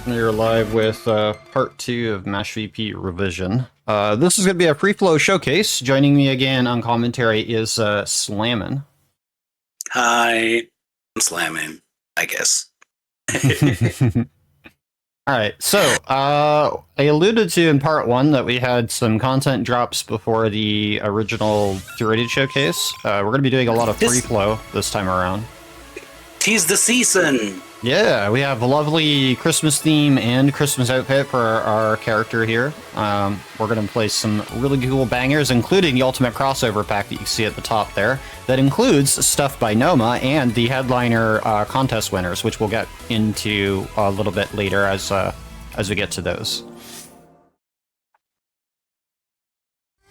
You're live with part 2 of MASH VP Revision. This is going to be a free flow showcase. Joining me again on commentary is Slammin. Hi, I'm Slammin, I guess. Alright, so I alluded to in part 1 that we had some content drops before the original curated showcase. We're going to be doing a lot of free flow this time around. 'Tis the season! Yeah, we have a lovely Christmas theme and Christmas outfit for our character here. We're going to play some really cool bangers, including the Ultimate Crossover Pack that you see at the top there. That includes stuff by Noma and the headliner contest winners, which we'll get into a little bit later as we get to those.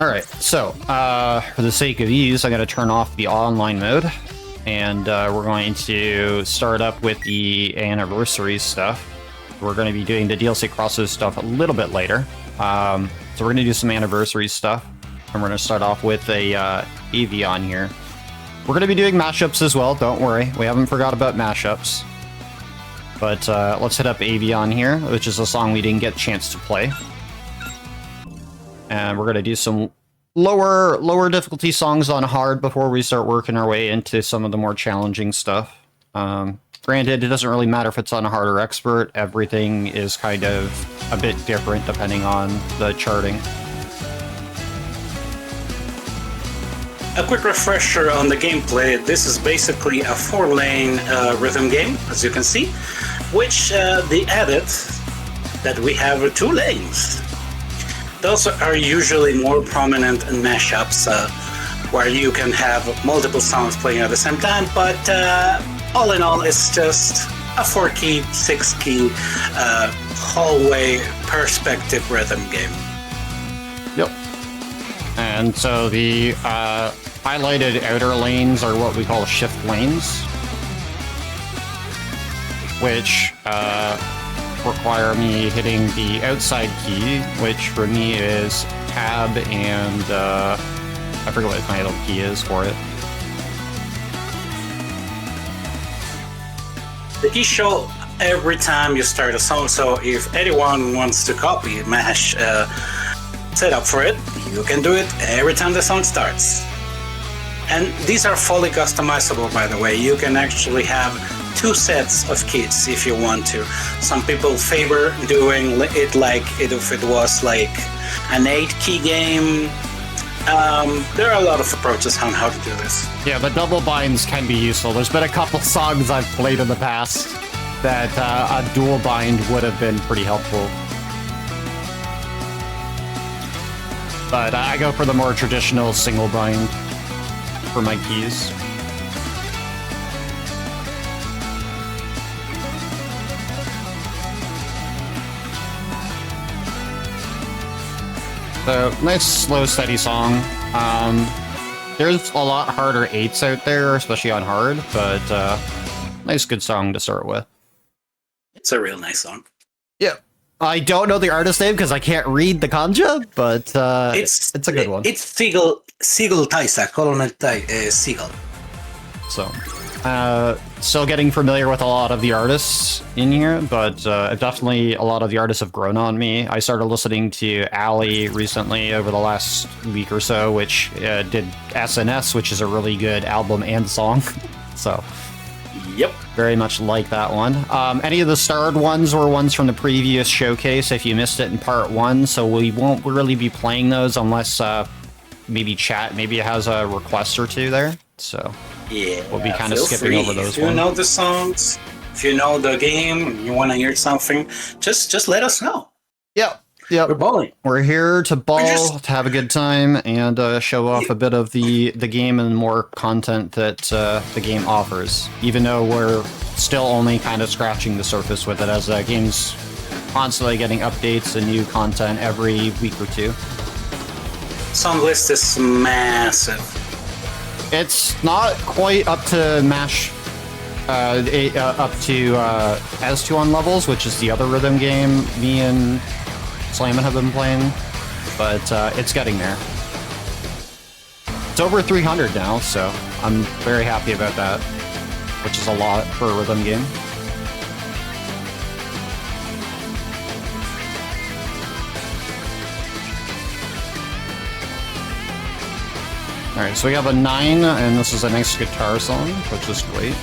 Alright, so for the sake of ease, I'm going to turn off the online mode. And we're going to start up with the anniversary stuff. We're going to be doing the DLC crossover stuff a little bit later. So we're going to do some anniversary stuff. And we're going to start off with a Avion here. We're going to be doing mashups as well, don't worry. We haven't forgot about mashups. But let's hit up Avion here, which is a song we didn't get a chance to play. And we're going to do some lower difficulty songs on hard before we start working our way into some of the more challenging stuff. Granted, it doesn't really matter if it's on hard or expert. Everything is kind of a bit different depending on the charting. A quick refresher on the gameplay. This is basically a 4-lane rhythm game, as you can see, which they added that we have 2 lanes. Those are usually more prominent in mashups, where you can have multiple songs playing at the same time, but all in all, it's just a 4-key, 6-key hallway perspective rhythm game. Yep. And so the highlighted outer lanes are what we call shift lanes, which require me hitting the outside key, which for me is tab and I forget what my little key is for it. The keys show every time you start a song, so if anyone wants to copy MASH setup for it, you can do it every time the song starts. And these are fully customizable, by the way. You can actually have 2 sets of keys if you want to. Some people favor doing it like if it was like an 8-key game. There are a lot of approaches on how to do this. Yeah, the double binds can be useful. There's been a couple songs I've played in the past that a dual bind would have been pretty helpful. But I go for the more traditional single bind for my keys. So, nice, slow, steady song. There's a lot harder 8s out there, especially on hard, but nice, good song to start with. It's a real nice song. Yeah. I don't know the artist name because I can't read the kanja, but it's a good one. It's Siegel Taisa, Colonel Siegel. So, still getting familiar with a lot of the artists in here, but definitely a lot of the artists have grown on me. I started listening to Ali recently over the last week or so, which did SNS, which is a really good album and song. So, yep, very much like that one. Any of the starred ones were ones from the previous showcase if you missed it in part 1, so we won't really be playing those unless maybe chat maybe it has a request or 2 there. So yeah, we'll be kind of skipping over those. If you know the songs, if you know the game, you want to hear something, just let us know. Yep. We're balling. We're here to ball, to have a good time, and show off a bit of the game and more content that the game offers. Even though we're still only kind of scratching the surface with it, as the game's constantly getting updates and new content every week or 2. Song list is massive. It's not quite up to MASH, up to S2 levels, which is the other rhythm game me and Slammin have been playing, but it's getting there. It's over 300 now, so I'm very happy about that, which is a lot for a rhythm game. Alright, so we have a 9, and this is a nice guitar song, which is great.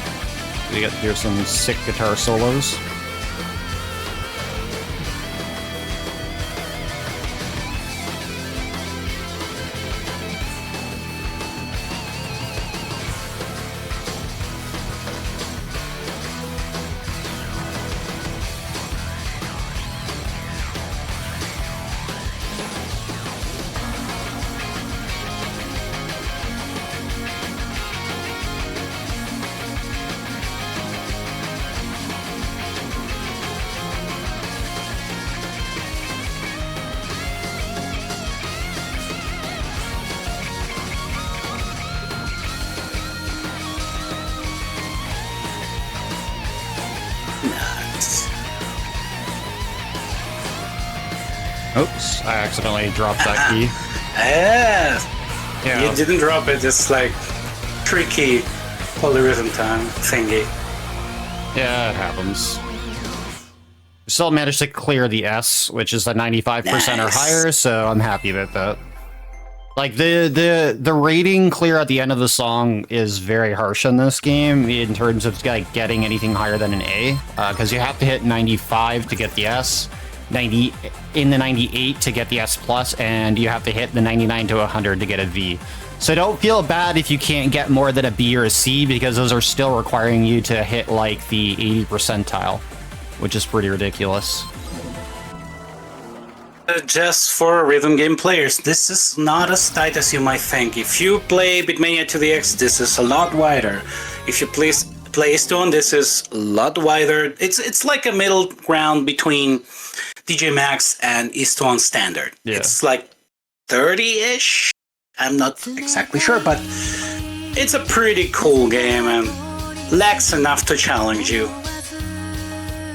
We get to hear some sick guitar solos. Oops, I accidentally dropped that key. Yeah. You didn't drop it, it's like tricky polyrhythm time thingy. Yeah, it happens. We still managed to clear the S, which is at 95% or higher, so I'm happy about that. Like, the rating clear at the end of the song is very harsh in this game in terms of like getting anything higher than an A, because you have to hit 95 to get the S, 90 in the 98 to get the S plus, and you have to hit the 99 to 100 to get a V. So don't feel bad if you can't get more than a B or a C, because those are still requiring you to hit like the 80 percentile, which is pretty ridiculous. Just for rhythm game players, this is not as tight as you might think. If you play Beatmania to the X, this is a lot wider. If you play Stone, this is a lot wider. It's like a middle ground between DJ Max and Eastone Standard. Yeah. It's like 30-ish. I'm not exactly sure, but it's a pretty cool game and lacks enough to challenge you.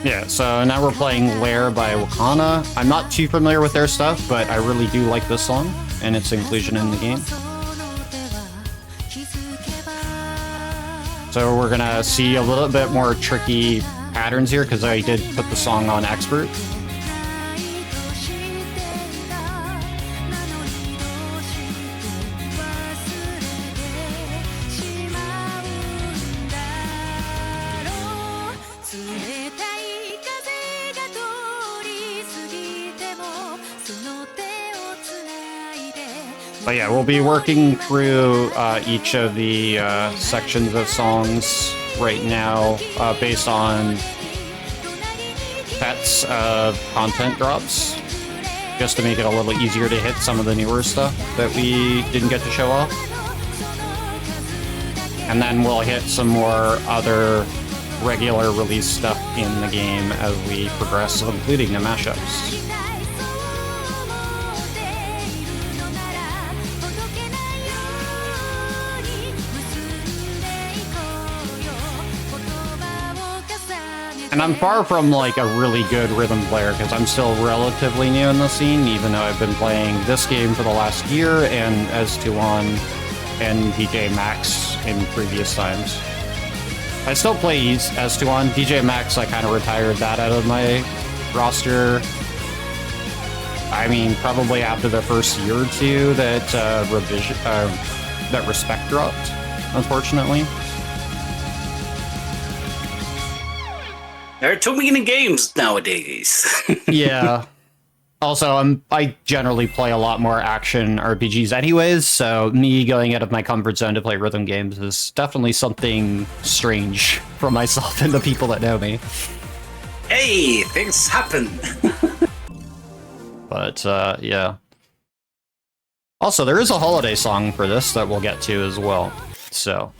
Yeah, so now we're playing Lair by Wakana. I'm not too familiar with their stuff, but I really do like this song and its inclusion in the game. So we're gonna see a little bit more tricky patterns here because I did put the song on Expert. But yeah, we'll be working through each of the sections of songs right now based on sets of content drops, just to make it a little easier to hit some of the newer stuff that we didn't get to show off. And then we'll hit some more other regular release stuff in the game as we progress, including the mashups. And I'm far from like a really good rhythm player because I'm still relatively new in the scene, even though I've been playing this game for the last year and S2On and DJ Max in previous times. I still play S2On. DJ Max, I kind of retired that out of my roster. I mean, probably after the first year or two that that Respect dropped, unfortunately. There are too many games nowadays. Yeah. Also, I generally play a lot more action RPGs anyways, so me going out of my comfort zone to play rhythm games is definitely something strange for myself and the people that know me. Hey, things happen. But, yeah. Also, there is a holiday song for this that we'll get to as well. So,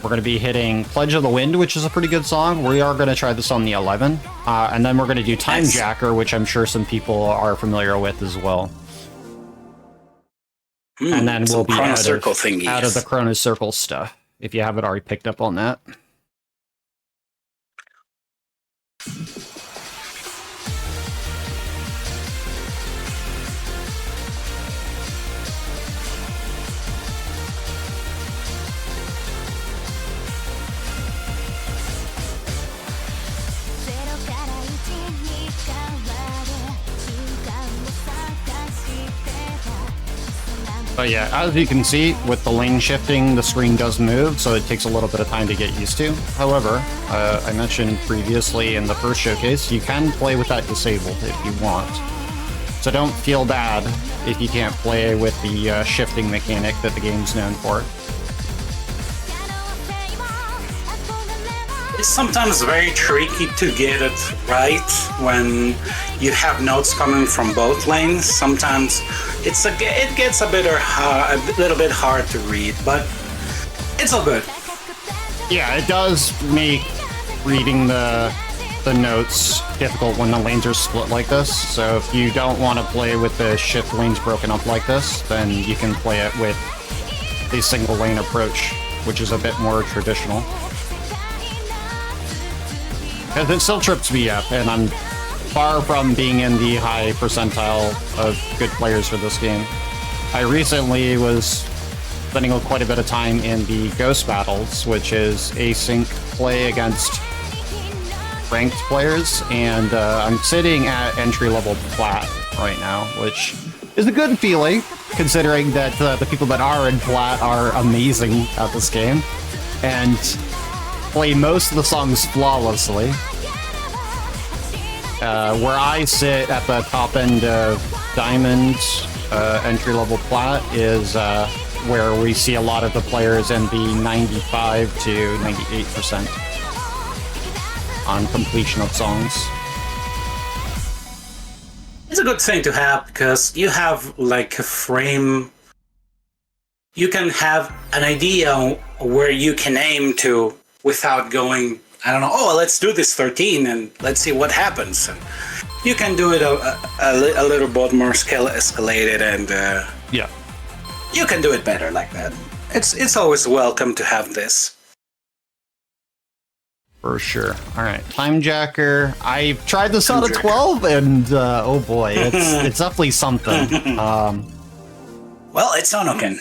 we're going to be hitting Pledge of the Wind, which is a pretty good song. We are going to try this on the 11. And then we're going to do Time Jacker, which I'm sure some people are familiar with as well. And then we'll be out of the Chrono Circle stuff, if you haven't already picked up on that. But yeah, as you can see, with the lane shifting, the screen does move, so it takes a little bit of time to get used to. However, I mentioned previously in the first showcase, you can play with that disabled if you want. So don't feel bad if you can't play with the shifting mechanic that the game's known for. It's sometimes very tricky to get it right when you have notes coming from both lanes. Sometimes it gets a little bit hard to read, but it's all good. Yeah, it does make reading the notes difficult when the lanes are split like this. So if you don't want to play with the shift lanes broken up like this, then you can play it with a single lane approach, which is a bit more traditional. Because it still trips me up, and I'm far from being in the high percentile of good players for this game. I recently was spending quite a bit of time in the Ghost Battles, which is async play against ranked players, and I'm sitting at entry-level plat right now, which is a good feeling, considering that the people that are in plat are amazing at this game, and play most of the songs flawlessly. Where I sit at the top end of Diamond entry-level plat is where we see a lot of the players in the 95 to 98% on completion of songs. It's a good thing to have because you have like a frame. You can have an idea where you can aim to without going, I don't know, oh, let's do this 13 and let's see what happens. And you can do it a little bit more escalated, and yeah, you can do it better like that. It's always welcome to have this. For sure. All right, Time Jacker. I tried this out at 12, and oh boy, it's definitely something. Well, it's Onoken.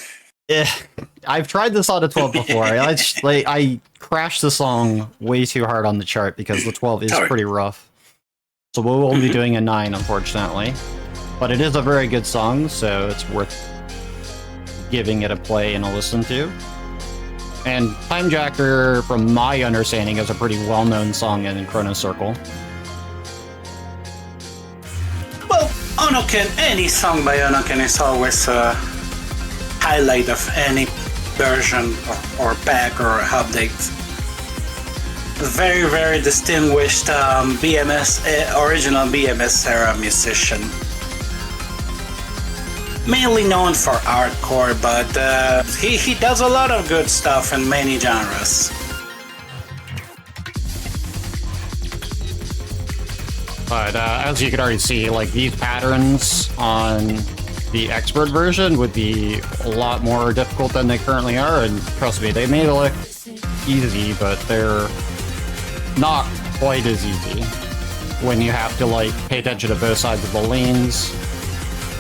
I've tried this on a 12 before. I crashed the song way too hard on the chart because the 12 is pretty rough. So we will be doing a 9, unfortunately. But it is a very good song, so it's worth giving it a play and a listen to. And Time Jacker, from my understanding, is a pretty well-known song in Chrono Circle. Well, Onoken, any song by Onoken is always a highlight of any version or pack or update. Very, very distinguished BMS, original BMS era musician. Mainly known for hardcore, but he does a lot of good stuff in many genres. But as you can already see, like, these patterns on the expert version would be a lot more difficult than they currently are, and trust me, they may look easy, but they're not quite as easy when you have to, like, pay attention to both sides of the lanes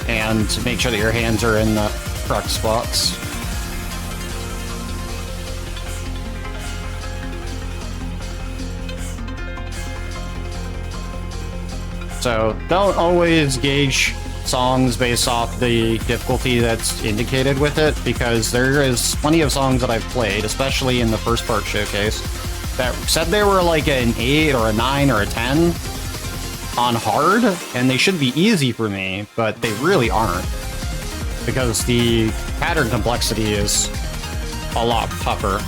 and make sure that your hands are in the correct spots. So don't always gauge songs based off the difficulty that's indicated with it, because there is plenty of songs that I've played, especially in the first part showcase, that said they were like an 8 or a 9 or a 10 on hard, and they should be easy for me, but they really aren't, because the pattern complexity is a lot tougher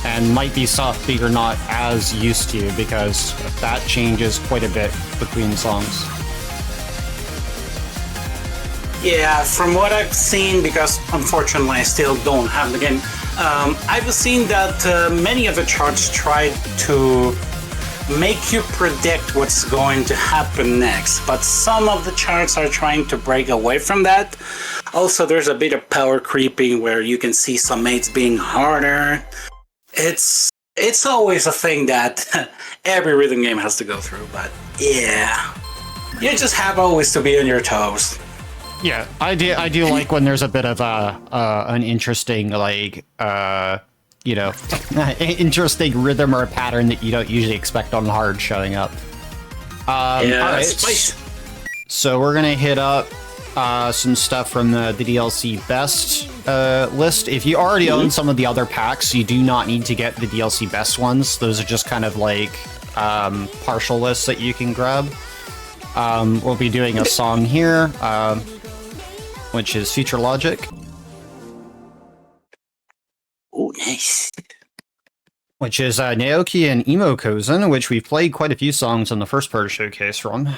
and might be stuff that you're not as used to, because that changes quite a bit between songs. Yeah, from what I've seen, because unfortunately I still don't have the game, I've seen that many of the charts try to make you predict what's going to happen next, but some of the charts are trying to break away from that. Also, there's a bit of power creeping where you can see some mates being harder. It's always a thing that every rhythm game has to go through, but yeah, you just have always to be on your toes. Yeah, I do like when there's a bit of an interesting, like, you know, interesting rhythm or a pattern that you don't usually expect on hard showing up. Yeah, all right. spice. So we're gonna hit up some stuff from the DLC Best list. If you already own some of the other packs, you do not need to get the DLC Best ones. Those are just kind of like partial lists that you can grab. We'll be doing a song here, which is Future Logic. Oh, nice. Which is Naoki and Emo Kozen, which we've played quite a few songs in the first part of Showcase from.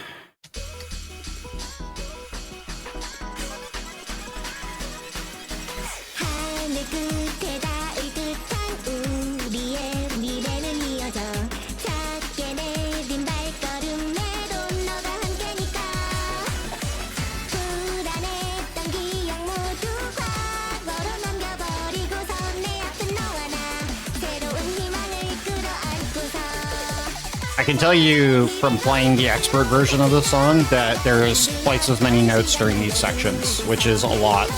I can tell you from playing the expert version of the song that there's twice as many notes during these sections, which is a lot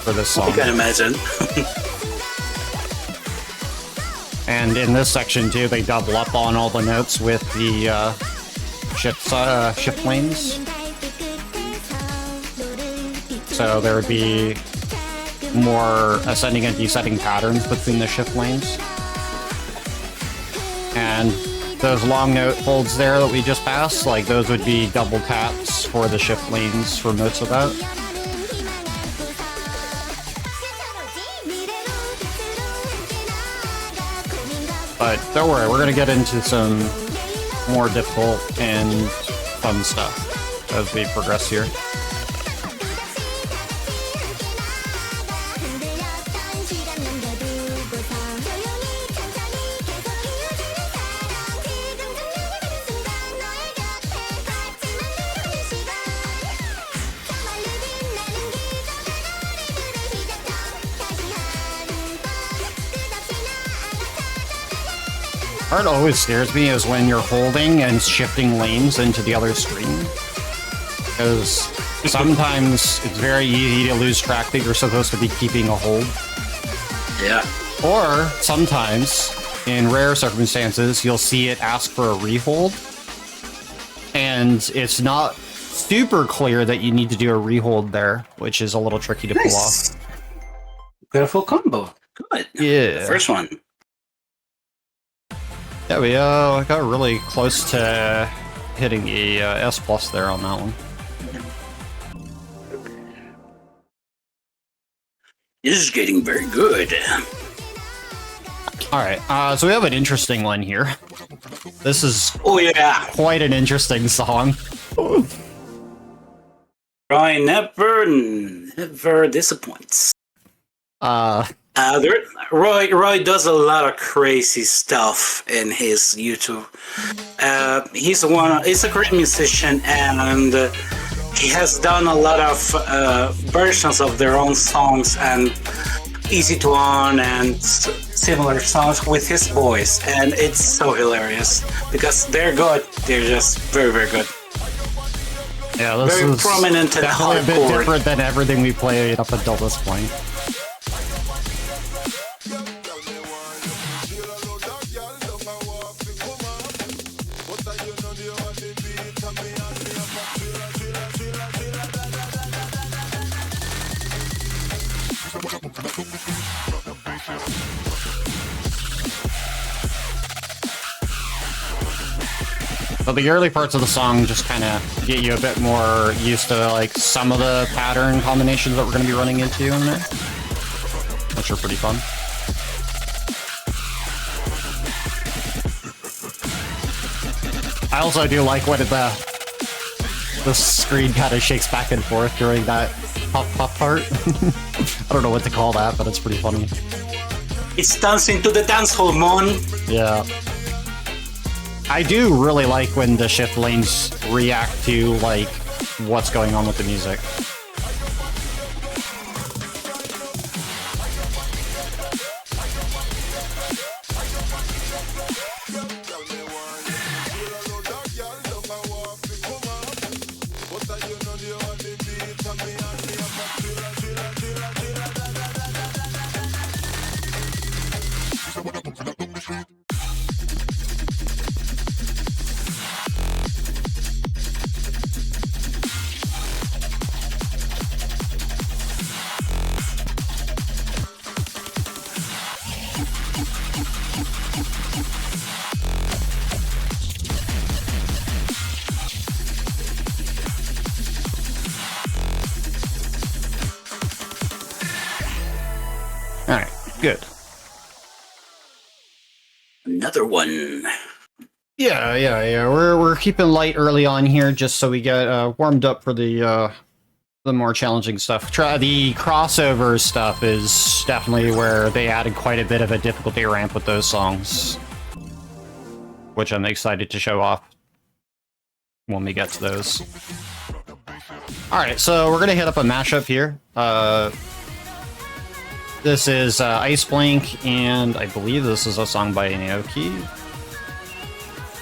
for this song. I can imagine. And in this section too, they double up on all the notes with the shift lanes. So there would be more ascending and descending patterns between the shift lanes. And those long note holds there that we just passed, like those would be double taps for the shift lanes for most of that. But don't worry, we're gonna get into some more difficult and fun stuff as we progress here. Part always scares me is when you're holding and shifting lanes into the other screen. Because sometimes it's very easy to lose track that you're supposed to be keeping a hold. Yeah. Or sometimes, in rare circumstances, you'll see it ask for a rehold. And it's not super clear that you need to do a rehold there, which is a little tricky to pull off. Got a full combo. Good. Yeah. The first one. Yeah, we got really close to hitting a S+ there on that one. This is getting very good. Alright, so we have an interesting one here. This is quite an interesting song. Roy never disappoints. Roy does a lot of crazy stuff in his YouTube. He's a great musician, and he has done a lot of versions of their own songs and Easy to On and similar songs with his voice, and it's so hilarious because they're good. They're just very, very good. Yeah, this very is prominent and definitely hardcore. a bit different than everything we played up until this point. But the early parts of the song just kind of get you a bit more used to like some of the pattern combinations that we're going to be running into in there, which are pretty fun. I also do like when the screen kind of shakes back and forth during that pop part. I don't know what to call that, but it's pretty funny. It's dancing to the dance hormone. Yeah. I do really like when the shift lanes react to, like, what's going on with the music. Good. Another one. Yeah. We're keeping light early on here, just so we get warmed up for the more challenging stuff. The crossover stuff is definitely where they added quite a bit of a difficulty ramp with those songs, which I'm excited to show off when we get to those. Alright, so we're gonna hit up a mashup here. This is Ice Blank, and I believe this is a song by Naoki.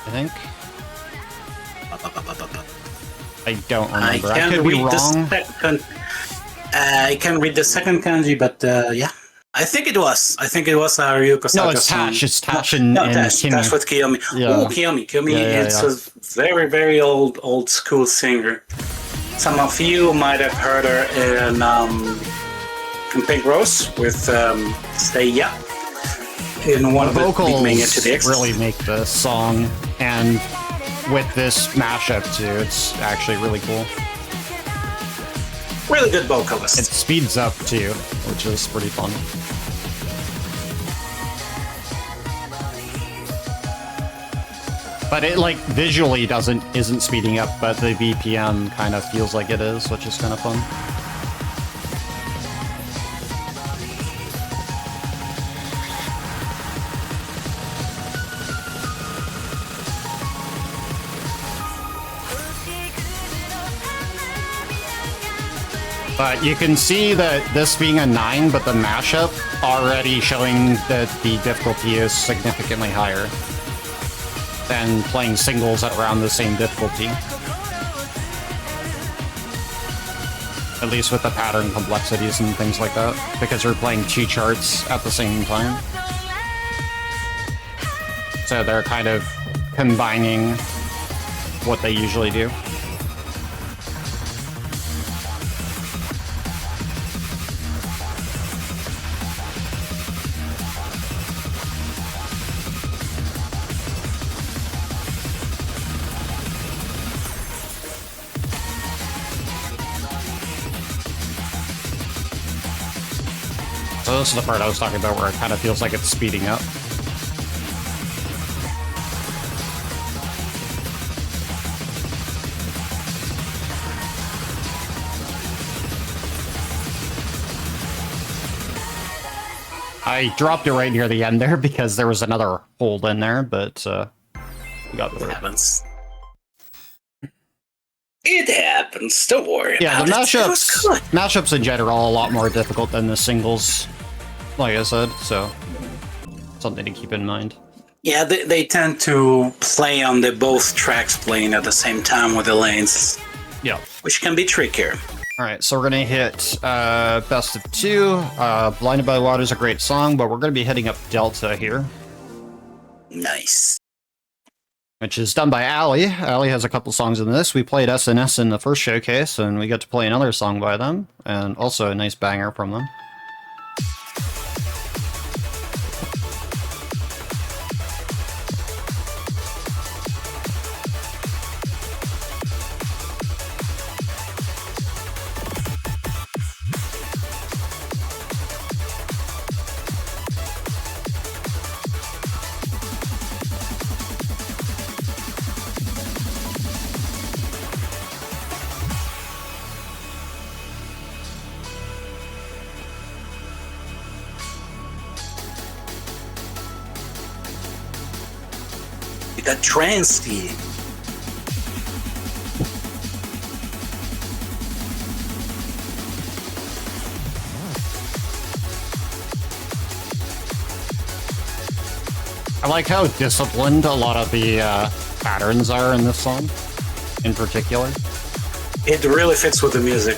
I think. I don't remember. I could be wrong. I can read the second kanji, but yeah. I think it was Haruka Saka's No, it's song. Tash. It's Tash and Tash. Kimi. Tash with Kiyomi. Yeah. Oh, Kiyomi. It's a very, very old school singer. Some of you might have heard her in Pink Rose with Stay Ya. In one the of vocals the Mania to the X. really make the song, and with this mashup too, it's actually really cool. Really good vocalist. It speeds up too, which is pretty fun. But it like visually isn't speeding up, but the BPM kind of feels like it is, which is kind of fun. But you can see that this being a 9, but the mashup already showing that the difficulty is significantly higher than playing singles at around the same difficulty. At least with the pattern complexities and things like that, because you're playing 2 charts at the same time. So they're kind of combining what they usually do. So this is the part I was talking about where it kind of feels like it's speeding up. I dropped it right near the end there because there was another hold in there, but we got through. It happens. It happens. Don't worry. Yeah, the about mashups in general are a lot more difficult than the singles, like I said, so something to keep in mind. Yeah, they tend to play on the both tracks playing at the same time with the lanes. Yeah. Which can be trickier. Alright, so we're gonna hit Best of 2. Blinded by Water is a great song, but we're gonna be hitting up Delta here. Nice. Which is done by Ali. Ali has a couple songs in this. We played SNS in the first showcase, and we got to play another song by them, and also a nice banger from them. That trance theme. I like how disciplined a lot of the patterns are in this song, in particular. It really fits with the music.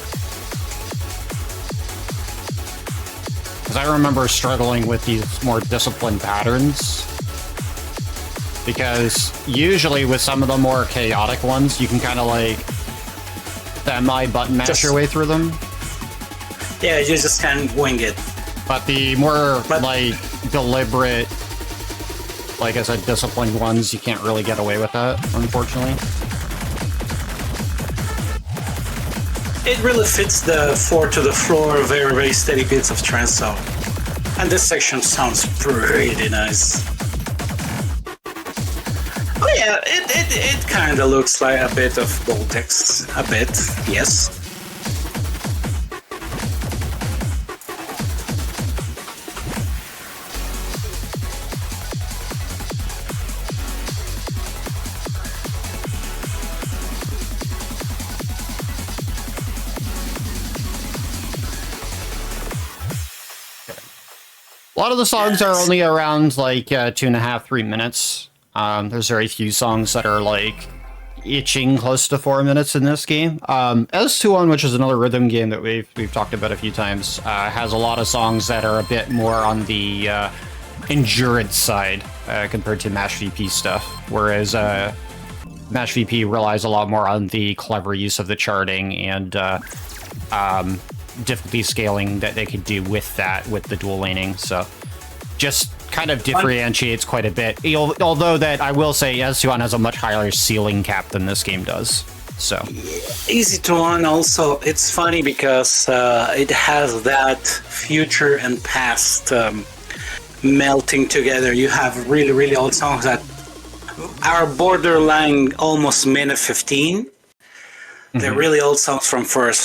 Because I remember struggling with these more disciplined patterns. Because usually with some of the more chaotic ones, you can kind of like semi-button mash your way through them. Yeah, you just can't wing it. But the more like deliberate, like I said, disciplined ones, you can't really get away with that, unfortunately. It really fits the 4 to the floor, very, very steady beats of trance, so And this section sounds pretty nice. Oh yeah, it kind of looks like a bit of Voltex. A bit, yes. A lot of the songs are only around like 2.5, 3 minutes. There's very few songs that are like itching close to 4 minutes in this game. S21, which is another rhythm game that we've talked about a few times, has a lot of songs that are a bit more on the endurance side compared to Mash VP stuff, whereas Mash VP relies a lot more on the clever use of the charting and difficulty scaling that they could do with that, with the dual laning. So just kind of differentiates quite a bit. Although that I will say S21 has a much higher ceiling cap than this game does. So easy to on. Also, it's funny because it has that future and past melting together. You have really, really old songs that are borderline almost minute 15. They're really old songs from first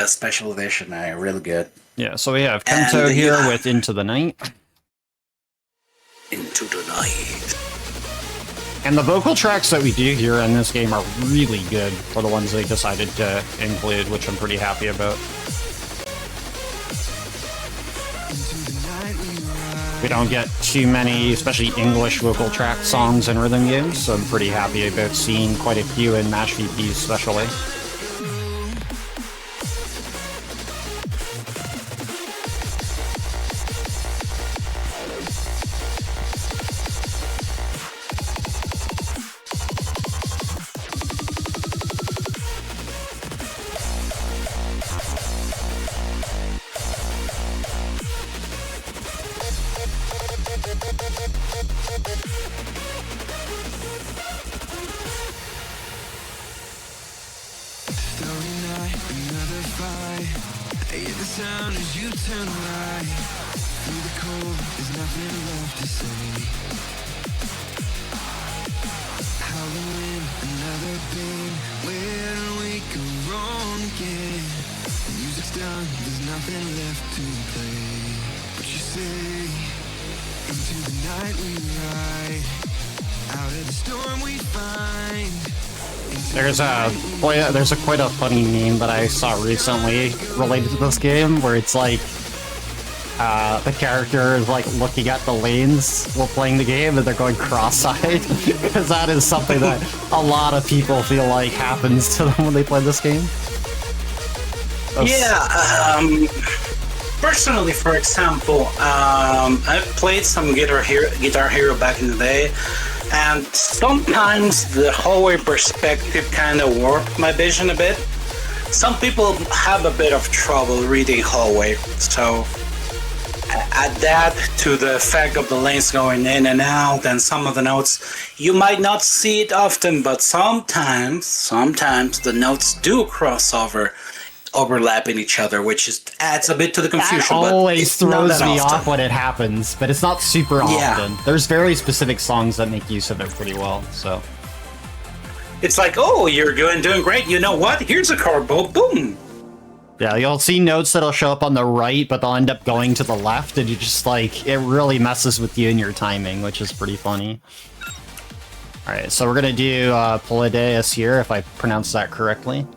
special edition. Are really good. Yeah, so we have Kento here with Into the Night. Into the Night. And the vocal tracks that we do here in this game are really good for the ones they decided to include, which I'm pretty happy about. We don't get too many, especially English vocal track songs in rhythm games, so I'm pretty happy about seeing quite a few in Mash VP especially. There's quite a funny meme that I saw recently related to this game where it's like the character is like looking at the lanes while playing the game and they're going cross-eyed because that is something that a lot of people feel like happens to them when they play this game. Personally, for example, I've played some Guitar Hero back in the day, and sometimes the hallway perspective kind of warped my vision a bit. Some people have a bit of trouble reading hallway, so add that to the effect of the lanes going in and out and some of the notes. You might not see it often, but sometimes the notes do overlapping each other, which adds a bit to the confusion. That always throws me off when it happens, but it's not super often. There's very specific songs that make use of it pretty well, so. It's like, oh, you're doing great. You know what? Here's a chord, boom. Yeah, you'll see notes that'll show up on the right, but they'll end up going to the left, and you just like, it really messes with you and your timing, which is pretty funny. Alright, so we're gonna do Pleiades here, if I pronounce that correctly.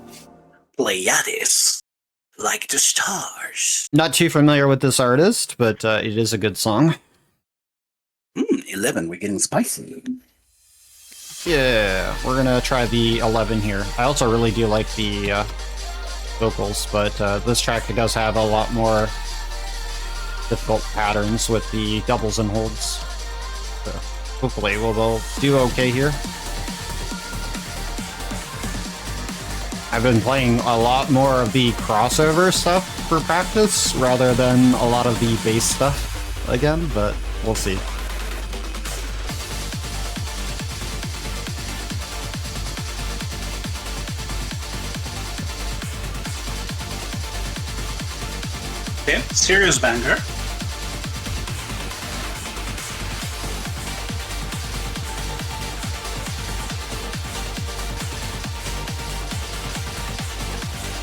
Pleiades, like the stars. Not too familiar with this artist, but it is a good song. 11, we're getting spicy. Yeah, we're gonna try the 11 here. I also really do like the vocals, but this track does have a lot more difficult patterns with the doubles and holds. So hopefully we'll do okay here. I've been playing a lot more of the crossover stuff for practice rather than a lot of the bass stuff again, but we'll see. Okay, serious banger.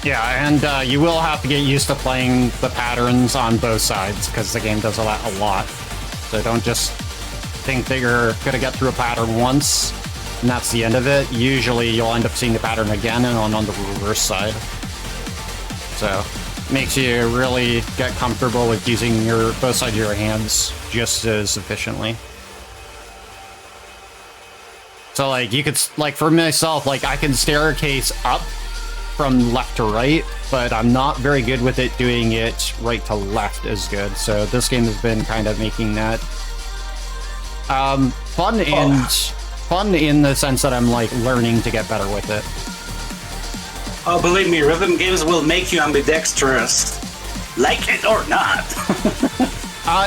Yeah, and you will have to get used to playing the patterns on both sides, because the game does that a lot. So don't just think that you're going to get through a pattern once, and that's the end of it. Usually you'll end up seeing the pattern again and on the reverse side. So makes you really get comfortable with using your both sides of your hands just as efficiently. So like you could, like for myself, like I can staircase up from left to right, but I'm not very good with it doing it right to left as good. So this game has been kind of making that fun in the sense that I'm like learning to get better with it. Oh, believe me, rhythm games will make you ambidextrous, like it or not.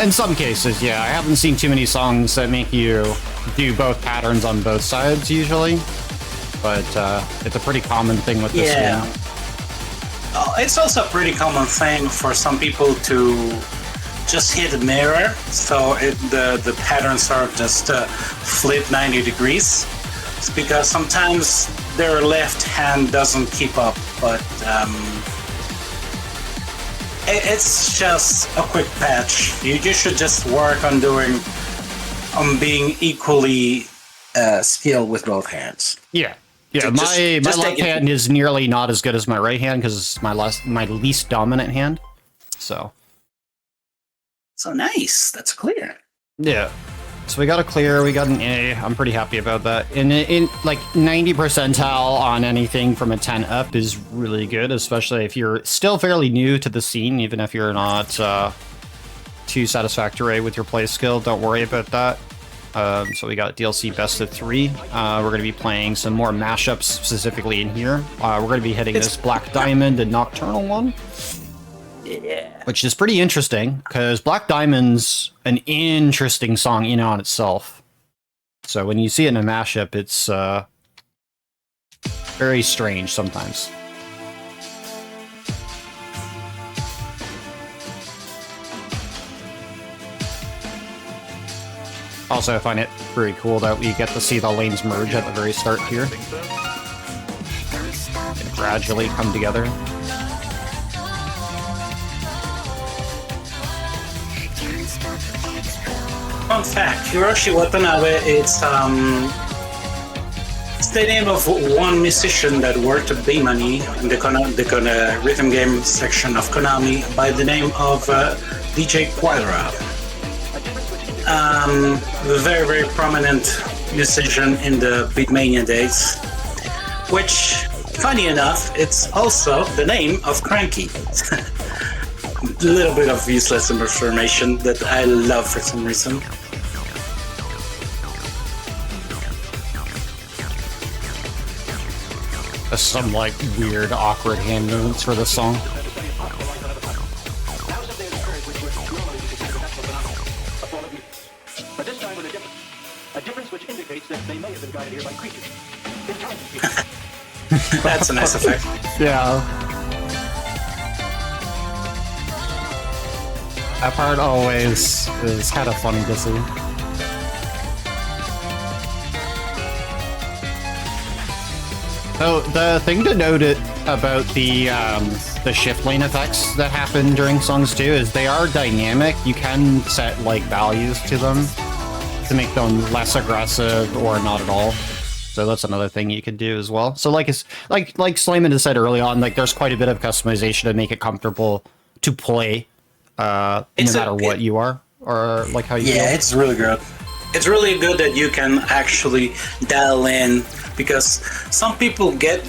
In some cases, yeah. I haven't seen too many songs that make you do both patterns on both sides usually, but it's a pretty common thing with this game. It's also a pretty common thing for some people to just hit a mirror, so the patterns are just flip 90 degrees. It's because sometimes their left hand doesn't keep up, but it's just a quick patch. You should just work on being equally skilled with both hands. Yeah. Yeah, my left hand is nearly not as good as my right hand because it's my least dominant hand. So nice. That's clear. Yeah. So we got a clear, we got an A. I'm pretty happy about that. And in like 90 percentile on anything from a 10 up is really good, especially if you're still fairly new to the scene, even if you're not too satisfactory with your play skill. Don't worry about that. So we got DLC Best of 3. We're going to be playing some more mashups specifically in here. We're going to be hitting this Black Diamond and Nocturnal one. Yeah. Which is pretty interesting, because Black Diamond's an interesting song in and on itself. So when you see it in a mashup, it's very strange sometimes. Also, I find it pretty cool that we get to see the lanes merge at the very start here. And gradually come together. Fun fact, Hiroshi Watanabe is it's the name of one musician that worked at Bimani in the rhythm game section of Konami by the name of DJ Quadra. Very, very prominent musician in the Beatmania days, which, funny enough, it's also the name of Cranky. A little bit of useless information that I love for some reason. Some like weird, awkward hand movements for this song. A difference which indicates that they may have been guided here by creatures. That's a nice effect. Yeah. That part always is kind of funny to see. So the thing to note about the shift lane effects that happen during songs too is they are dynamic. You can set like values to them to make them less aggressive or not at all. So that's another thing you can do as well. So like it's like Slayman has said early on, like there's quite a bit of customization to make it comfortable to play, no matter what you are or like how you feel. Yeah, it's really good. It's really good that you can actually dial in, because some people get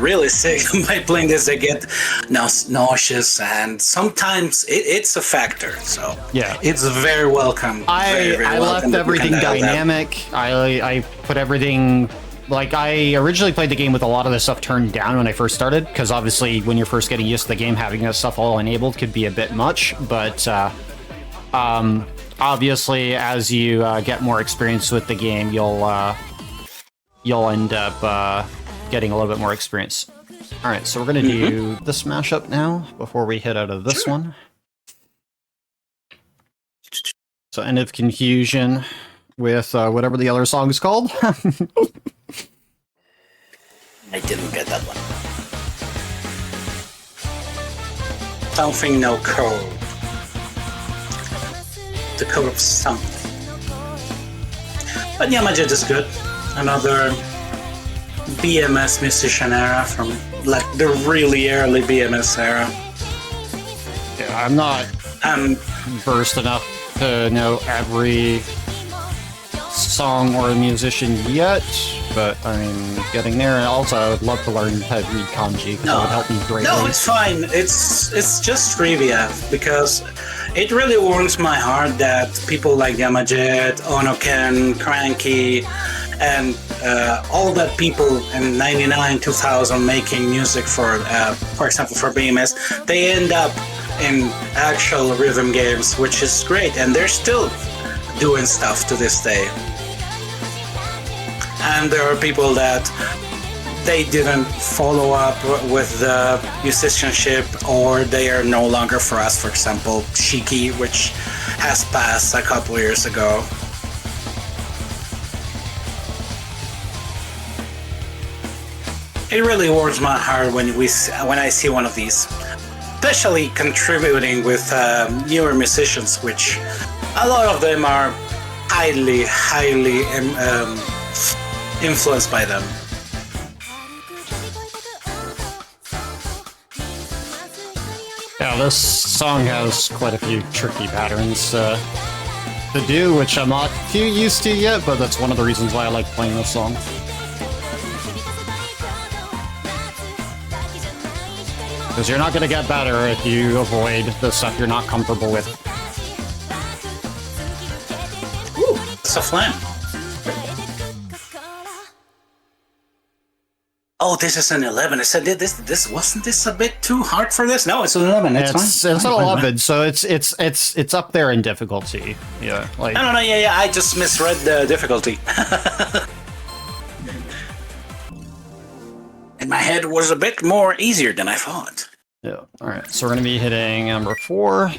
really sick by playing this. They get nauseous, and sometimes it's a factor. So yeah, it's very welcome. I left everything dynamic. I put everything, like I originally played the game with a lot of the stuff turned down when I first started, because obviously when you're first getting used to the game, having that stuff all enabled could be a bit much. But obviously, as you get more experience with the game, you'll end up getting a little bit more experience. All right, so we're gonna do this mashup now before we head out of this one. So End of Confusion with whatever the other song is called. I didn't get that one. something, no code. The code of something. But Yamajit is good. Another BMS musician era from like the really early BMS era. Yeah, I'm not versed enough to know every song or musician yet, but I mean, getting there. And also, I would love to learn how to read kanji, because it would help me greatly. No, it's fine. It's just trivia, because it really warms my heart that people like Yamajit, Onoken, Cranky, and all that people in 99, 2000 making music for example, for BMS, they end up in actual rhythm games, which is great, and they're still doing stuff to this day. And there are people that they didn't follow up with the musicianship, or they are no longer for us. For example, Shiki, which has passed a couple years ago. It really warms my heart when I see one of these, especially contributing with newer musicians, which a lot of them are highly influenced by them. Yeah, this song has quite a few tricky patterns to do, which I'm not too used to yet, but that's one of the reasons why I like playing this song. Because you're not going to get better if you avoid the stuff you're not comfortable with. Ooh, it's a flam. Oh, this is an 11. I said, this wasn't this a bit too hard for this? No, it's an 11. It's fine. It's an 11, so it's up there in difficulty. Yeah, like no. Yeah. I just misread the difficulty. In my head, it was a bit more easier than I thought. Yeah. All right. So we're gonna be hitting number 4.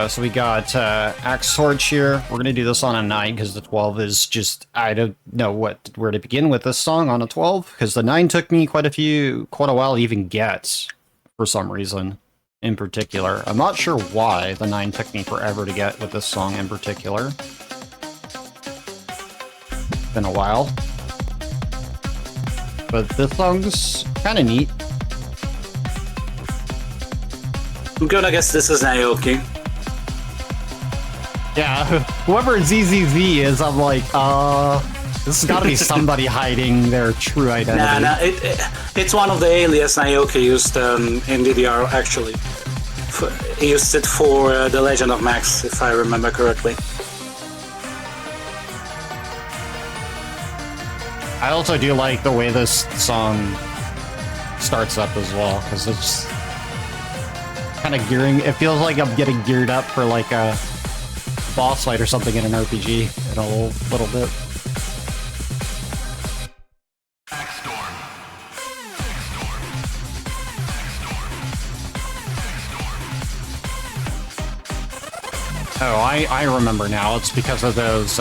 So we got Axe Torch here. We're gonna do this on a 9 because the 12 is just, I don't know where to begin with this song on a 12, because the 9 took me quite a while to even get, for some reason in particular. I'm not sure why the 9 took me forever to get with this song in particular. Been a while. But this song's kind of neat. I'm gonna guess this is Naoki. Yeah, whoever ZZZ is, I'm like, this has got to be somebody hiding their true identity. Nah, it's one of the alias Naoki used in DDR, actually. He used it for The Legend of Max, if I remember correctly. I also do like the way this song starts up as well, because it's kind of gearing, it feels like I'm getting geared up for like a boss fight or something in an RPG in a little bit. Oh, I remember now. It's because of those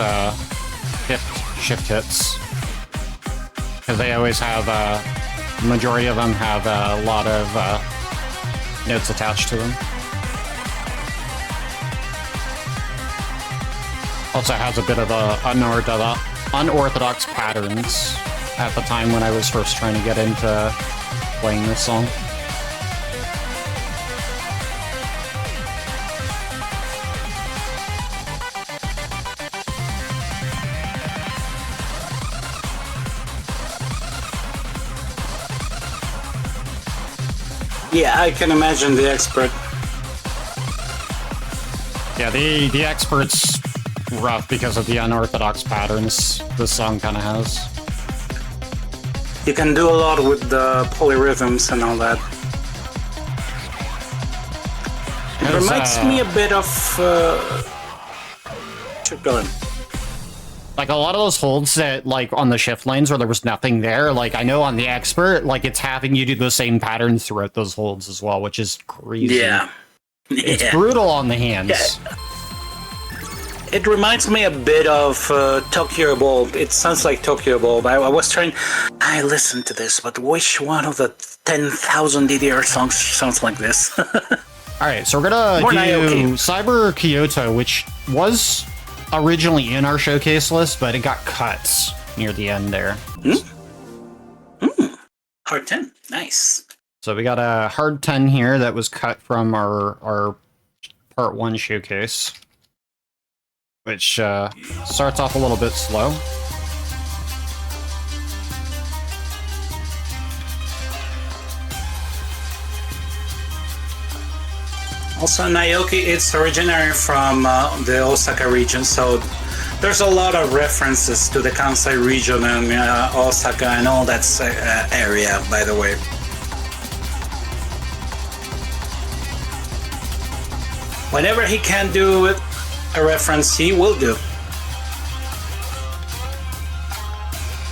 shift hits. Because they always have, the majority of them have a lot of notes attached to them. Also has a bit of unorthodox patterns at the time when I was first trying to get into playing this song. Yeah, I can imagine the expert. Yeah, the expert's rough because of the unorthodox patterns this song kind of has. You can do a lot with the polyrhythms and all that. It reminds me a bit of... Keep going. Like, a lot of those holds that, like, on the shift lanes where there was nothing there, like, I know on the expert, like, it's having you do the same patterns throughout those holds as well, which is crazy. Yeah. It's brutal on the hands. Yeah. It reminds me a bit of Tokyo Bowl. It sounds like Tokyo Bowl. I was trying... I listened to this, but which one of the 10,000 DDR songs sounds like this? All right, so we're gonna More do Niobe. Cyber Kyoto, which was originally in our showcase list, but it got cut near the end there. Hard 10. Nice. So we got a hard 10 here that was cut from our part 1 showcase, which starts off a little bit slow. Also, Niobe, it's originating from the Osaka region, so there's a lot of references to the Kansai region and Osaka and all that area, by the way. Whenever he can do a reference, he will do.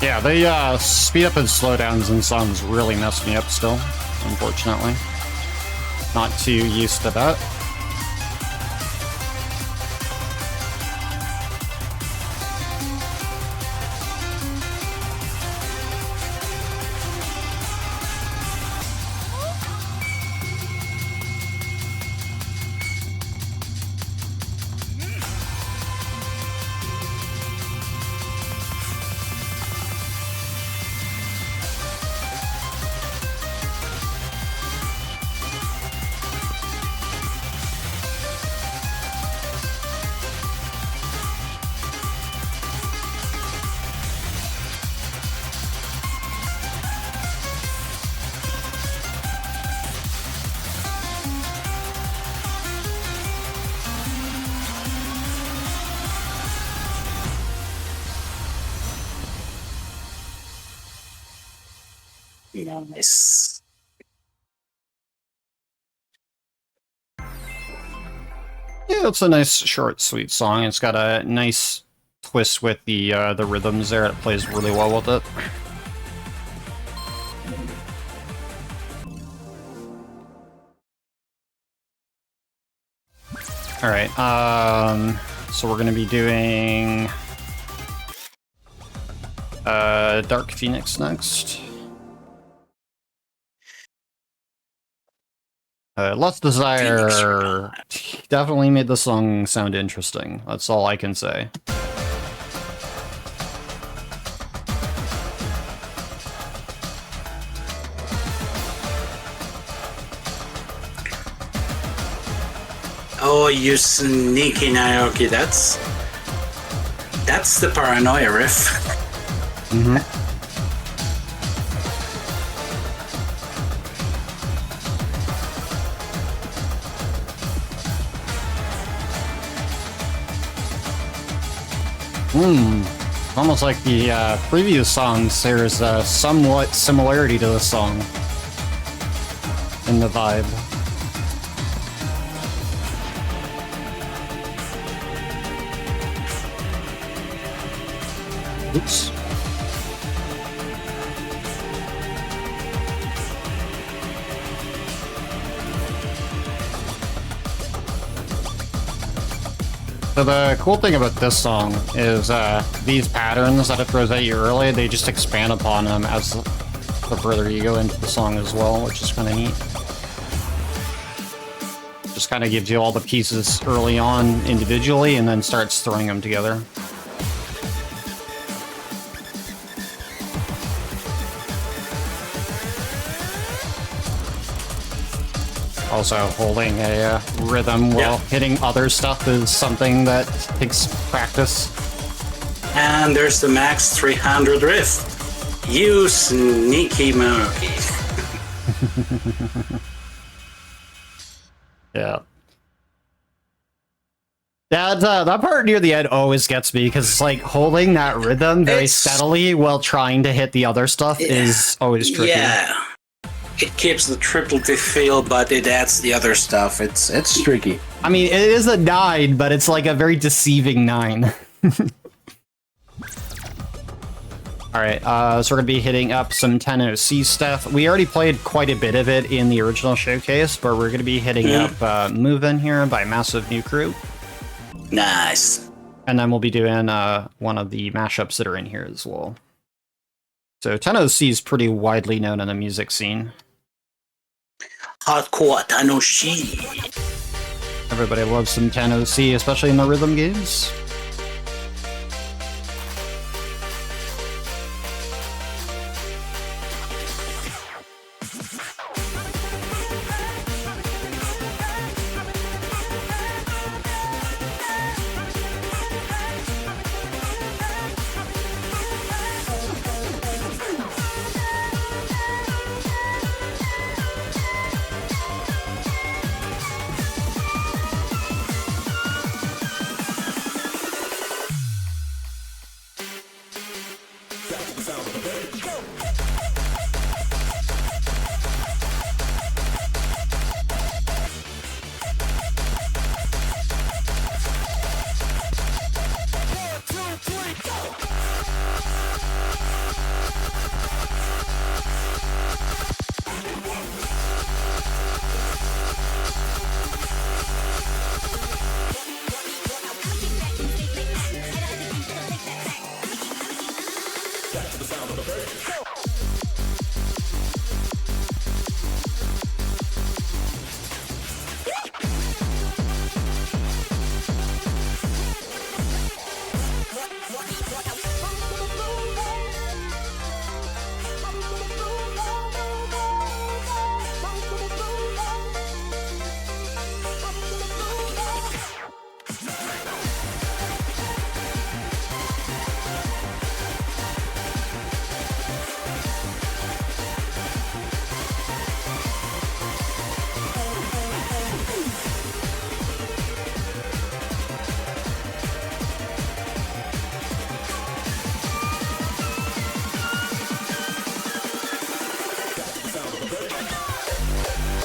Yeah, they speed up and slow downs in songs really mess me up still, unfortunately. Not too used to that. Nice. Yeah, it's a nice, short, sweet song. It's got a nice twist with the rhythms there. It plays really well with it. All right. So we're gonna be doing Dark Phoenix next. Lust Desire definitely made the song sound interesting. That's all I can say. Oh, you sneaky Naoki, that's the paranoia riff. Mm-hmm. Almost like the previous songs, there's a somewhat similarity to the song in the vibe. Oops. So the cool thing about this song is these patterns that it throws at you early, they just expand upon them as the further you go into the song as well, which is kind of neat. Just kind of gives you all the pieces early on individually and then starts throwing them together. Also, holding a rhythm while hitting other stuff is something that takes practice. And there's the max 300 riff. You sneaky monkey. Yeah. That part near the end always gets me, because it's like holding that rhythm very steadily while trying to hit the other stuff is always tricky. Yeah. It keeps the triple T feel, but it adds the other stuff. It's tricky. I mean, it is a 9, but it's like a very deceiving 9. Alright, so we're going to be hitting up some 10OC stuff. We already played quite a bit of it in the original showcase, but we're going to be hitting up Move In here by Massive New Crew. Nice. And then we'll be doing one of the mashups that are in here as well. So 10OC is pretty widely known in the music scene. Hardcore Tanoshi. Everybody loves some 10OC, especially in the rhythm games.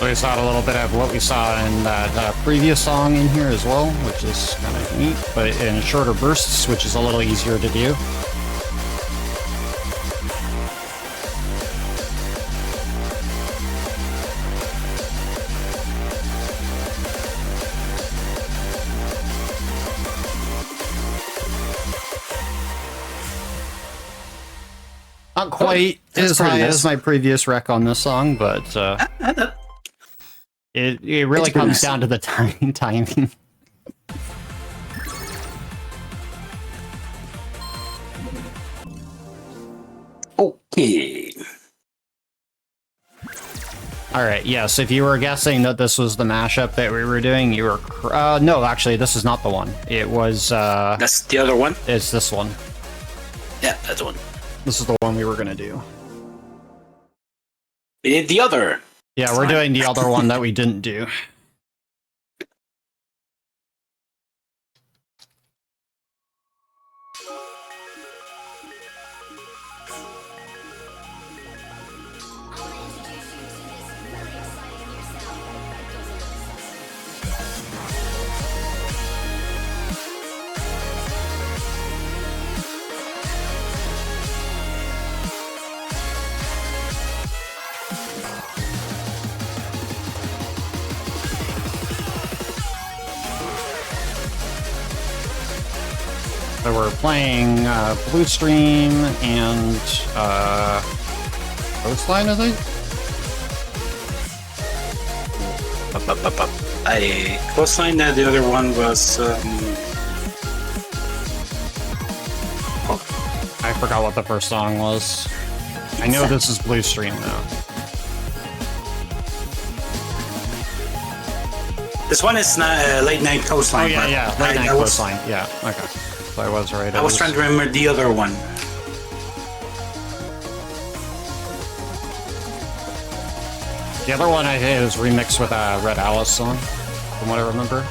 We saw a little bit of what we saw in that previous song in here as well, which is kind of neat, but in shorter bursts, which is a little easier to do. Not quite as high as my previous rec on this song, but it really comes down to the timing. Okay. Alright, yes, if you were guessing that this was the mashup that we were doing, you were... no, actually, this is not the one. It was... That's the other one? It's this one. Yeah, that's the one. This is the one we were gonna do. We did the other. Yeah, we're doing the other one that we didn't do. So we're playing Blue Stream and Coastline, I think? Coastline, the other one was... I forgot what the first song was. I know this is Blue Stream, though. This one is not Late Night Coastline. Oh, yeah, Late Night Coastline. Yeah, okay. So I was right. I was trying to remember the other one. The other one I think is remixed with a Red Alice song, from what I remember.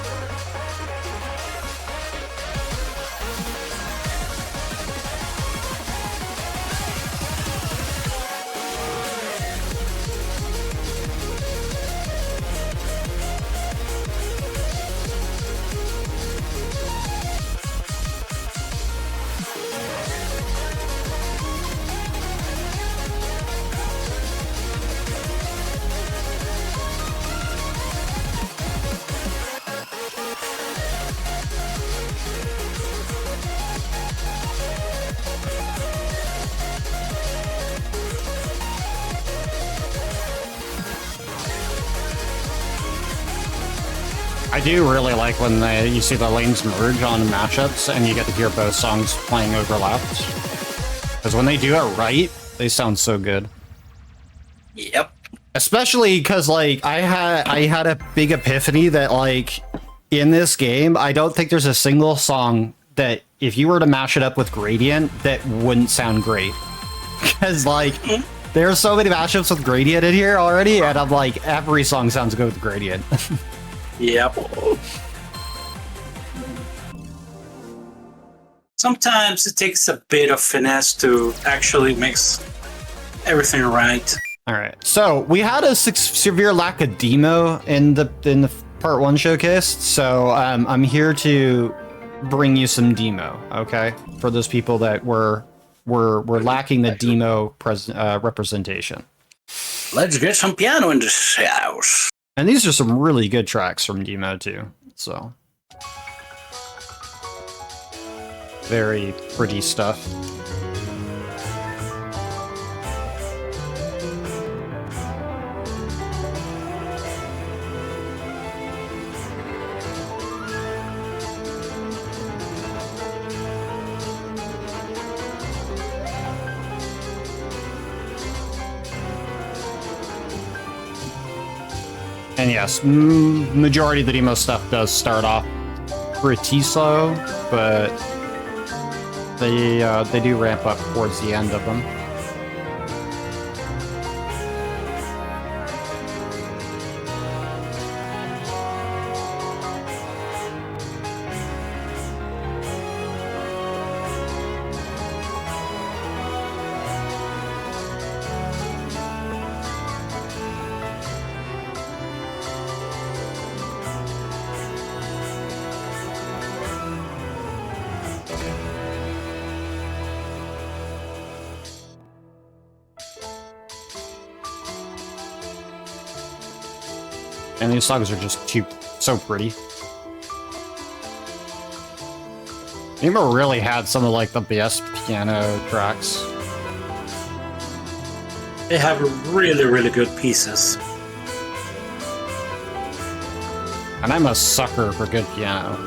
I do really like when you see the lanes merge on mashups and you get to hear both songs playing overlapped. Because when they do it right, they sound so good. Yep. Especially because, like, I had a big epiphany that, like, in this game, I don't think there's a single song that, if you were to mash it up with Gradient, that wouldn't sound great. Because, like, there are so many mashups with Gradient in here already, and I'm like, every song sounds good with Gradient. Yep. Sometimes it takes a bit of finesse to actually mix everything right. All right, so we had a severe lack of demo in the part 1 showcase, so I'm here to bring you some demo, okay? For those people that were lacking the demo representation. Let's get some piano in this house. And these are some really good tracks from demo too, so very pretty stuff. And yes, majority of the demo stuff does start off pretty slow, but they do ramp up towards the end of them. And these songs are just so pretty. Nemo really had some of like the best piano tracks. They have really, really good pieces. And I'm a sucker for good piano.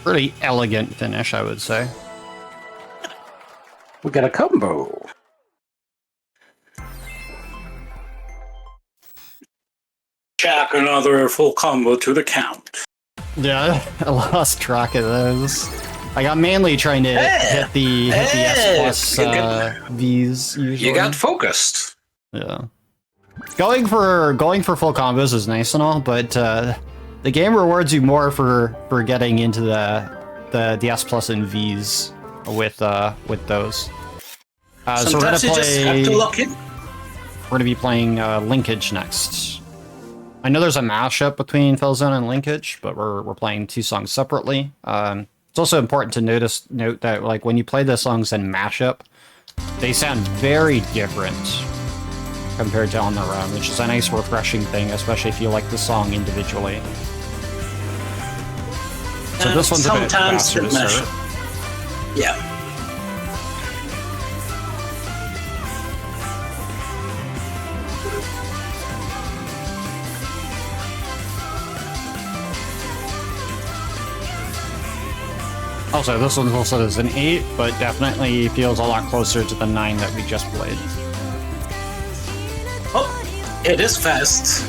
Pretty elegant finish, I would say. We got a combo. Jack, another full combo to the count. Yeah, I lost track of those. Like, I'm mainly trying to hit the S plus Vs usually. You got focused. Yeah. Going for full combos is nice and all, but the game rewards you more for getting into the S plus and Vs with those. So we're gonna Sometimes you just have to lock in. We're gonna be playing Linkage next. I know there's a mashup between Philzone and Linkage, but we're playing two songs separately. It's also important to note that like when you play the songs in mashup, they sound very different compared to on their own, which is a nice refreshing thing, especially if you like the song individually. So this one's a bit faster to start. Yeah. Also, this one also is an 8, but definitely feels a lot closer to the 9 that we just played. Oh, it is fast.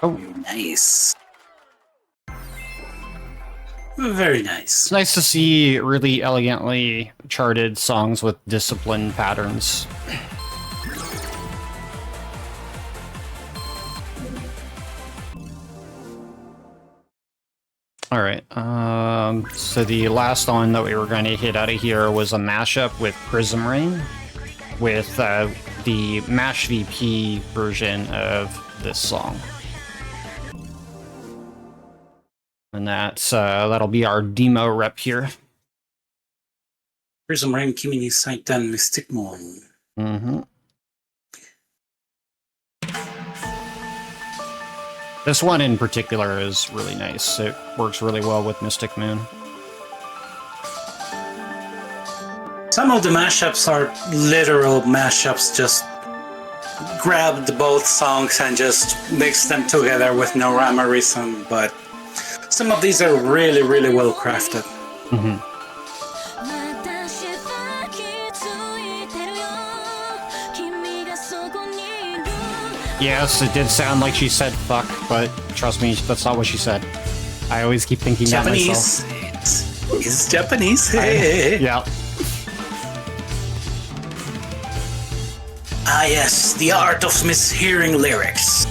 Oh, Nice. Very nice. it's nice to see really elegantly charted songs with discipline patterns. All right. So the last one that we were going to hit out of here was a mashup with Prism Rain, with the Mash VP version of this song, and that'll be our demo rep here. Prism Rain Kimi ni Saitan Mystic Moon. Mm-hmm. This one in particular is really nice. It works really well with Mystic Moon. Some of the mashups are literal mashups, just grabbed both songs and just mixed them together with no rhyme or reason, but some of these are really, really well crafted. Mm-hmm. Yes, it did sound like she said fuck, but trust me, that's not what she said. I always keep thinking that myself. Japanese. It's Japanese. Hey. Yeah. Ah yes, the art of mishearing lyrics.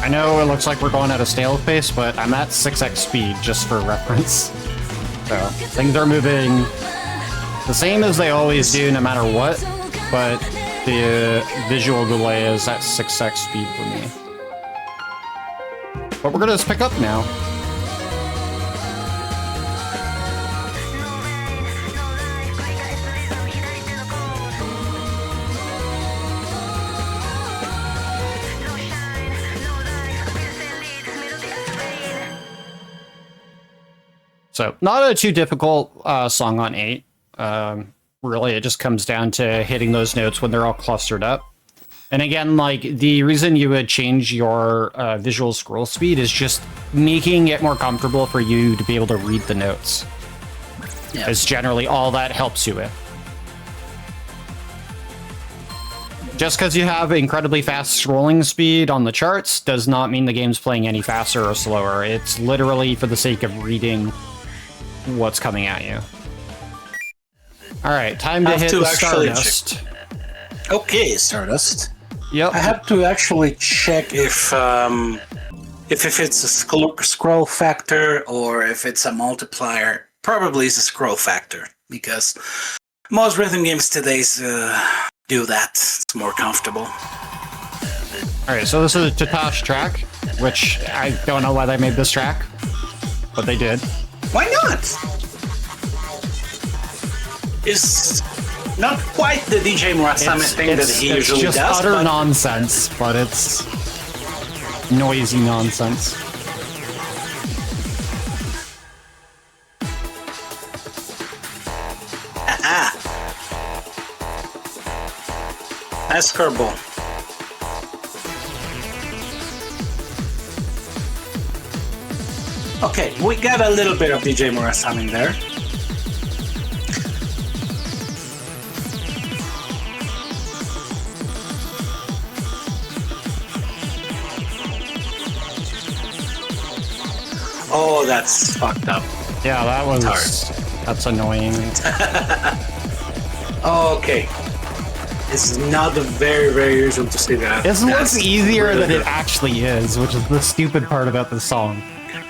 I know it looks like we're going at a snail's pace, but I'm at 6x speed, just for reference. So, things are moving the same as they always do, no matter what, but the visual delay is at 6x speed for me. But we're gonna just pick up now. So, not a too difficult song on 8. Really, it just comes down to hitting those notes when they're all clustered up. And again, like, the reason you would change your visual scroll speed is just making it more comfortable for you to be able to read the notes. Yeah. It's generally all that helps you with. Just because you have incredibly fast scrolling speed on the charts does not mean the game's playing any faster or slower. It's literally for the sake of reading what's coming at you. All right, time to hit the Stardust. Okay, Stardust. Yep. I have to actually check if it's a scroll factor or if it's a multiplier. Probably it's a scroll factor, because most rhythm games today do that. It's more comfortable. All right, so this is a Tatash track, which I don't know why they made this track, but they did. Why not? It's not quite the DJ Murasame thing that he usually does. It's just utter nonsense, but it's noisy nonsense. Aha! Nice curveball. Okay, we got a little bit of DJ Murasame there. Oh, that's fucked up. Yeah, that's annoying. Okay. It's not very, very usual to see that. It looks easier than it actually is, which is the stupid part about this song.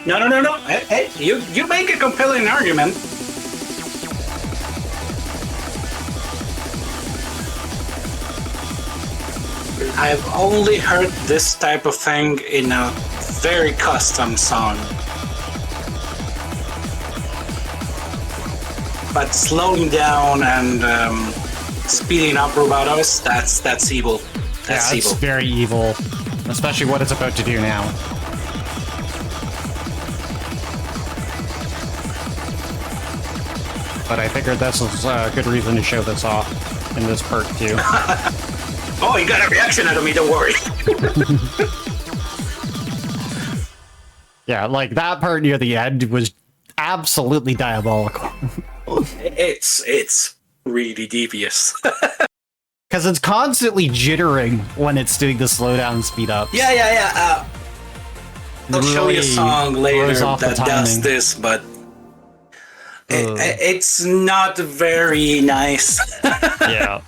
No. Hey, you make a compelling argument. I've only heard this type of thing in a very custom song. But slowing down and speeding up rubatos, that's evil. That's yeah, it's evil. very evil, especially what it's about to do now. But I figured this was a good reason to show this off in this part too. Oh, you got a reaction out of me, don't worry. Yeah, like that part near the end was absolutely diabolical. It's really devious. Because it's constantly jittering when it's doing the slowdown speed up. yeah. I'll show you a song later throws off the that does timing. this, but it's not very nice. Yeah.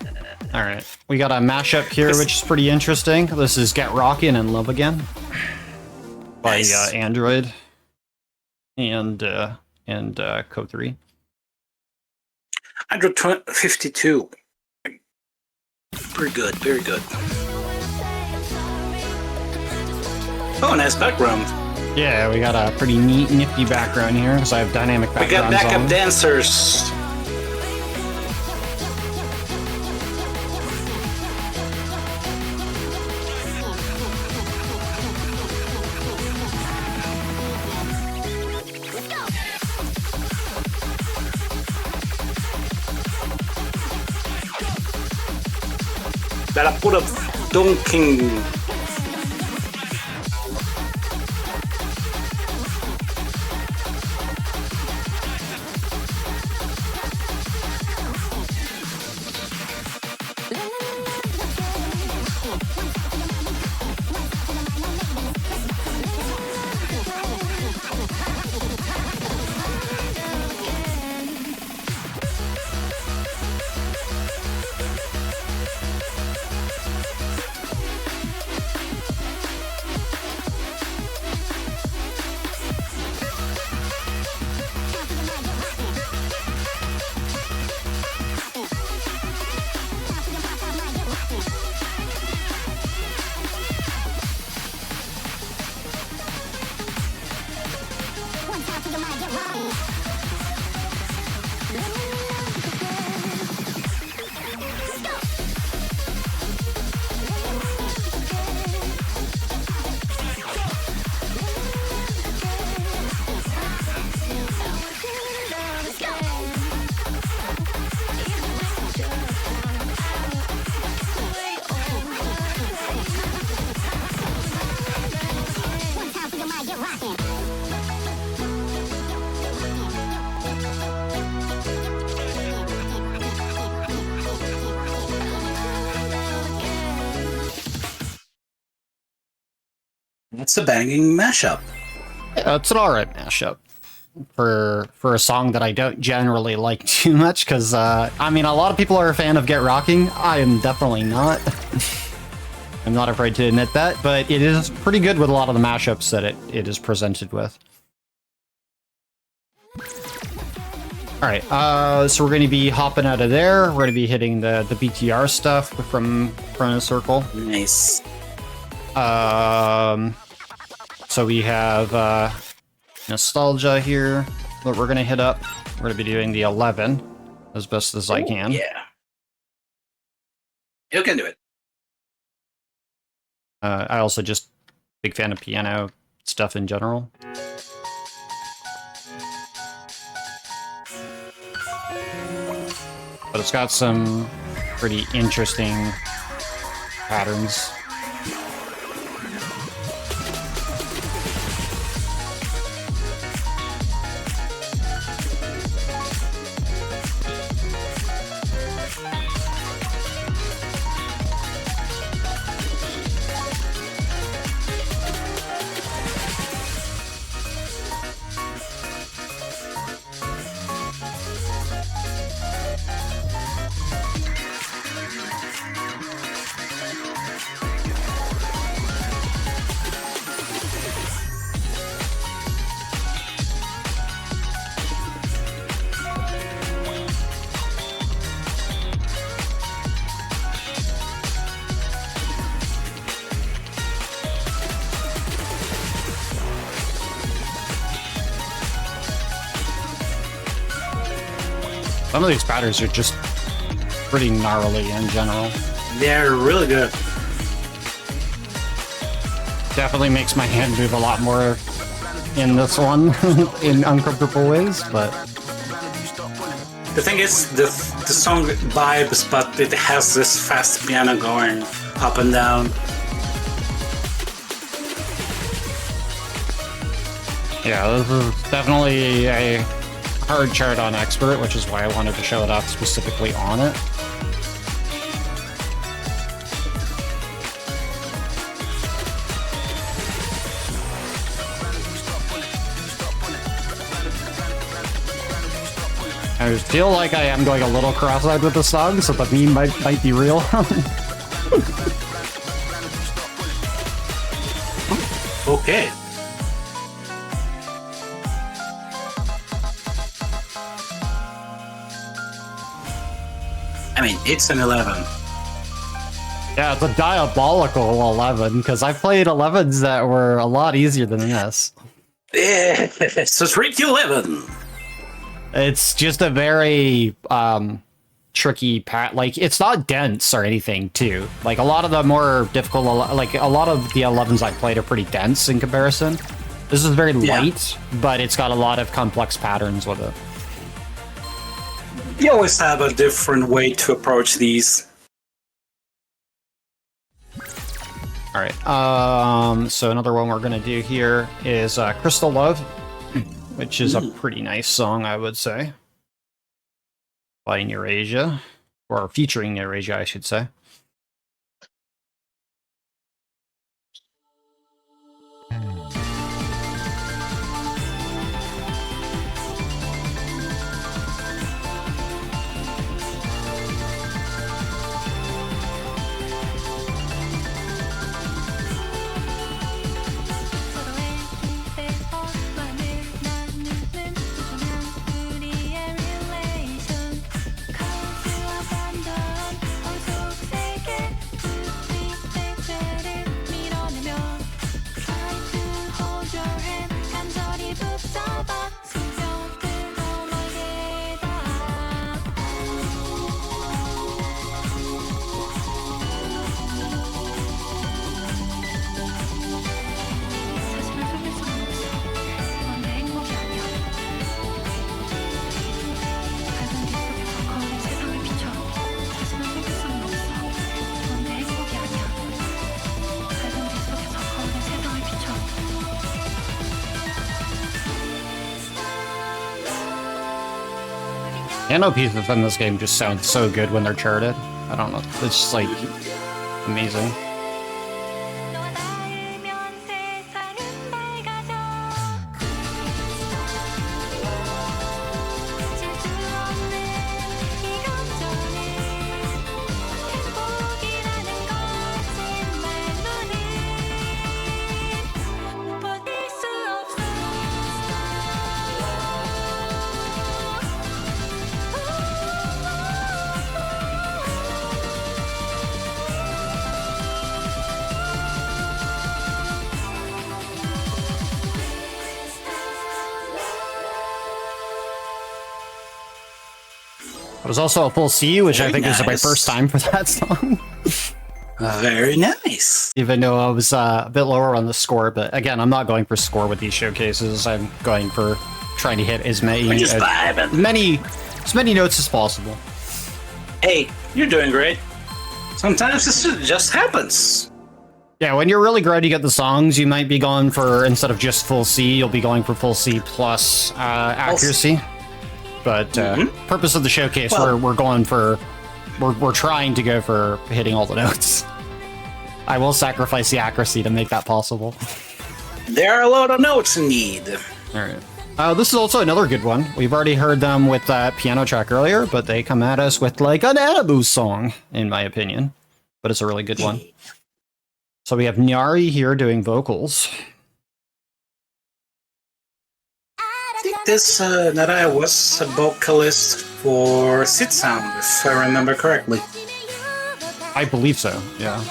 Alright. We got a mashup here, which is pretty interesting. This is Get Rockin' and Love Again by Nice. Android and Code 3. 152. Very good, very good. Oh, nice background. Yeah, we got a pretty neat, nifty background here, because I have dynamic We got backgrounds backup on. dancers. That I put up dunking. That's a banging mashup. Yeah, it's an alright mashup for a song that I don't generally like too much, because, I mean, a lot of people are a fan of Get Rocking. I am definitely not. I'm not afraid to admit that, but it is pretty good with a lot of the mashups that it is presented with. Alright, so we're going to be hopping out of there. We're going to be hitting the BTR stuff from Front of Circle. Nice. So we have Nostalgia here that we're going to hit up. We're going to be doing the 11 as best as I can. Yeah. You can do it. I also just big fan of piano stuff in general. But it's got some pretty interesting patterns. Some of these patterns are just pretty gnarly in general. They're really good. Definitely makes my hand move a lot more in this one, in uncomfortable ways, but... The thing is, the song vibes, but it has this fast piano going up and down. Yeah, this is definitely a hard chart on Expert, which is why I wanted to show it off specifically on it. I feel like I am going a little cross-eyed with the song, so the meme might be real. Okay. I mean, it's an 11. Yeah, it's a diabolical 11, because I've played 11s that were a lot easier than this. Yeah, so treat 11. It's just a very tricky like, it's not dense or anything, too. Like, a lot of the more difficult, like, a lot of the 11s I've played are pretty dense in comparison. This is very light, but it's got a lot of complex patterns with it. You always have a different way to approach these. Alright, so another one we're gonna do here is Crystal Love, which is a pretty nice song, I would say. By Eurasia, or featuring Eurasia, I should say. Piano pieces in this game just sound so good when they're charted. I don't know. It's just like amazing. It was also a full C, which I think is my first time for that song. Very nice. Even though I was a bit lower on the score, but again, I'm not going for score with these showcases. I'm going for trying to hit as many notes as possible. Hey, you're doing great. Sometimes this just happens. Yeah, when you're really good, you get the songs. You might be going for, instead of just full C, you'll be going for full C plus accuracy. But purpose of the showcase, we're going for, we're trying to go for hitting all the notes. I will sacrifice the accuracy to make that possible. There are a lot of notes in need. All right. This is also another good one. We've already heard them with that piano track earlier, but they come at us with like an Abu song, in my opinion. But it's a really good one. So we have Nyari here doing vocals. I think this Naraya was a vocalist for Sit Sound, if I remember correctly. I believe so, yeah.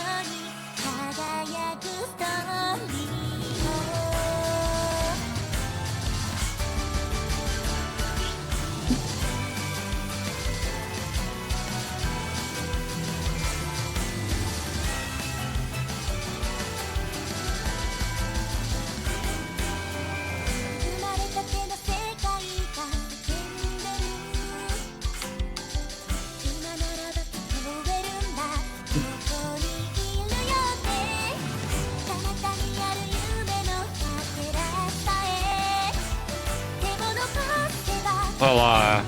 Well, a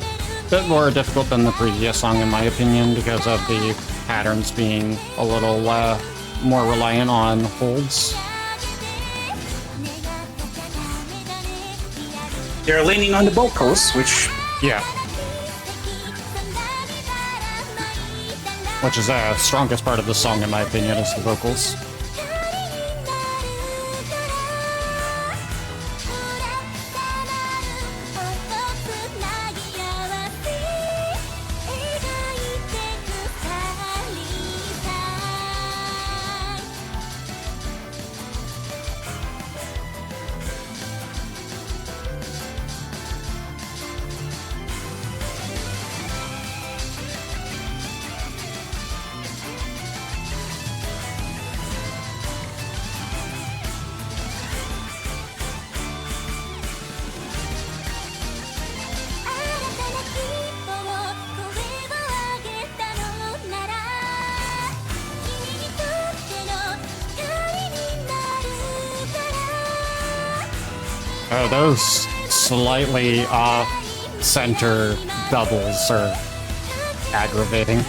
bit more difficult than the previous song in my opinion because of the patterns being a little more reliant on holds. They're leaning on the vocals, which... Yeah. Which is the strongest part of the song in my opinion, is the vocals. Oh, those slightly off-center doubles are aggravating.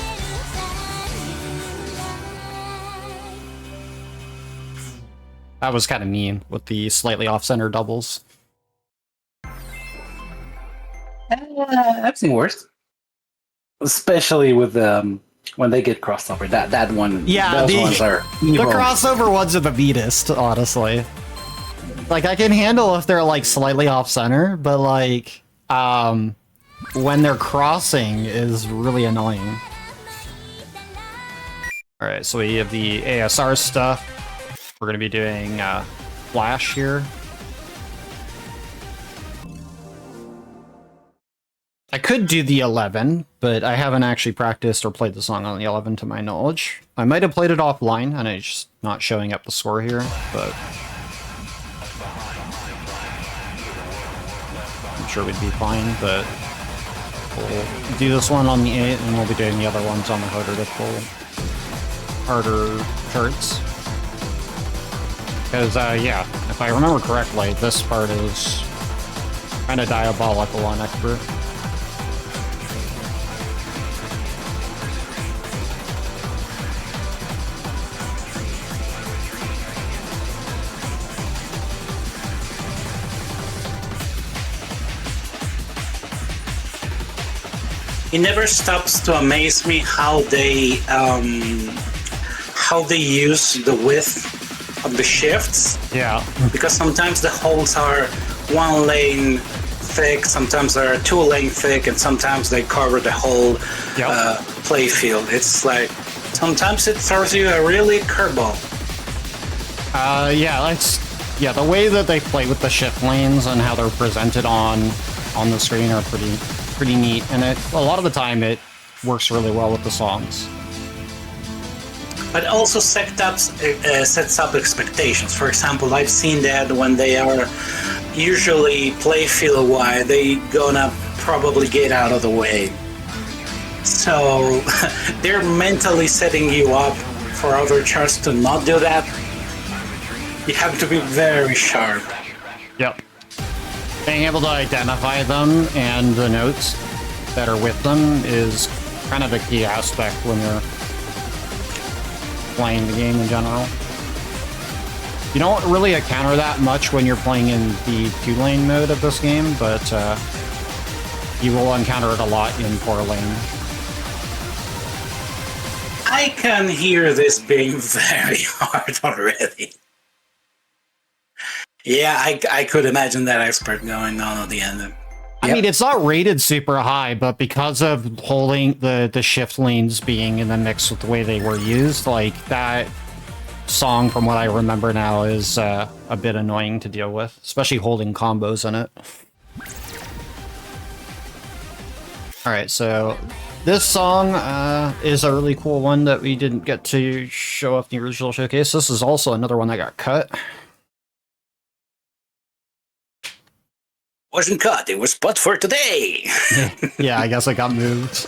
That was kind of mean with the slightly off-center doubles. I've seen worse. Especially with when they get crossed over. That one, Yeah, those ones are evil. the crossover ones are the meanest, honestly. Like, I can handle if they're, like, slightly off-center, but, like, when they're crossing is really annoying. Alright, so we have the ASR stuff. We're gonna be doing, Flash here. I could do the 11, but I haven't actually practiced or played the song on the 11 to my knowledge. I might have played it offline, and it's just not showing up the score here, but... I'm sure we'd be fine, but we'll do this one on the 8, and we'll be doing the other ones on the harder charts. Because, yeah, if I remember correctly, this part is kind of diabolical on Expert. It never stops to amaze me how they use the width of the shifts. Yeah. Because sometimes the holes are 1 lane thick, sometimes they're 2 lane thick, and sometimes they cover the whole play field. It's like sometimes it throws you a really curveball. Yeah, the way that they play with the shift lanes and how they're presented on the screen are pretty neat, and a lot of the time it works really well with the songs. But also sets up expectations. For example, I've seen that when they are usually play field wide, they gonna probably get out of the way. So they're mentally setting you up for other charts to not do that. You have to be very sharp. Yep. Being able to identify them and the notes that are with them is kind of a key aspect when you're playing the game in general. You don't really encounter that much when you're playing in the 2-lane mode of this game, but you will encounter it a lot in 4-lane. I can hear this being very hard already. Yeah, I could imagine that expert going on at the end. I mean, it's not rated super high, but because of holding the shift lanes being in the mix with the way they were used, like, that song, from what I remember now, is a bit annoying to deal with, especially holding combos in it. Alright, so this song is a really cool one that we didn't get to show off in the original showcase. This is also another one that got cut. Wasn't cut, it was put for today. Yeah, I guess it got moved.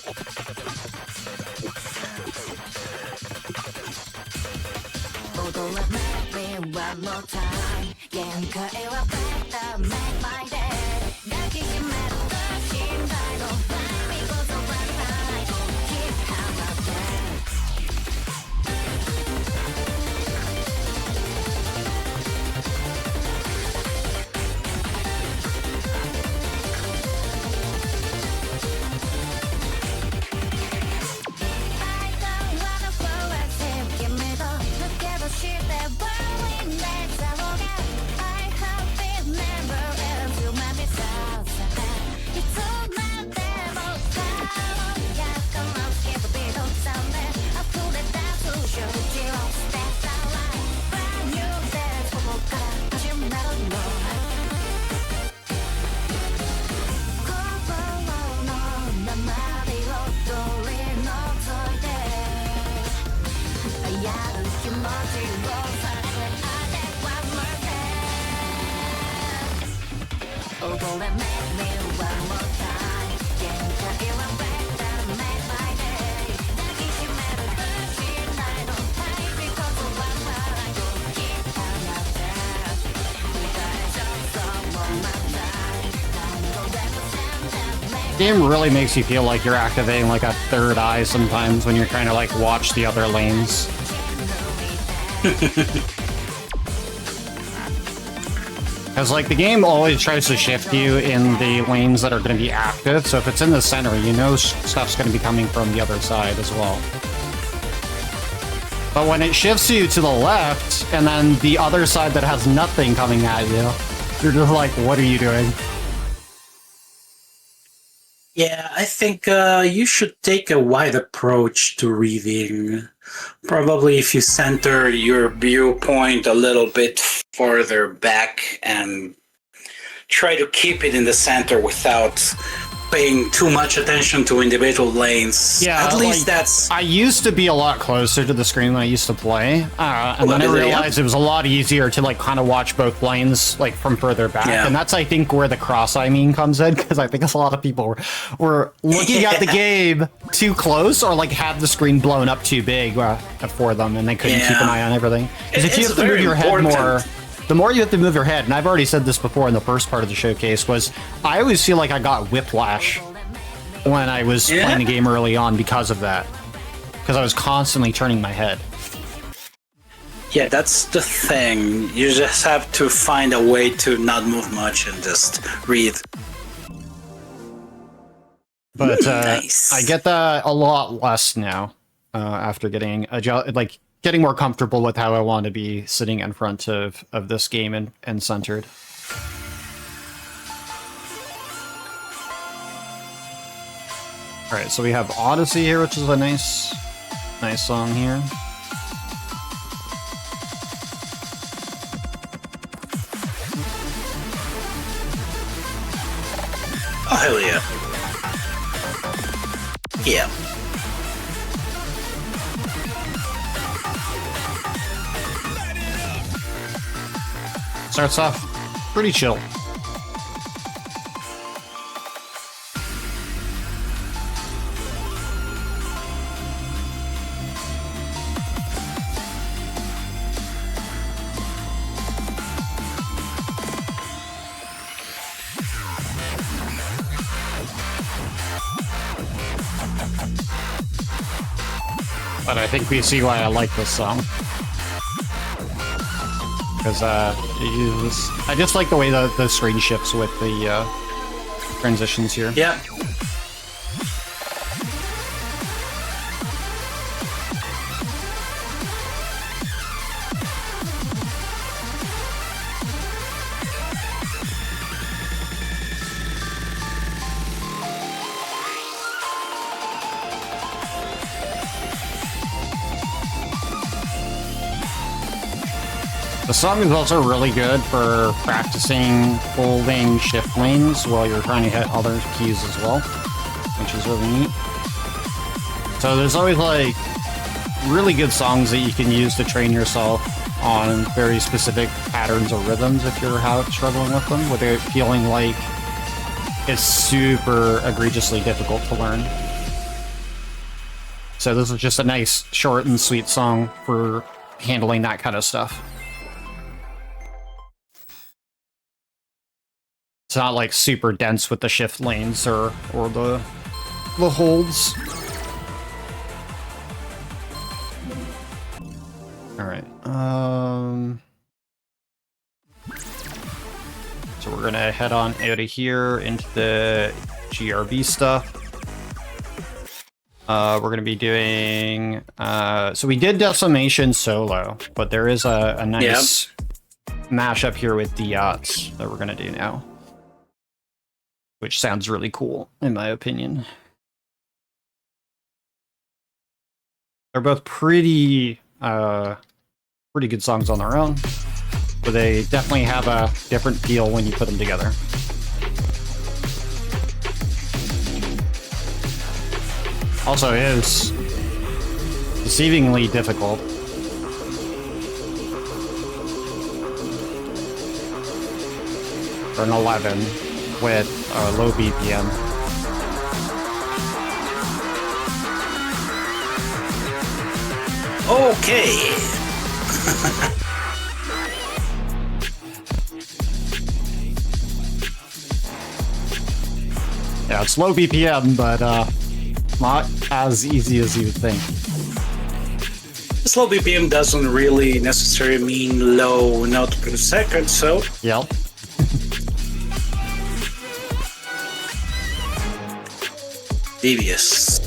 Game really makes you feel like you're activating like a third eye sometimes when you're trying to like watch the other lanes. Because like the game always tries to shift you in the lanes that are going to be active, so if it's in the center, you know stuff's going to be coming from the other side as well. But when it shifts you to the left, and then the other side that has nothing coming at you, you're just like, what are you doing? Yeah, I think you should take a wide approach to reading. Probably if you center your viewpoint a little bit farther back and try to keep it in the center without paying too much attention to individual lanes. Yeah, at least like, that's... I used to be a lot closer to the screen when I used to play, and then I realized it was a lot easier to like kind of watch both lanes like from further back, and that's I think where the cross-eye meme comes in, because I think a lot of people were looking at the game too close or like had the screen blown up too big for them, and they couldn't keep an eye on everything. Because if you have to move your head more. The more you have to move your head, and I've already said this before in the first part of the showcase, was I always feel like I got whiplash when I was playing the game early on because of that. Because I was constantly turning my head. Yeah, that's the thing. You just have to find a way to not move much and just read. But nice. I get that a lot less now after getting getting more comfortable with how I want to be sitting in front of this game and centered. Alright, so we have Odyssey here, which is a nice song here. Oh, hell yeah. Yeah. Starts off pretty chill. But I think we see why I like this song. Because I just like the way the screen shifts with the transitions here. Yeah. The song is also really good for practicing holding shift lanes while you're trying to hit other keys as well, which is really neat. So there's always like really good songs that you can use to train yourself on very specific patterns or rhythms if you're struggling with them, without feeling like it's super egregiously difficult to learn. So this is just a nice, short and sweet song for handling that kind of stuff. It's not like super dense with the shift lanes or the holds. All right. So we're gonna head on out of here into the GRB stuff. We're gonna be doing. So we did Decimation solo, but there is a nice mashup here with the yachts that we're gonna do now, which sounds really cool, in my opinion. They're both pretty good songs on their own, but they definitely have a different feel when you put them together. Also, it is deceivingly difficult. For an 11. with low BPM. Okay. Yeah, it's low BPM, but not as easy as you would think. Slow BPM doesn't really necessarily mean low note per second, so Yep. devious.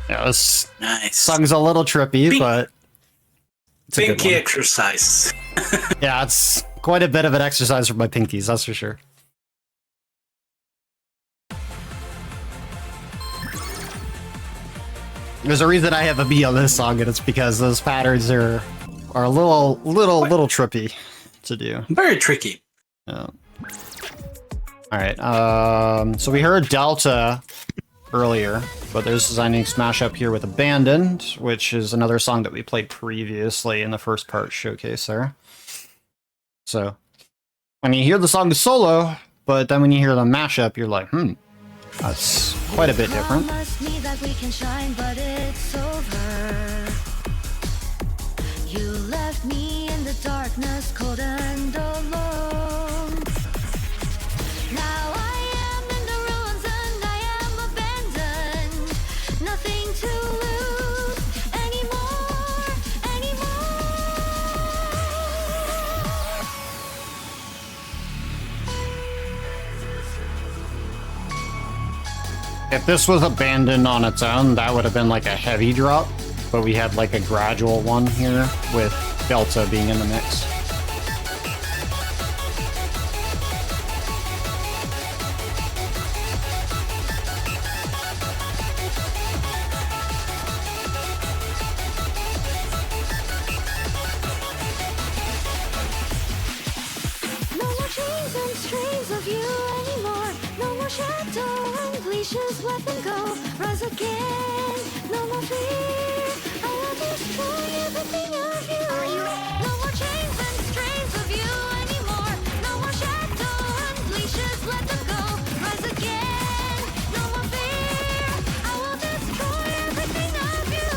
Yeah, this Nice. song's a little trippy, but it's a good Pinky one. exercise. Yeah, it's quite a bit of an exercise for my pinkies, that's for sure. There's a reason I have a B on this song, and it's because those patterns are a little trippy to do. Very tricky. Yeah. All right. So we heard Delta earlier, but there's designing smash up here with Abandoned, which is another song that we played previously in the first part showcase there. So when you hear the song solo, but then when you hear the mashup, you're like, that's quite a bit different. Promise me that we can shine, but it's over. You left me in the darkness, cold and alone. Now I am in the ruins and I am abandoned. Nothing to lose anymore. If this was Abandoned on its own, that would have been like a heavy drop, but we had like a gradual one here with Delta being in the mix. No more chains and strings of you anymore. No more shadow and leashes, let them go. Rise again, no more fear. I will destroy everything of you. No more chains and strings of you anymore. No more shadow and leashes, let them go. Rise again, no more fear. I will destroy everything of you.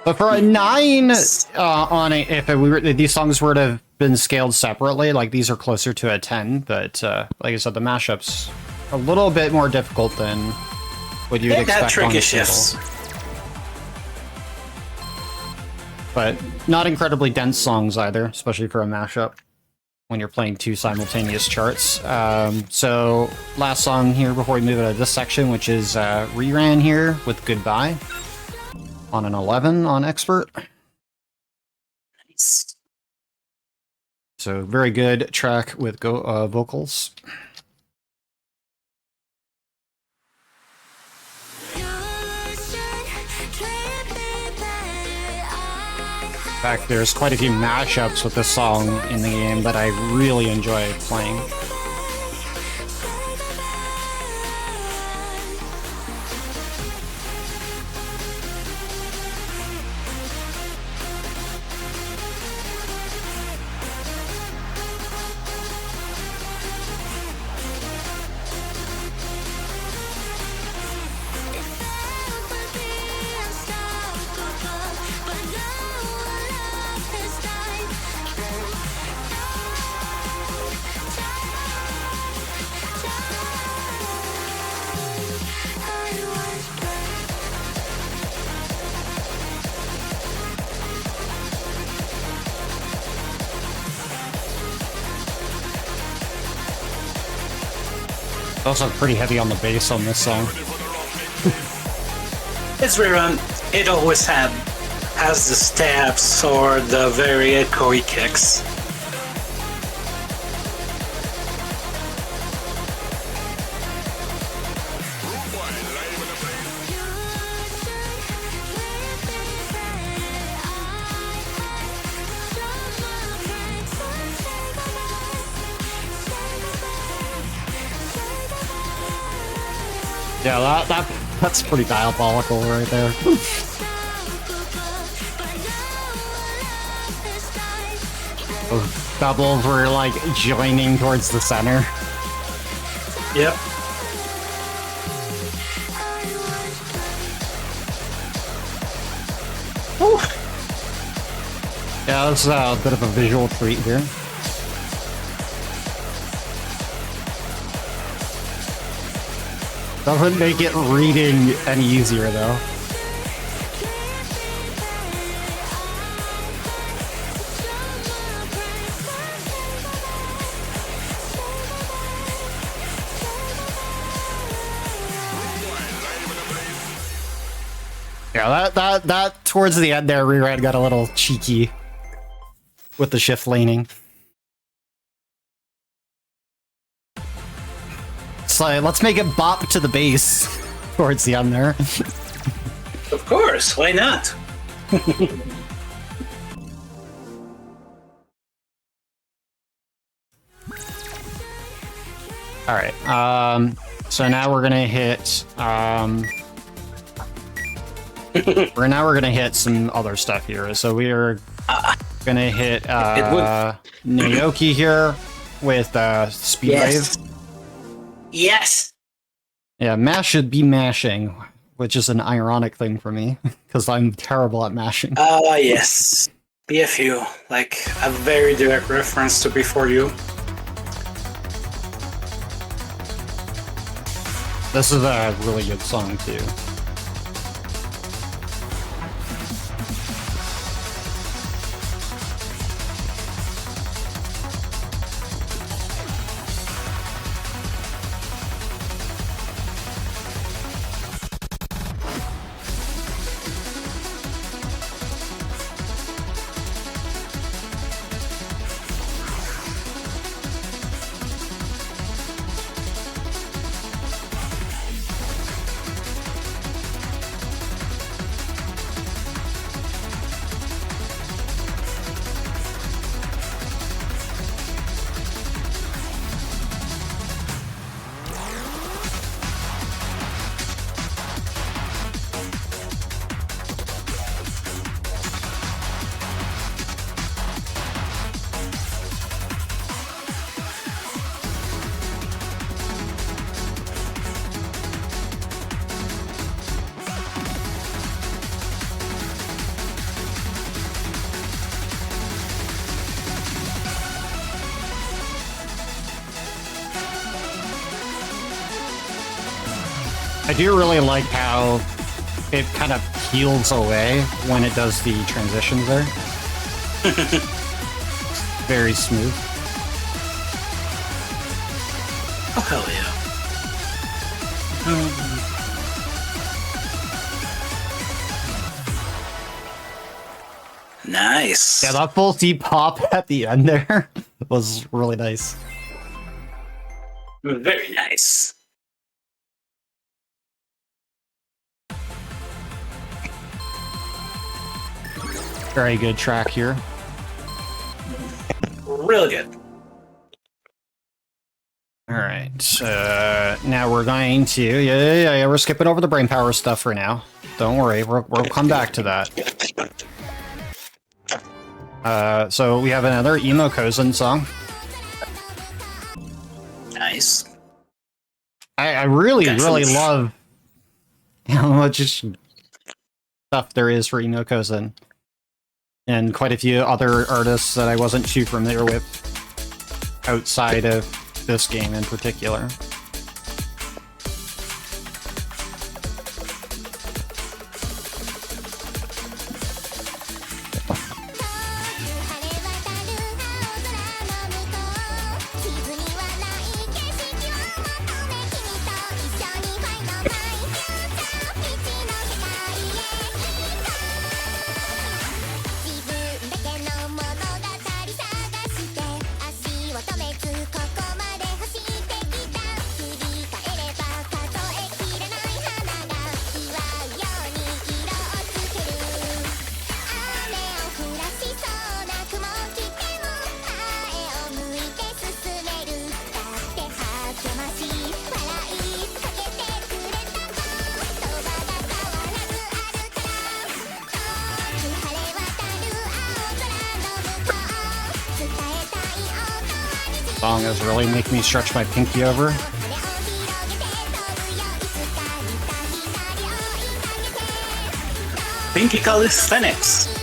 But for a 9 on a, if these songs were to have been scaled separately, like these are closer to a 10. But like I said, the mashup's a little bit more difficult than what you'd They expect got tricky on a shifts. single. But not incredibly dense songs either, especially for a mashup when you're playing two simultaneous charts. So last song here before we move into this section, which is Reran here with Goodbye on an 11 on Expert. Nice. So very good track with vocals. In fact, there's quite a few mashups with this song in the game that I really enjoy playing. Also pretty heavy on the bass on this song. It's rerun. It always has the stabs or the very echoey kicks. Yeah, that's pretty diabolical right there. Those doubles were like joining towards the center. Yep. Whew. Yeah, that's a bit of a visual treat here. Doesn't make it reading any easier though. Yeah, that towards the end there, Rerad got a little cheeky with the shift laning. So let's make it bop to the bass towards the end there. Of course, why not? All right. So now we're gonna hit. We're gonna hit some other stuff here. So we are gonna hit Naoki here with Speed Yes. Wave. Yes. Yeah, mash should be mashing, which is an ironic thing for me because I'm terrible at mashing. Yes. BFU, like a very direct reference to Before You. This is a really good song too. I do really like how it kind of peels away when it does the transitions there. Very smooth. Oh, hell yeah. Nice. Yeah, that full deep pop at the end there was really nice. Very nice. Very good track here. Real good. All right, now we're going to yeah. We're skipping over the brain power stuff for now. Don't worry, we'll come back to that. So we have another Emo Kozen song. Nice. I really Excellent. love how much stuff there is for Emo Kozen, and quite a few other artists that I wasn't too familiar with outside of this game in particular. Song is really making me stretch my pinky over. Pinky calisthenics.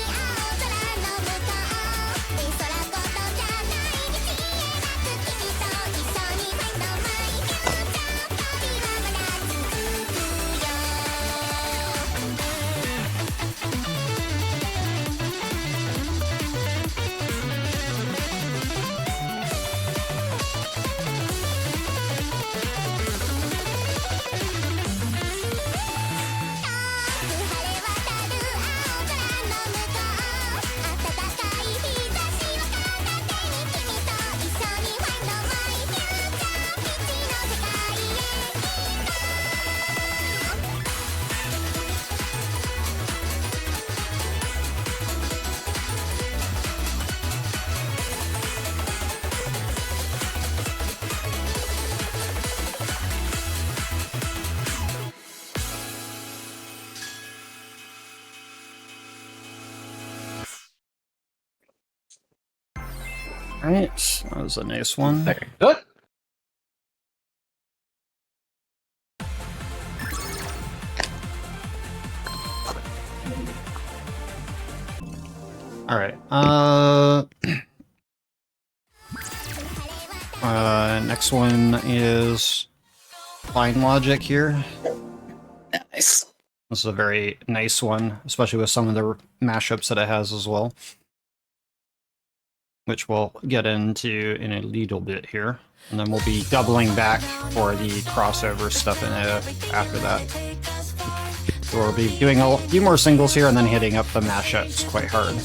Alright, that was a nice one. Very good. Alright, next one is Line Logic here. Nice. This is a very nice one, especially with some of the mashups that it has as well, which we'll get into in a little bit here. And then we'll be doubling back for the crossover stuff in after that. So we'll be doing a few more singles here and then hitting up the mashups quite hard.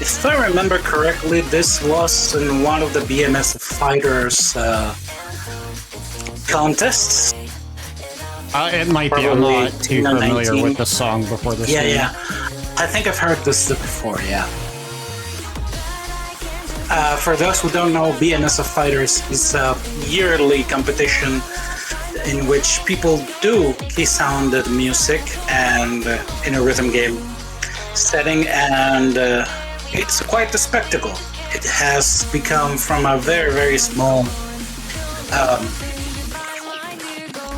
If I remember correctly, this was in one of the BMS Fighters contests. It might be. I'm Probably not too familiar 2019. with the song before this. Yeah, one. yeah. I think I've heard this before, yeah. For those who don't know, BMS of Fighters is a yearly competition in which people do key-sounded music and in a rhythm game setting, and it's quite a spectacle. It has become from a very, very small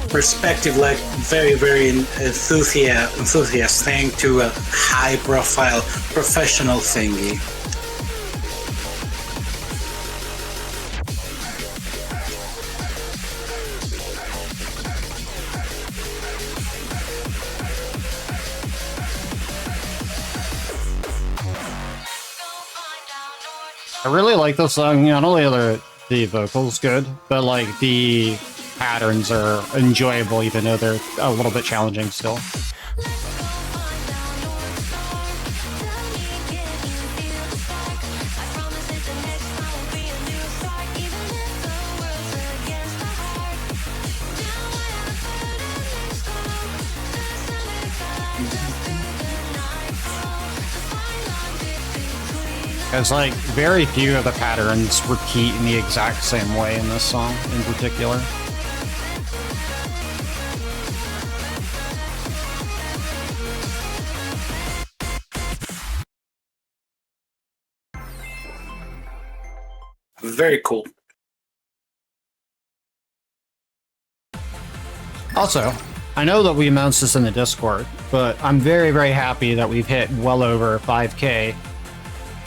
perspective, like very, very enthusiast thing, to a high-profile professional thingy. I really like this song. Not only are the vocals good, but like the patterns are enjoyable, even though they're a little bit challenging still. Because, like, very few of the patterns repeat in the exact same way in this song in particular. Very cool. Also, I know that we announced this in the Discord, but I'm very, very happy that we've hit well over 5K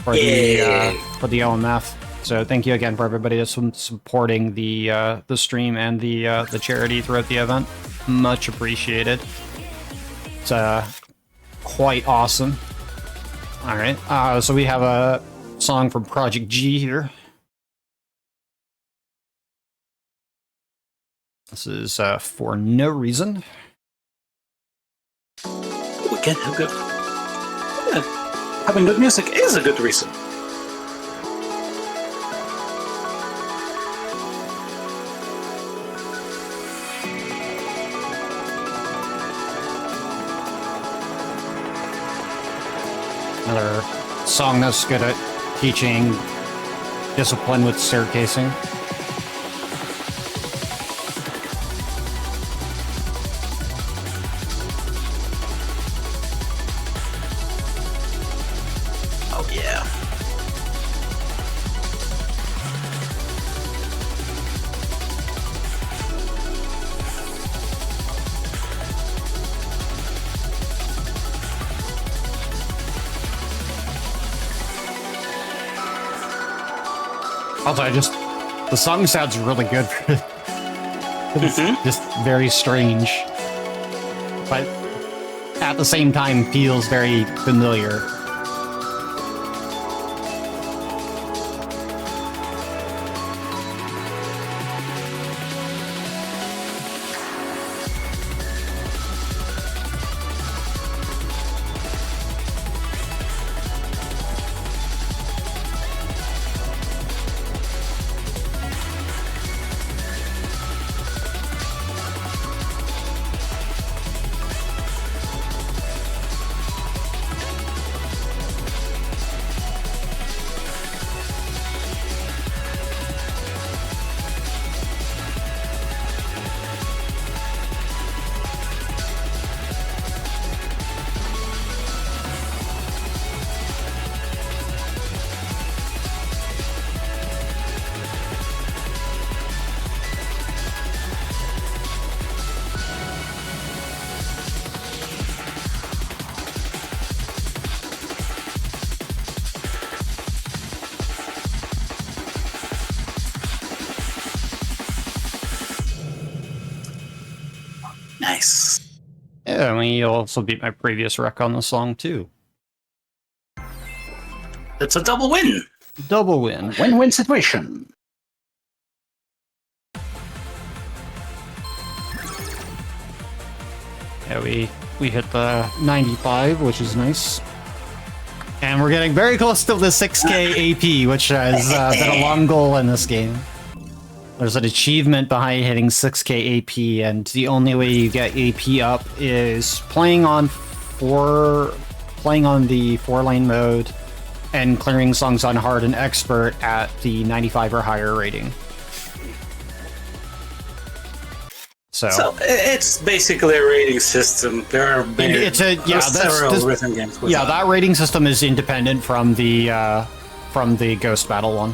for the OMF. So thank you again for everybody that's been supporting the stream and the charity throughout the event. Much appreciated. It's quite awesome. All right, so we have a song from Project G here. This is For No Reason. We can have good. Yeah, having good music is a good reason. Another song that's good at teaching discipline with staircasing. Oh yeah. Also, the song sounds really good. It's just very strange, but at the same time feels very familiar. Nice. Yeah, I mean, you also beat my previous rec on the song too. It's a double win. Double win. Win-win situation. Yeah, we hit the 95, which is nice. And we're getting very close to the 6k AP, which has been a long goal in this game. There's an achievement behind hitting 6k AP, and the only way you get AP up is playing on the 4-lane mode and clearing songs on hard and expert at the 95 or higher rating. So it's basically a rating system. There are several rhythm games. With that rating system is independent from the Ghost Battle one.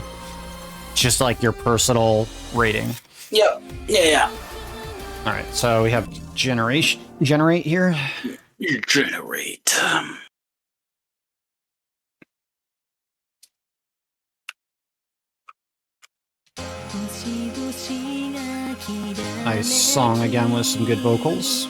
It's just like your personal rating. Yep. Yeah. All right, so we have generate here. You generate. Nice song again with some good vocals.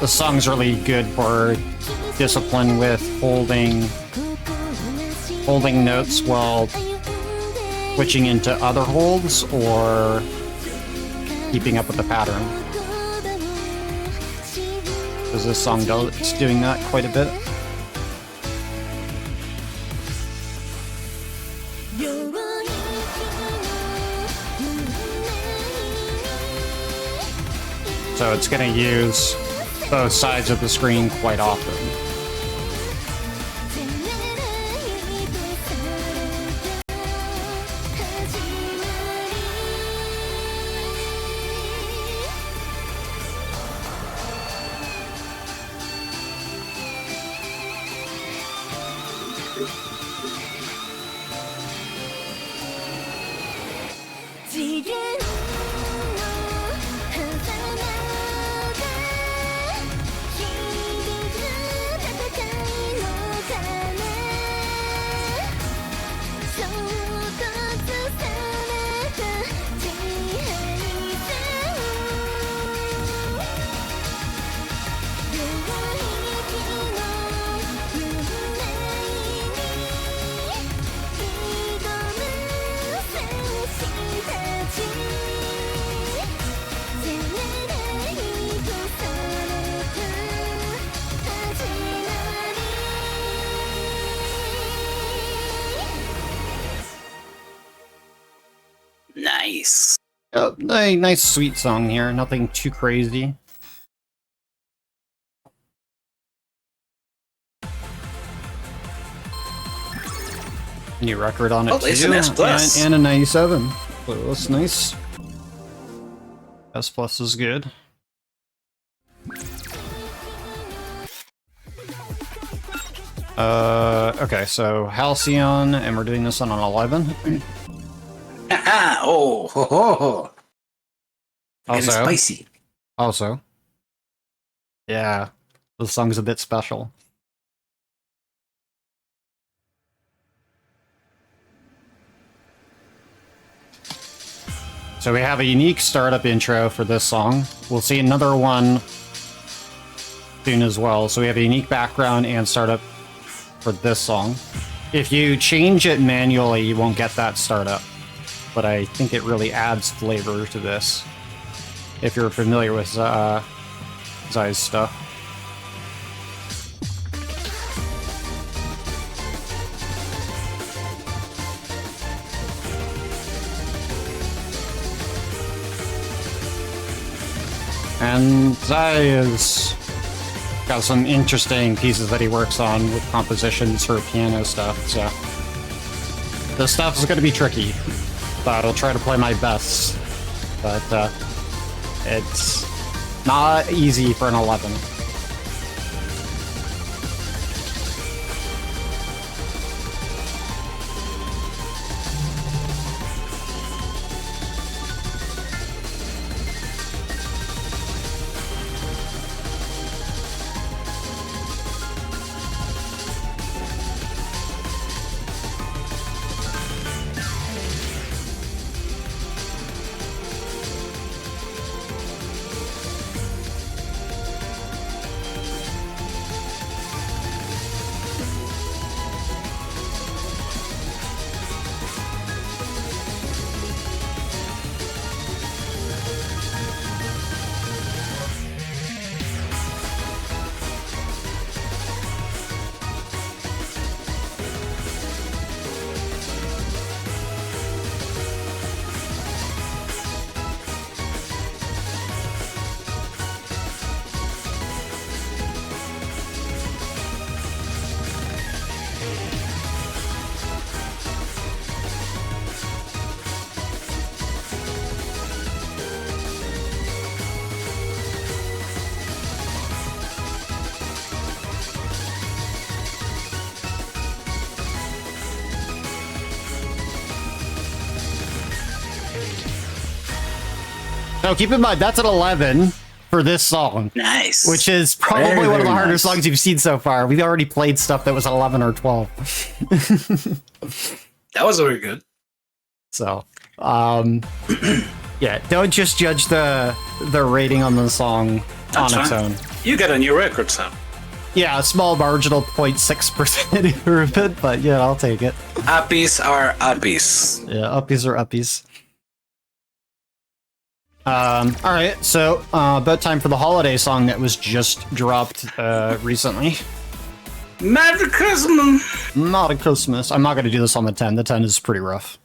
The song's really good for discipline with holding notes while switching into other holds or keeping up with the pattern. Because this song it's doing that quite a bit. So it's going to use both sides of the screen quite often. Uppies. A nice sweet song here, nothing too crazy. New record on it Oh, too, it's an S plus. and a 97. So that's nice. S plus is good. Okay, so Halcyon, and we're doing this on an 11. Haha, oh, ho, ho, ho. Getting Also, spicy. also, yeah, the song's a bit special. So we have a unique startup intro for this song. We'll see another one soon as well. So we have a unique background and startup for this song. If you change it manually, you won't get that startup. But I think it really adds flavor to this. If you're familiar with Zai's stuff. And Zai has got some interesting pieces that he works on with compositions for piano stuff, so this stuff is going to be tricky, but I'll try to play my best, but it's not easy for an 11. Now keep in mind, that's an 11 for this song. Nice. Which is probably Very, one of the very harder nice. songs you've seen so far. We've already played stuff that was 11 or 12. That was very good. So, yeah, don't just judge the rating on the song That's on its fine. own. You got a new record, Sam. Yeah, a small marginal 0.6% improvement, but yeah, I'll take it. Uppies are uppies. Yeah, uppies are uppies. Alright, so about time for the holiday song that was just dropped recently. Merry Christmas! Not a Christmas. I'm not going to do this on the 10. The 10 is pretty rough.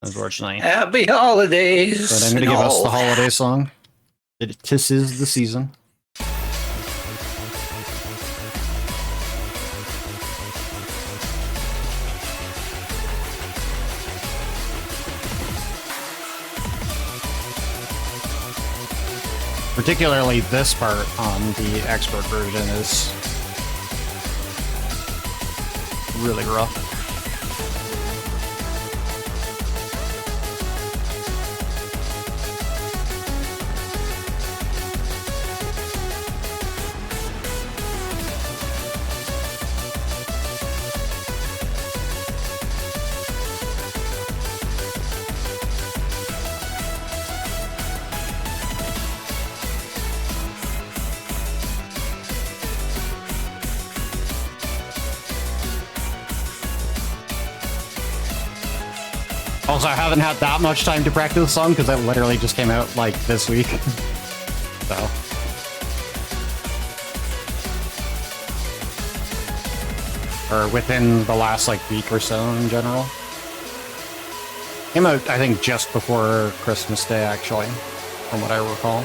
Unfortunately. Happy holidays! But I'm going to give us the holiday song. This is the season. Particularly this part on the expert version is really rough. Also, I haven't had that much time to practice the song because it literally just came out like this week. So. Or within the last like week or so in general. Came out, I think, just before Christmas Day, actually, from what I recall.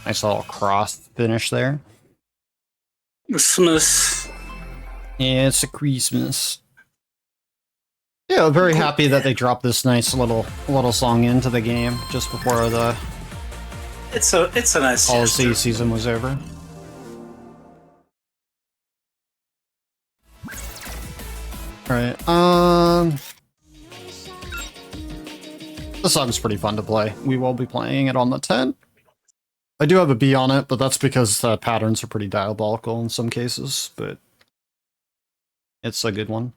Nice little cross finish there. Christmas. Yeah, it's a Christmas. Yeah, I'm very happy that they dropped this nice little song into the game just before the It's a nice holiday gesture. season was over. Alright, the song's pretty fun to play. We will be playing it on the 10th. I do have a B on it, but that's because the patterns are pretty diabolical in some cases, but it's a good one.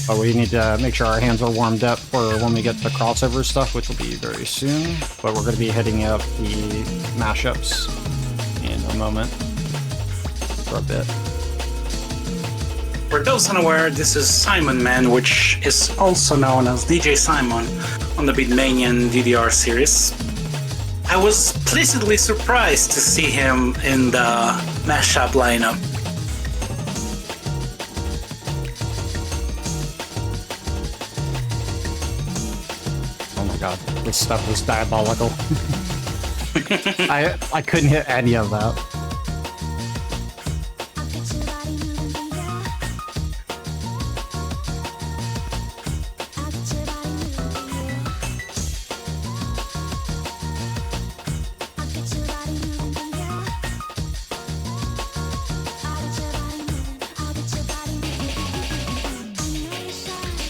But we need to make sure our hands are warmed up for when we get the crossover stuff, which will be very soon. But we're going to be hitting up the mashups in a moment for a bit. For those unaware, this is Simon Man, which is also known as DJ Simon on the Beatmania DDR series. I was pleasantly surprised to see him in the mashup lineup. Oh my god, this stuff was diabolical. I couldn't hit any of that.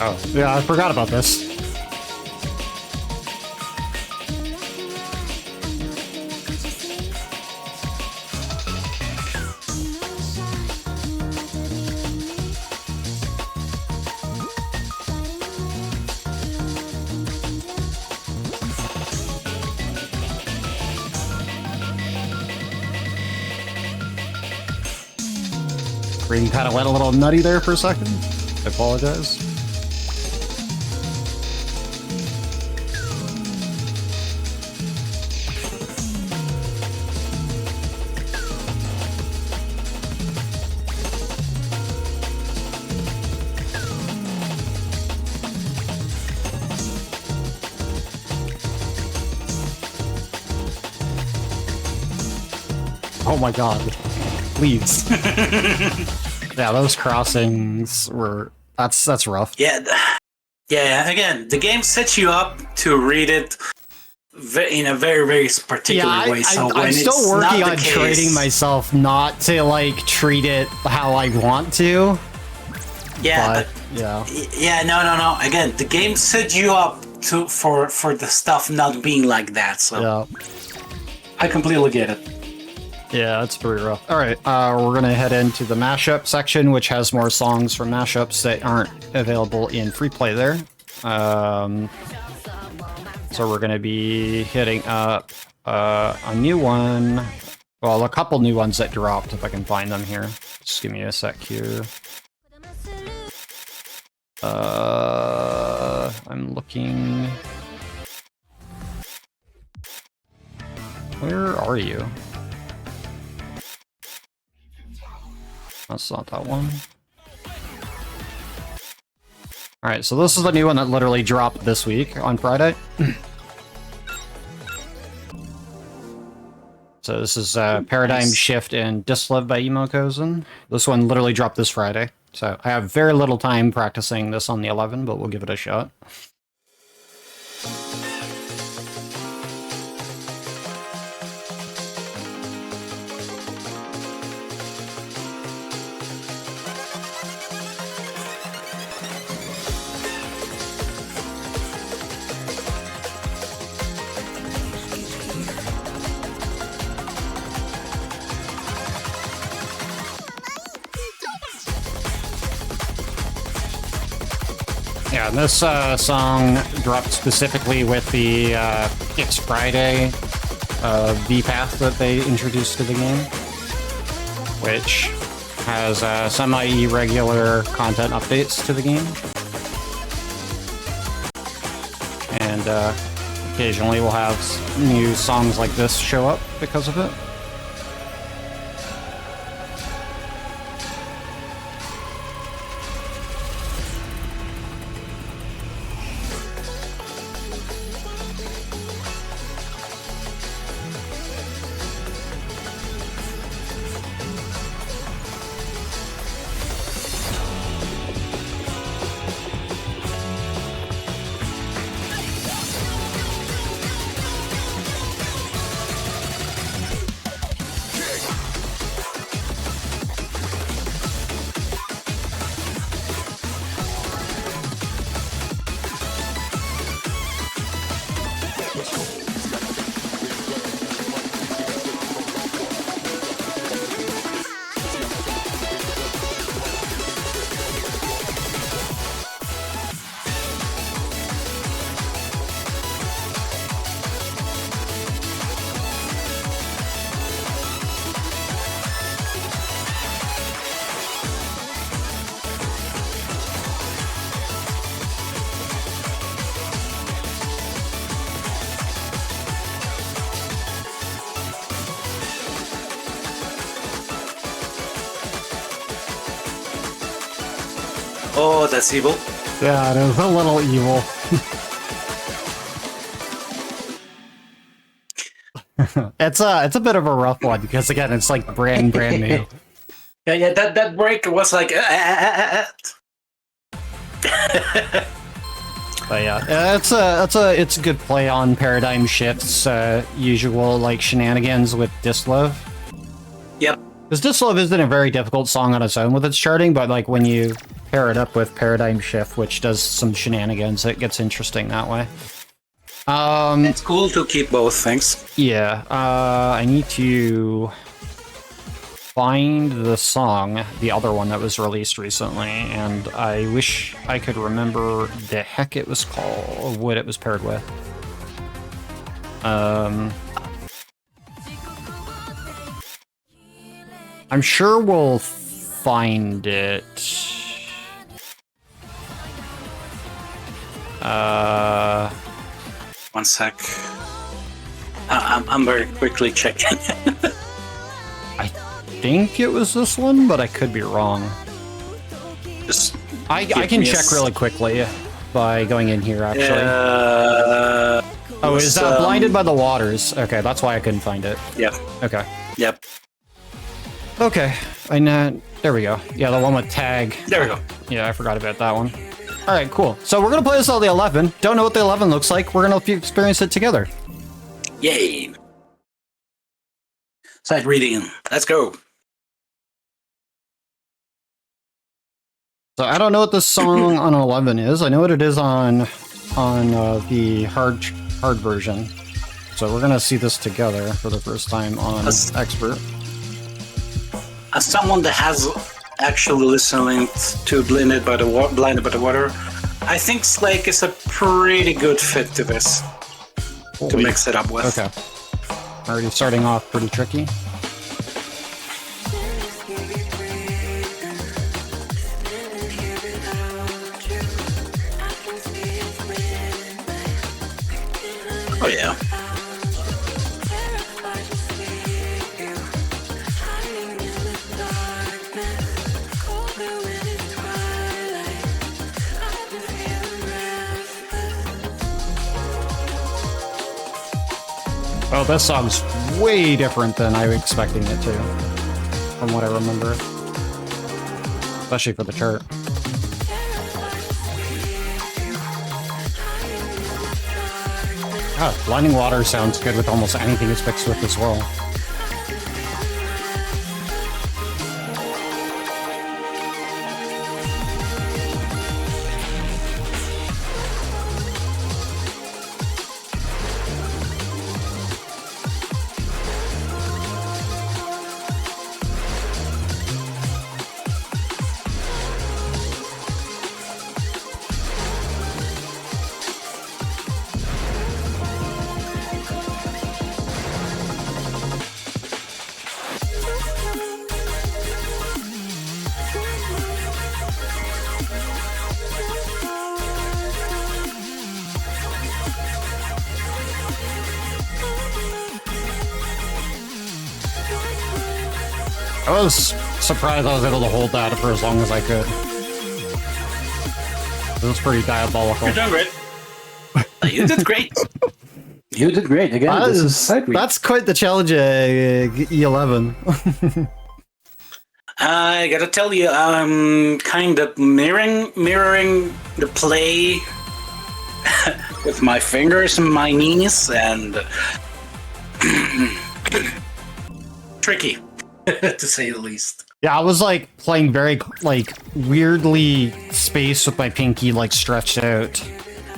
Oh, yeah, I forgot about this. Screen kind of went a little nutty there for a second. I apologize. Oh my god. Please. Yeah, those crossings were... That's rough. Yeah, again, the game sets you up to read it in a very, very particular way. So when I'm it's still working not on the case, training myself not to, like, treat it how I want to. Yeah, But, yeah. yeah, no. Again, the game set you up to for the stuff not being like that. So Yeah. I completely get it. Yeah, it's pretty rough. Alright, we're gonna head into the mashup section, which has more songs from mashups that aren't available in free play there. So we're gonna be hitting up a new one. Well, a couple new ones that dropped, if I can find them here. Just give me a sec here. I'm looking... Where are you? That's not that one. Alright, so this is the new one that literally dropped this week on Friday. So this is Paradigm Nice. Shift and Dislive by Emo Kozen. This one literally dropped this Friday. So I have very little time practicing this on the 11, but we'll give it a shot. Yeah, and this song dropped specifically with the It's Friday V-Path that they introduced to the game, which has semi-irregular content updates to the game. And occasionally we'll have new songs like this show up because of it. Oh, that's evil. Yeah, it is a little evil. It's a bit of a rough one because again, it's like brand new. Yeah, that break was like. But yeah, it's a good play on paradigm shifts, usual like shenanigans with Dislove. Yep. Because Dislove isn't a very difficult song on its own with its charting, but like when you pair it up with Paradigm Shift, which does some shenanigans, it gets interesting that way. It's cool to keep both things. Yeah, I need to find the song, the other one that was released recently, and I wish I could remember the heck it was called, what it was paired with. I'm sure we'll find it. One sec. I'm very quickly checking. I think it was this one, but I could be wrong. Just I can check really quickly by going in here, actually. Oh, is that Blinded by the Waters? Okay, that's why I couldn't find it. Yeah. Okay. Yep. Okay, I know. There we go. Yeah, the one with tag. There we go. Yeah, I forgot about that one. All right, cool. So we're gonna play this on the 11. Don't know what the 11 looks like. We're gonna experience it together. Yay! Side reading. Let's go. So I don't know what this song on 11 is. I know what it is on the hard version. So we're gonna see this together for the first time on Expert. As someone that has actually listened to Blinded by the Water, I think Slake is a pretty good fit to this. To mix it up with. Okay. Already starting off pretty tricky. Oh yeah. Oh, this song's way different than I was expecting it to, from what I remember. Especially for the chart. Ah, Blinding Water sounds good with almost anything it's mixed with as well. I was surprised I was able to hold that for as long as I could. It was pretty diabolical. You're doing great. You did great. You did great. Again, this is side read. That's quite the challenge, E11. I gotta tell you, I'm kind of mirroring the play with my fingers and my knees, and tricky, to say the least. Yeah, I was like playing very like weirdly spaced with my pinky like stretched out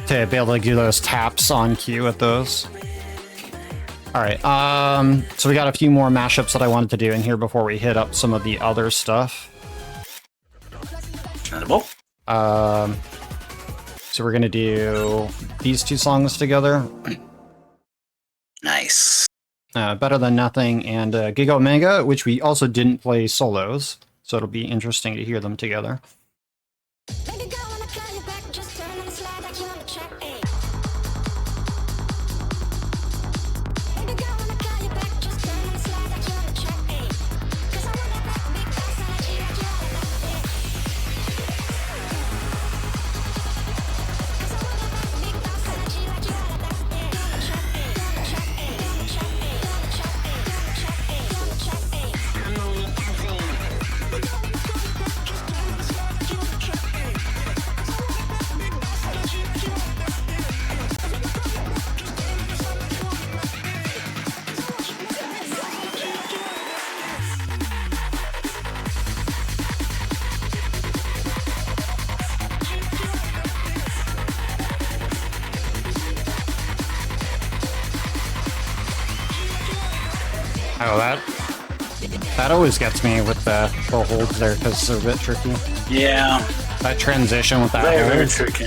to be able to do those taps on cue with those. All right, so we got a few more mashups that I wanted to do in here before we hit up some of the other stuff. Understandable. So we're gonna do these two songs together. Nice. Better Than Nothing and Giga Omega, which we also didn't play solos, so it'll be interesting to hear them together. Baby girl, wanna call you back, just turn on the slide like you on the track, ayy. Baby girl, wanna call you back, just turn on the slide like you on the track, ayy. 'Cause I want that back, big boss energy like you on the track, ayy. 'Cause I want that back, big boss energy like you on the track, ayy. Track, ayy, track, ayy, track, ayy, track, ayy, track, ayy, track, ayy. Oh, that always gets me with the holds there because they're a bit tricky. Yeah, That transition with that very hold. tricky.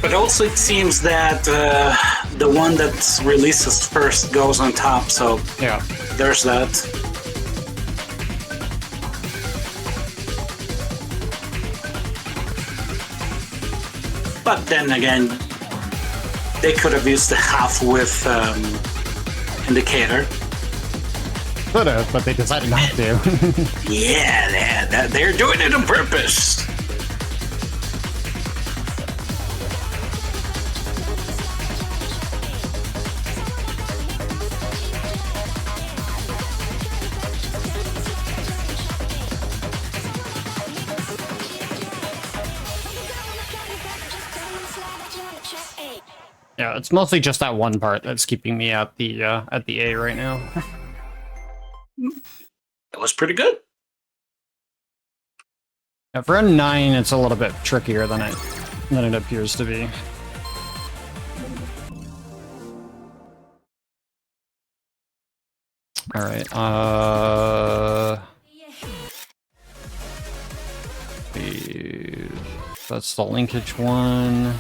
But also it seems that the one that releases first goes on top, so Yeah. there's that. But then again, they could have used the half width indicator. Could have, but they decided not to. Yeah, they're doing it on purpose. Yeah, it's mostly just that one part that's keeping me at the A right now. It was pretty good. Yeah, for N9, it's a little bit trickier than it appears to be. All right. That's the linkage one.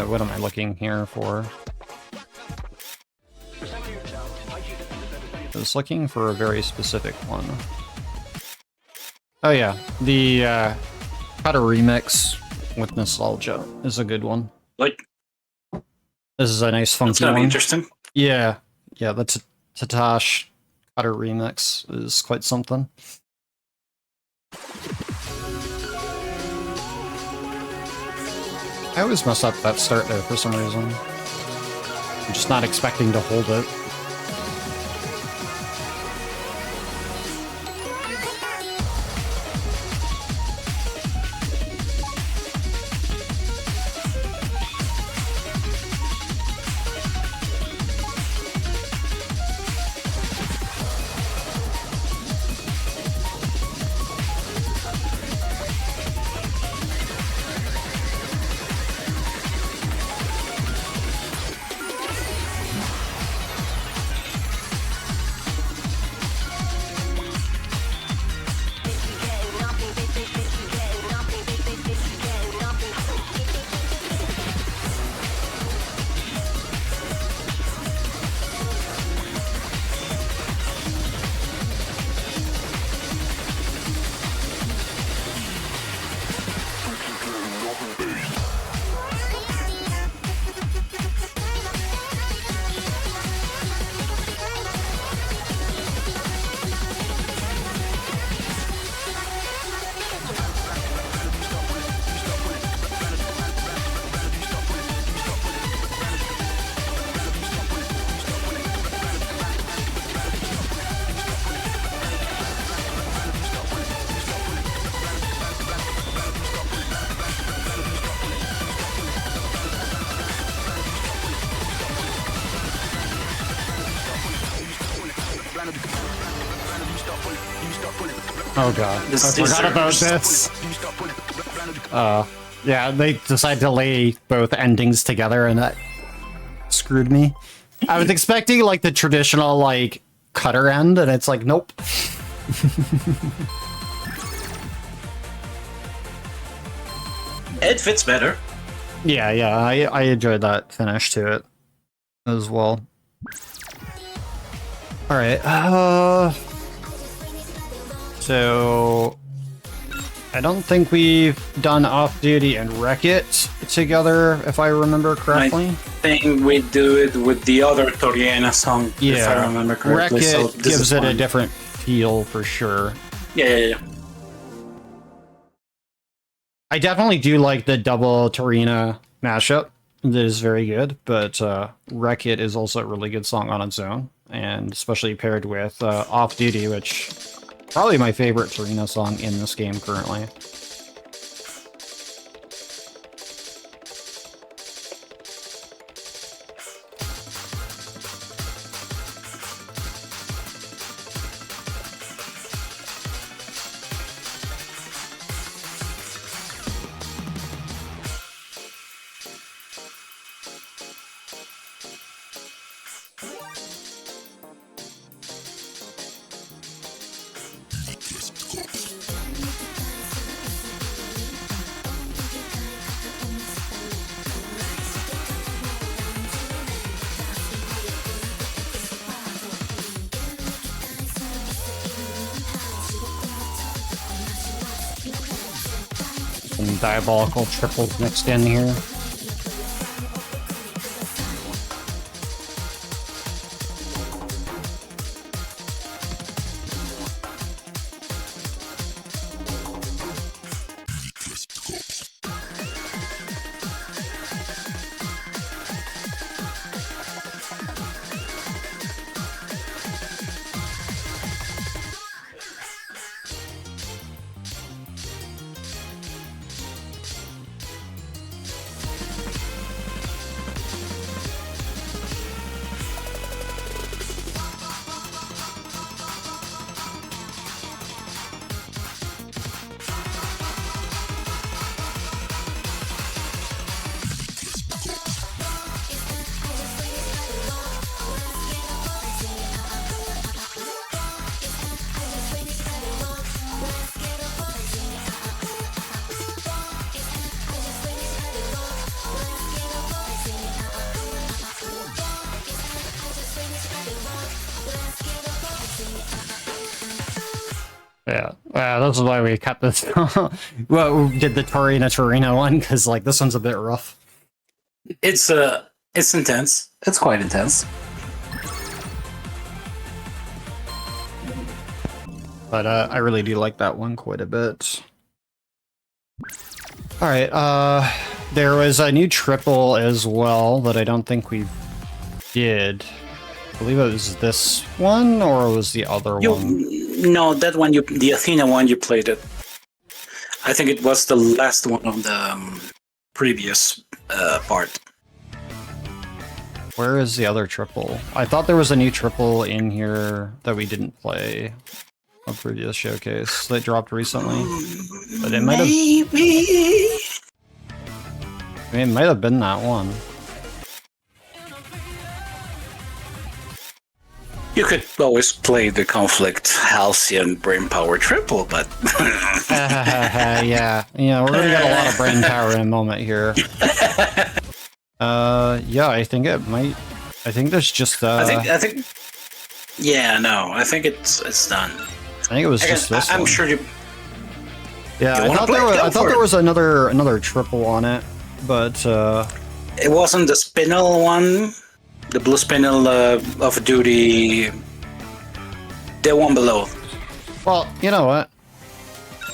What am I looking here for? I was looking for a very specific one. Oh yeah, the Cutter remix with Nostalgia is a good one. Like, This is a nice it's funky gonna be one. interesting. Yeah, the Tatash Cutter remix is quite something. I always mess up that start there for some reason. I'm just not expecting to hold it. Oh god, I forgot about this. Yeah, they decided to lay both endings together, and that screwed me. I was expecting like the traditional like cutter end, and it's like nope. It fits better. Yeah, I enjoyed that finish to it as well. All right, so I don't think we've done Off Duty and Wreck It together, if I remember correctly. I think we do it with the other Toriana song, if I remember Wreck correctly. It So this gives is it a fun. different feel for sure. Yeah. I definitely do like the double Torina mashup. That is very good, but Wreck It is also a really good song on its own, and especially paired with Off Duty, which probably my favorite Torina song in this game currently. Some diabolical triples mixed in here. Yeah, this is why we cut this. Well, we did the Torino one, because like this one's a bit rough. It's intense. It's quite intense. But I really do like that one quite a bit. Alright, there was a new triple as well that I don't think we did. I believe it was this one, or it was the other one? No, that one, the Athena one, you played it. I think it was the last one of the previous part. Where is the other triple? I thought there was a new triple in here that we didn't play a previous showcase that dropped recently. But it might have... Maybe. I mean, it might have been that one. You could always play the Conflict Halcyon Brain Power Triple, but... Yeah, we're gonna get a lot of brain power in a moment here. Yeah, I think it might... I think there's just, I think... Yeah, no, I think it's done. I think it was just this I'm one. sure you... Yeah, You I thought there was another triple on it, but It wasn't the Spinel one, the Blue Spinel of Duty, the one below. well, you know what?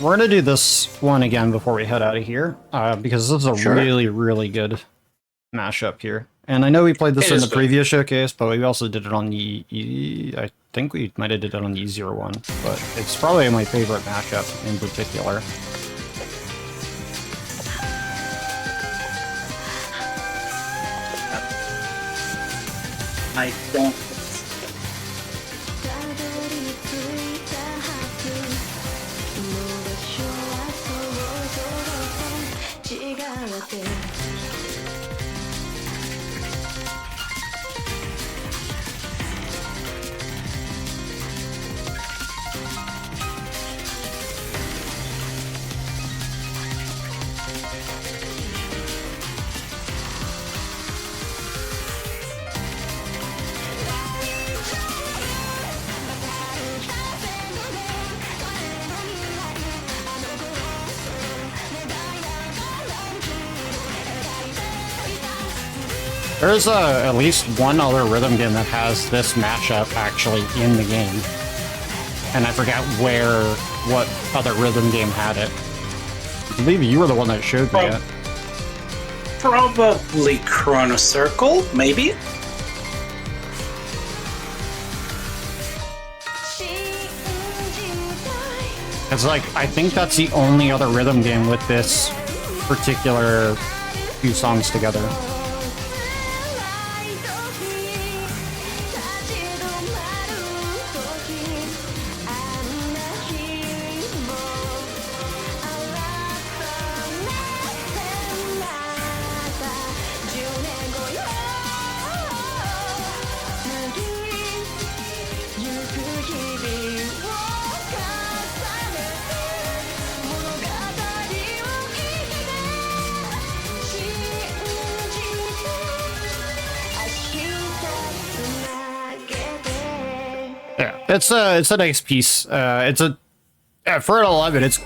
We're gonna do this one again before we head out of here, because this is a Sure. really, really good mashup here. And I know we played this It in is the good. previous showcase, but we also did it on the I think we might have did it on the easier one, but it's probably my favorite mashup in particular. I don't... There's at least one other rhythm game that has this mashup actually in the game. And I forgot what other rhythm game had it. I believe you were the one that showed me it. Probably Chrono Circle, maybe? It's like, I think that's the only other rhythm game with this particular few songs together. Yeah, it's a nice piece. It's a for an 11, it's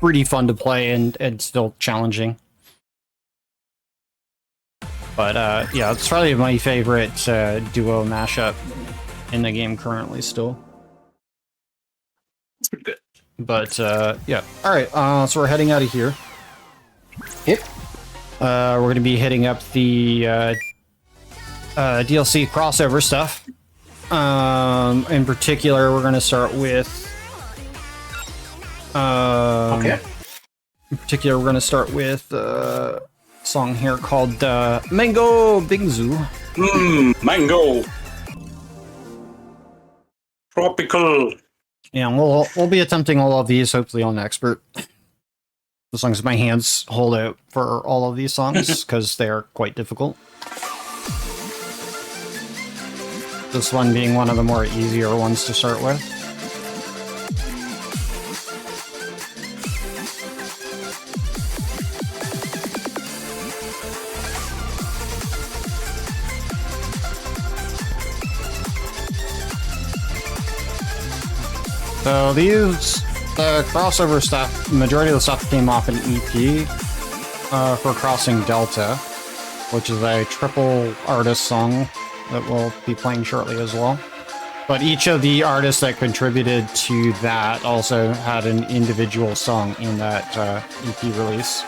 pretty fun to play and still challenging. But yeah, it's probably my favorite duo mashup in the game currently still. It's pretty good. But yeah, all right. So we're heading out of here. Yep. We're gonna be hitting up the DLC crossover stuff. In particular, we're gonna start with. Okay. In particular, we're gonna start with a song here called Mango Bingzu. Mango. Tropical. Yeah, we'll be attempting all of these, hopefully on expert. As long as my hands hold out for all of these songs, because they are quite difficult. This one being one of the more easier ones to start with. So the crossover stuff, majority of the stuff came off an EP for Crossing Delta, which is a triple artist song that we'll be playing shortly as well. But each of the artists that contributed to that also had an individual song in that EP release.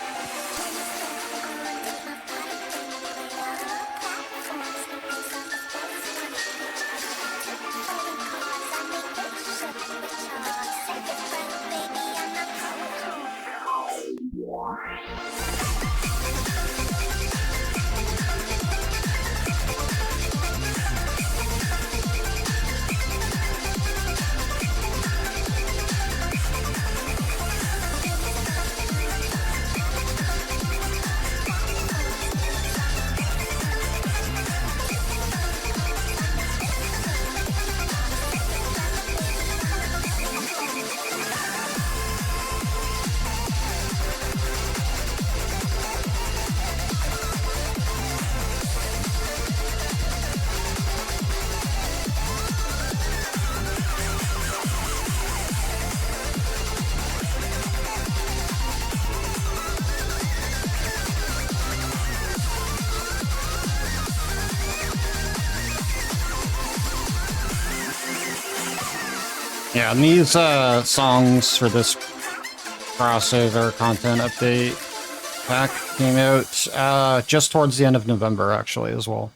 Yeah, and these songs for this crossover content update pack came out just towards the end of November, actually, as well.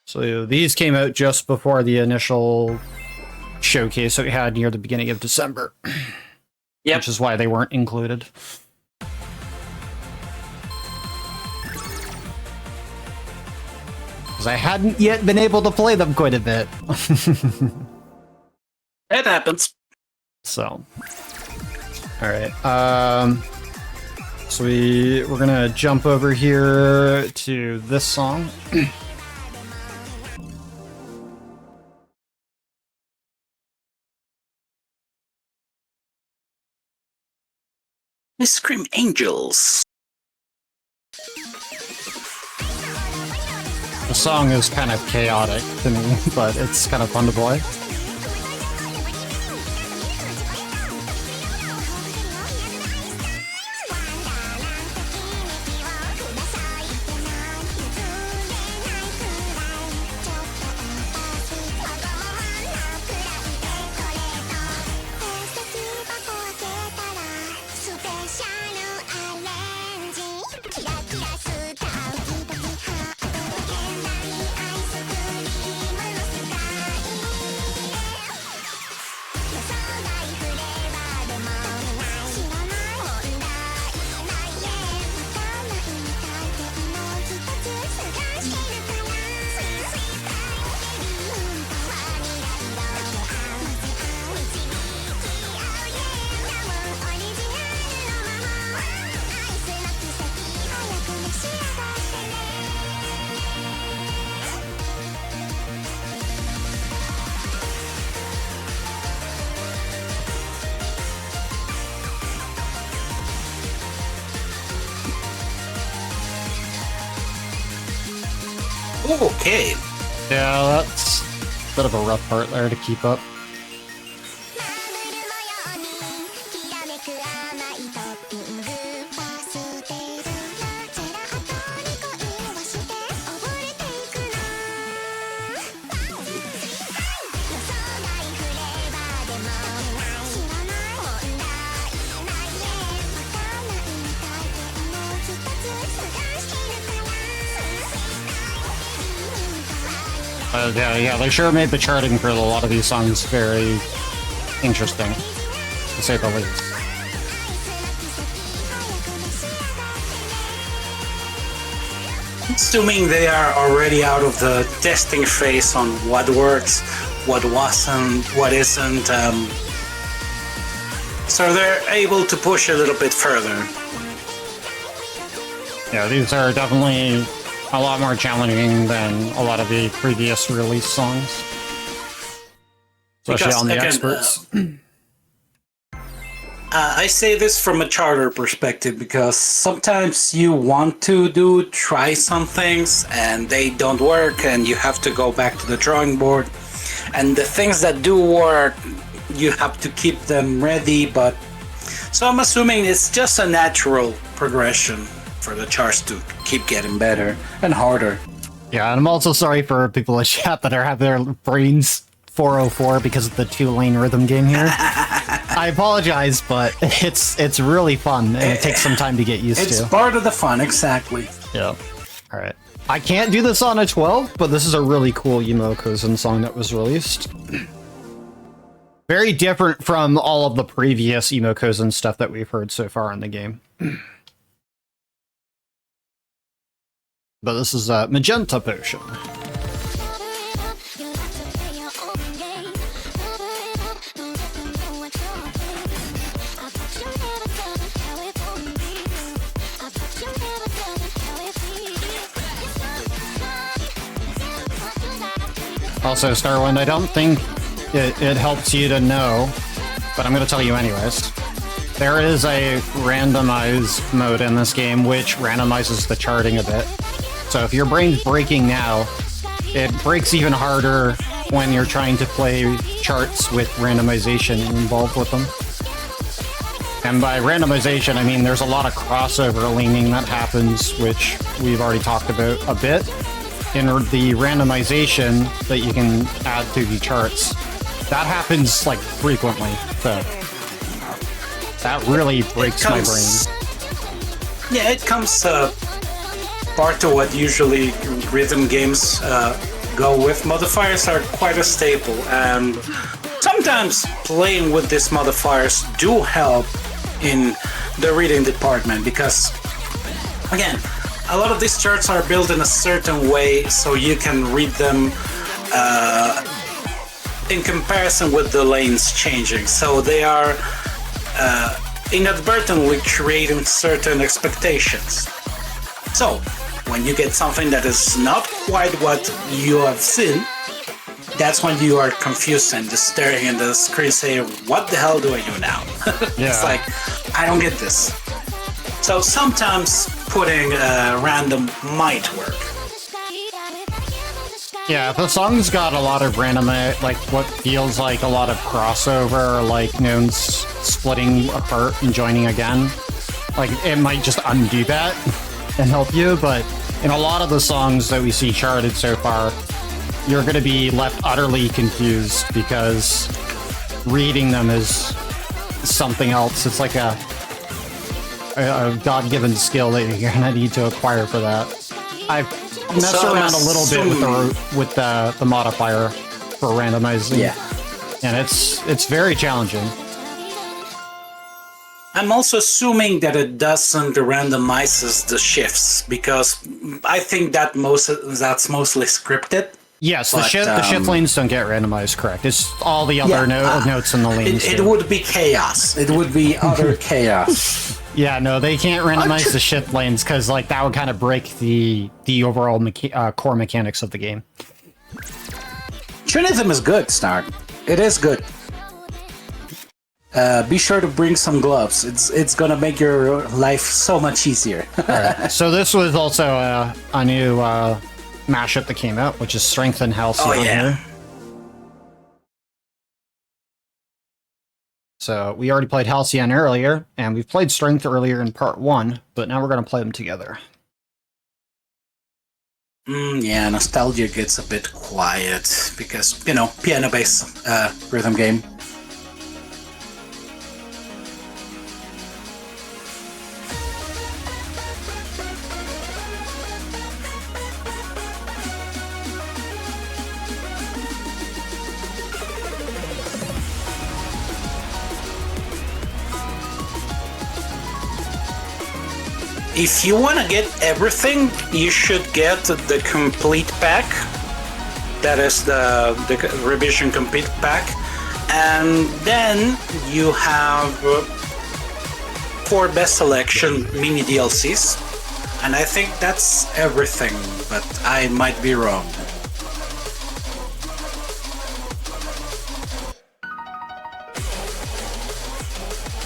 So these came out just before the initial showcase that we had near the beginning of December. Yep. Which is why they weren't included. Because I hadn't yet been able to play them quite a bit. It happens. So, all right. So we're gonna jump over here to this song. Ice Cream Angels. The song is kind of chaotic to me, but it's kind of fun to play. Okay. Yeah, that's a bit of a rough part there to keep up. Yeah, they sure made the charting for a lot of these songs very interesting, to say the least. Assuming they are already out of the testing phase on what works, what wasn't, what isn't, so they're able to push a little bit further. Yeah, these are definitely a lot more challenging than a lot of the previous release songs. Especially Because, on the again, experts. I say this from a charter perspective because sometimes you want to try some things and they don't work and you have to go back to the drawing board. And the things that do work, you have to keep them ready, but... So I'm assuming it's just a natural progression for the charts to keep getting better and harder. Yeah, and I'm also sorry for people in chat that are have their brains 404 because of the 2-lane rhythm game here. I apologize, but it's really fun and it takes some time to get used to. It's part of the fun, exactly. Yeah. All right. I can't do this on a 12, but this is a really cool Emo Kozen song that was released. Very different from all of the previous Emo Kozen stuff that we've heard so far in the game. But this is a Magenta Potion. Also, Starwind, I don't think it helps you to know, but I'm going to tell you anyways. There is a randomize mode in this game which randomizes the charting a bit. So if your brain's breaking now, it breaks even harder when you're trying to play charts with randomization involved with them. And by randomization, I mean there's a lot of crossover leaning that happens, which we've already talked about a bit. In the randomization that you can add to the charts, that happens like frequently, so that really breaks my brain. Yeah, it comes part of what usually rhythm games go with. Modifiers are quite a staple, and sometimes playing with these modifiers do help in the reading department because, again, a lot of these charts are built in a certain way so you can read them in comparison with the lanes changing. So they are inadvertently creating certain expectations. So when you get something that is not quite what you have seen, that's when you are confused and just staring at the screen saying, what the hell do I do now? Yeah. It's like, I don't get this. So sometimes putting random might work. Yeah, if a song's got a lot of random, like what feels like a lot of crossover, like nodes splitting apart and joining again, like it might just undo that and help you, but in a lot of the songs that we see charted so far, you're going to be left utterly confused because reading them is something else. It's like a God-given skill that you're going to need to acquire for that. I've messed around a little bit with the modifier for randomizing. Yeah. And it's very challenging. I'm also assuming that it doesn't randomizes the shifts because I think that's mostly scripted. Yes, But, the shift lanes don't get randomized, correct. It's all the other notes in the lanes. It would be chaos. It would be utter chaos. Yeah, no, they can't randomize the shift lanes because like that would kind of break the overall core mechanics of the game. Trinism is good, Snark. It is good. Be sure to bring some gloves. It's gonna make your life so much easier. All right. So this was also a new mashup that came out, which is Strength and Halcyon Oh, yeah. here. So we already played Halcyon earlier, and we've played Strength earlier in part 1, but now we're going to play them together. Yeah, nostalgia gets a bit quiet because, you know, piano-based rhythm game. If you want to get everything, you should get the complete pack. That is the revision complete pack. And then you have 4 best selection mini DLCs. And I think that's everything, but I might be wrong.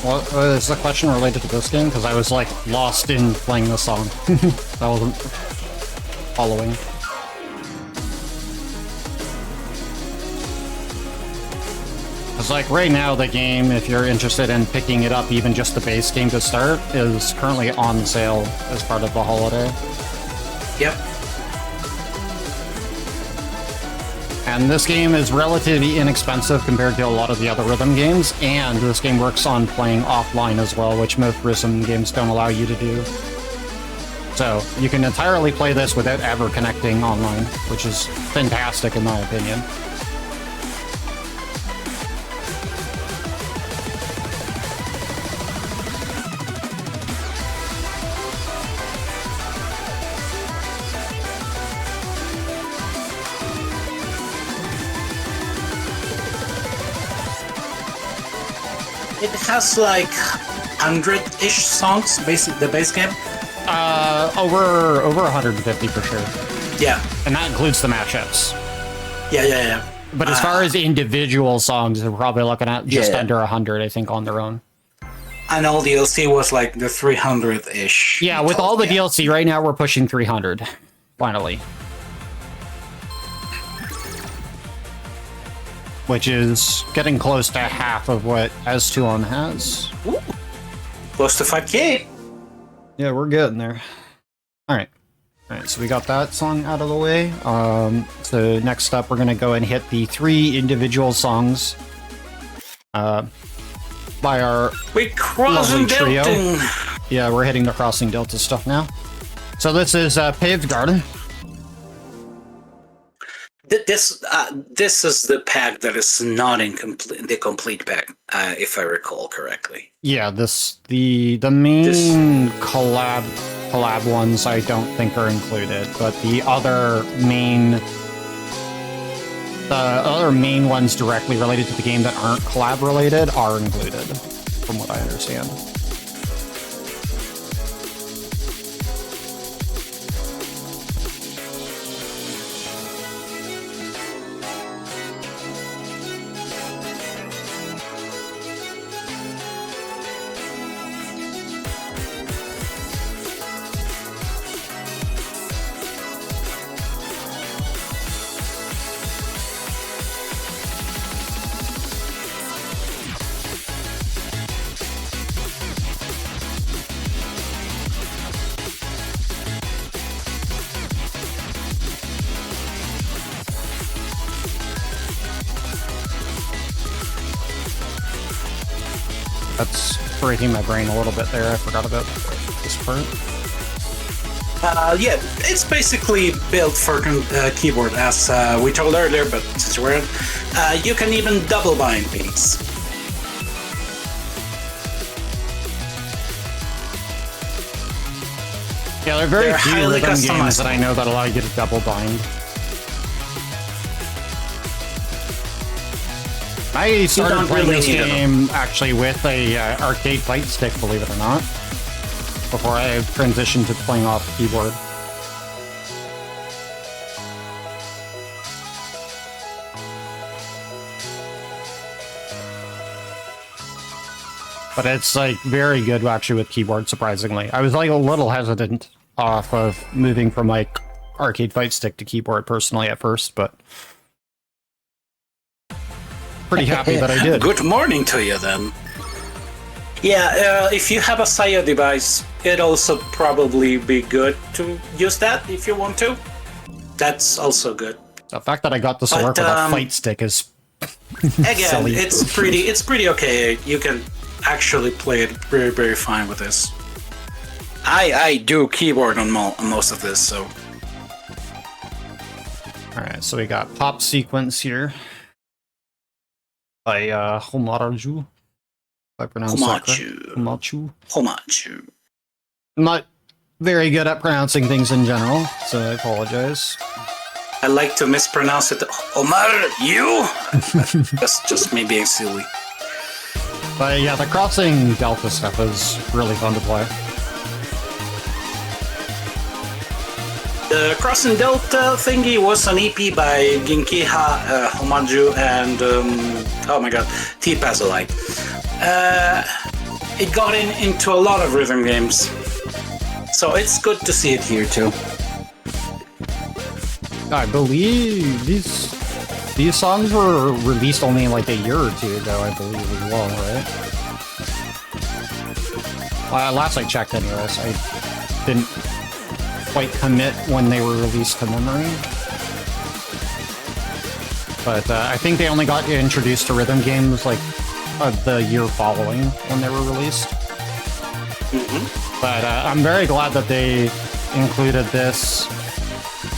What is the question related to this game? Because I was like lost in playing the song. I wasn't following. Because like right now the game, if you're interested in picking it up, even just the base game to start, is currently on sale as part of the holiday. Yep. And this game is relatively inexpensive compared to a lot of the other rhythm games, and this game works on playing offline as well, which most rhythm games don't allow you to do. So you can entirely play this without ever connecting online, which is fantastic in my opinion. It has like 100-ish songs, the base game. Over 150 for sure. Yeah. And that includes the mashups. Yeah. But as far as individual songs, we're probably looking at just under 100, I think, on their own. And all DLC was like the 300-ish. Yeah, with all the DLC, right now we're pushing 300, finally. Which is getting close to half of what S2 has. Ooh. Close to 5K. Yeah, we're getting there. Alright. Alright, so we got that song out of the way. So next up, we're going to go and hit the 3 individual songs by our lovely trio. Yeah, we're hitting the Crossing Delta stuff now. So this is Paved Garden. This is the pack that is not in the complete pack, if I recall correctly. Yeah, the main collab ones I don't think are included, but the other main ones directly related to the game that aren't collab related are included, from what I understand. That's breaking my brain a little bit there. I forgot about this part. Yeah, it's basically built for keyboard, as we told earlier, but since we're you can even double bind these. Yeah, there are very few highly rhythm games customizable. that I know that allow you to double bind. I started playing this game actually with a arcade fight stick, believe it or not, before I transitioned to playing off the keyboard. But it's like very good actually with keyboard, surprisingly. I was like a little hesitant off of moving from like arcade fight stick to keyboard personally at first, but pretty happy that I did. Good morning to you then. Yeah, if you have a Saya device, it'd also probably be good to use that if you want to. That's also good. The fact that I got this to work with a fight stick is Again, silly. it's pretty okay. You can actually play it very, very fine with this. I do keyboard on most of this, so. Alright, so we got Pop Sequence here by Homaraju. If I pronounce that correct. Homachu. Homachu. I'm not very good at pronouncing things in general, so I apologize. I like to mispronounce it. Omar, you? That's just me being silly. But yeah, the Crossing Delta stuff is really fun to play. The Crossing Delta thingy was an EP by Ginkiha, Homaju, and oh my god, T Pazolite. It got into a lot of rhythm games, so it's good to see it here too. I believe these songs were released only like a year or two ago, I believe, as well, right? Last I checked anyways, I didn't quite commit when they were released to memory. But I think they only got introduced to rhythm games like the year following when they were released. Mm-hmm. But I'm very glad that they included this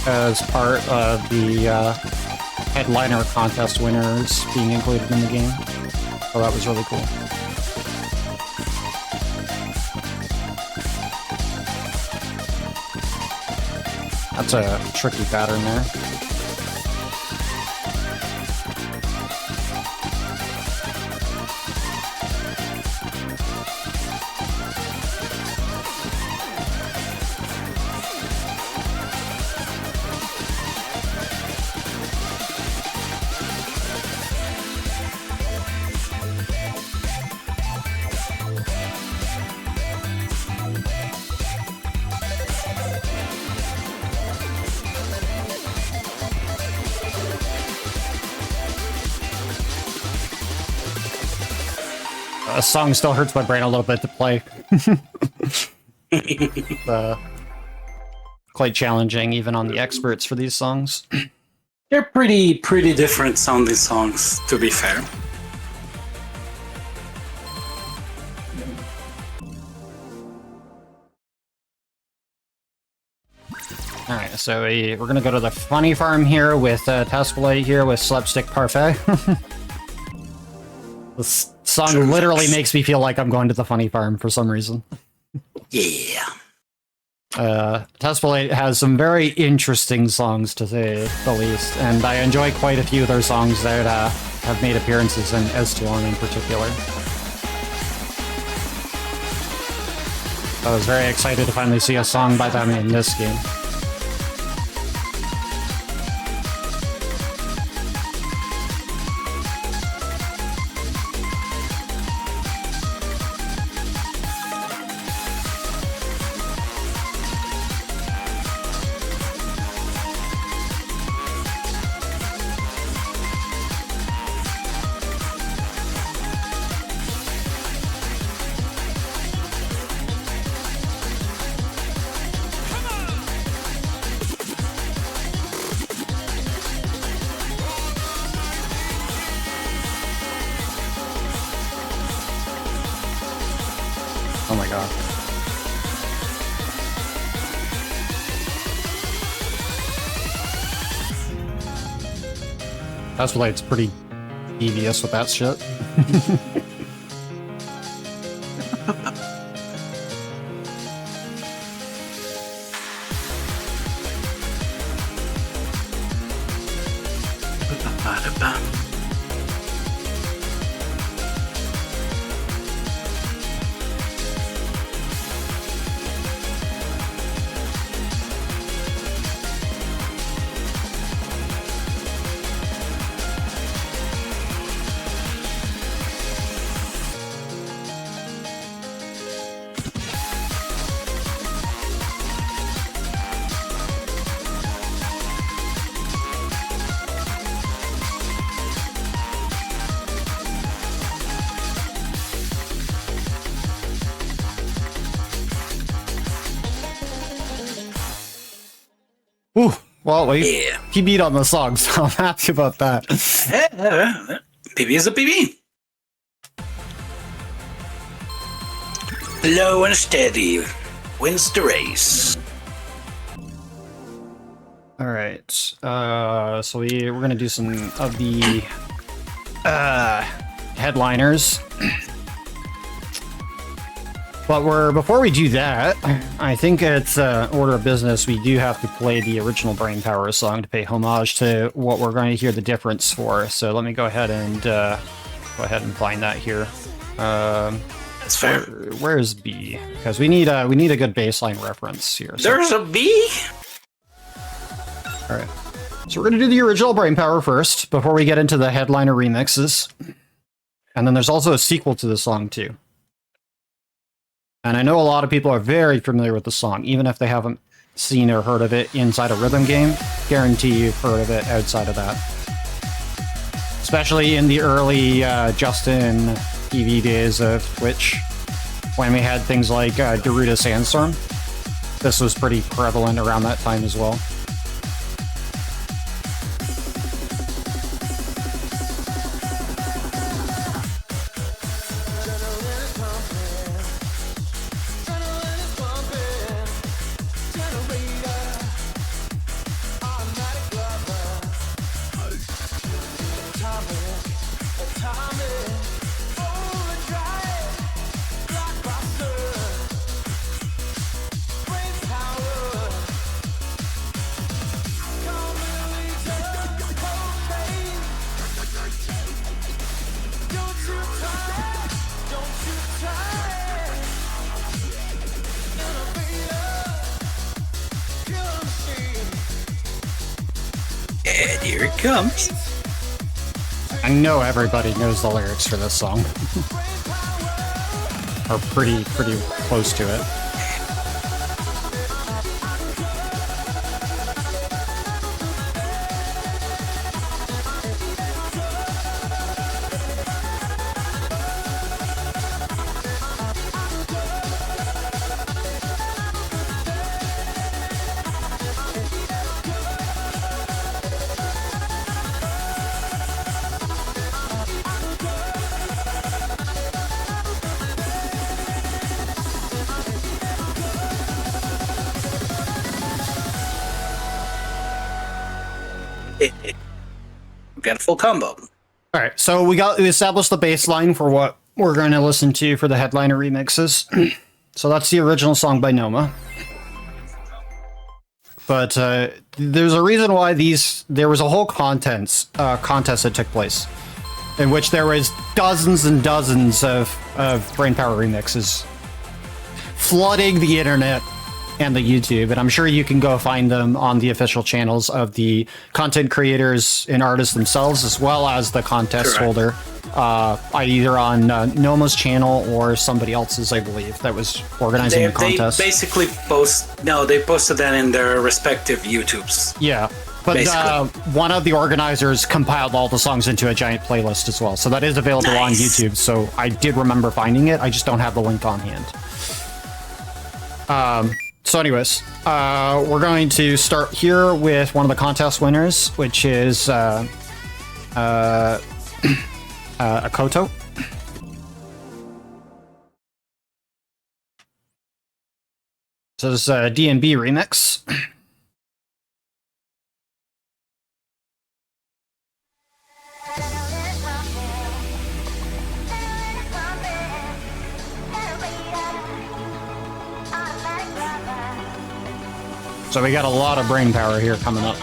as part of the headliner contest winners being included in the game. So that was really cool. That's a tricky pattern there. A song still hurts my brain a little bit to play. Quite challenging, even on the experts for these songs. They're pretty different sounding songs, to be fair. Alright, so we're gonna go to the funny farm here with Tascalite here with Slapstick Parfait. This song literally makes me feel like I'm going to the funny farm for some reason. Yeah. Tascalite has some very interesting songs, to say the least, and I enjoy quite a few of their songs that have made appearances in S2 in particular. I was very excited to finally see a song by them in this game. Oh my god. Tascalite's pretty devious with that shit. Ooh, well, Yeah. he beat on the song, so I'm happy about that. PB is a PB. Low and steady wins the race. All right, so we're gonna do some of the headliners. But before we do that, I think it's order of business. We do have to play the original Brainpower song to pay homage to what we're going to hear the difference for. So let me go ahead and find that here. That's fair. Where's B? Because we need a good baseline reference here. So. There's a B. All right. So we're going to do the original Brainpower first before we get into the headliner remixes. And then there's also a sequel to the song too. And I know a lot of people are very familiar with the song, even if they haven't seen or heard of it inside a rhythm game. Guarantee you've heard of it outside of that. Especially in the early Justin TV days of Twitch, when we had things like Daruda Sandstorm. This was pretty prevalent around that time as well. And here it comes. I know everybody knows the lyrics for this song. Or pretty close to it. We got a full combo. All right, so we established the baseline for what we're going to listen to for the headliner remixes. So that's the original song by Noma. But there's a reason why there was a whole contest that took place, in which there was dozens and dozens of Brainpower remixes flooding the internet and the YouTube, and I'm sure you can go find them on the official channels of the content creators and artists themselves, as well as the contest holder, either on Noma's channel or somebody else's, I believe, that was organizing the contest. They basically they posted that in their respective YouTubes. Yeah, but one of the organizers compiled all the songs into a giant playlist as well, so that is available on YouTube, so I did remember finding it, I just don't have the link on hand. So anyways, we're going to start here with one of the contest winners, which is Akoto. So this is a D&B remix. So we got a lot of brain power here coming up.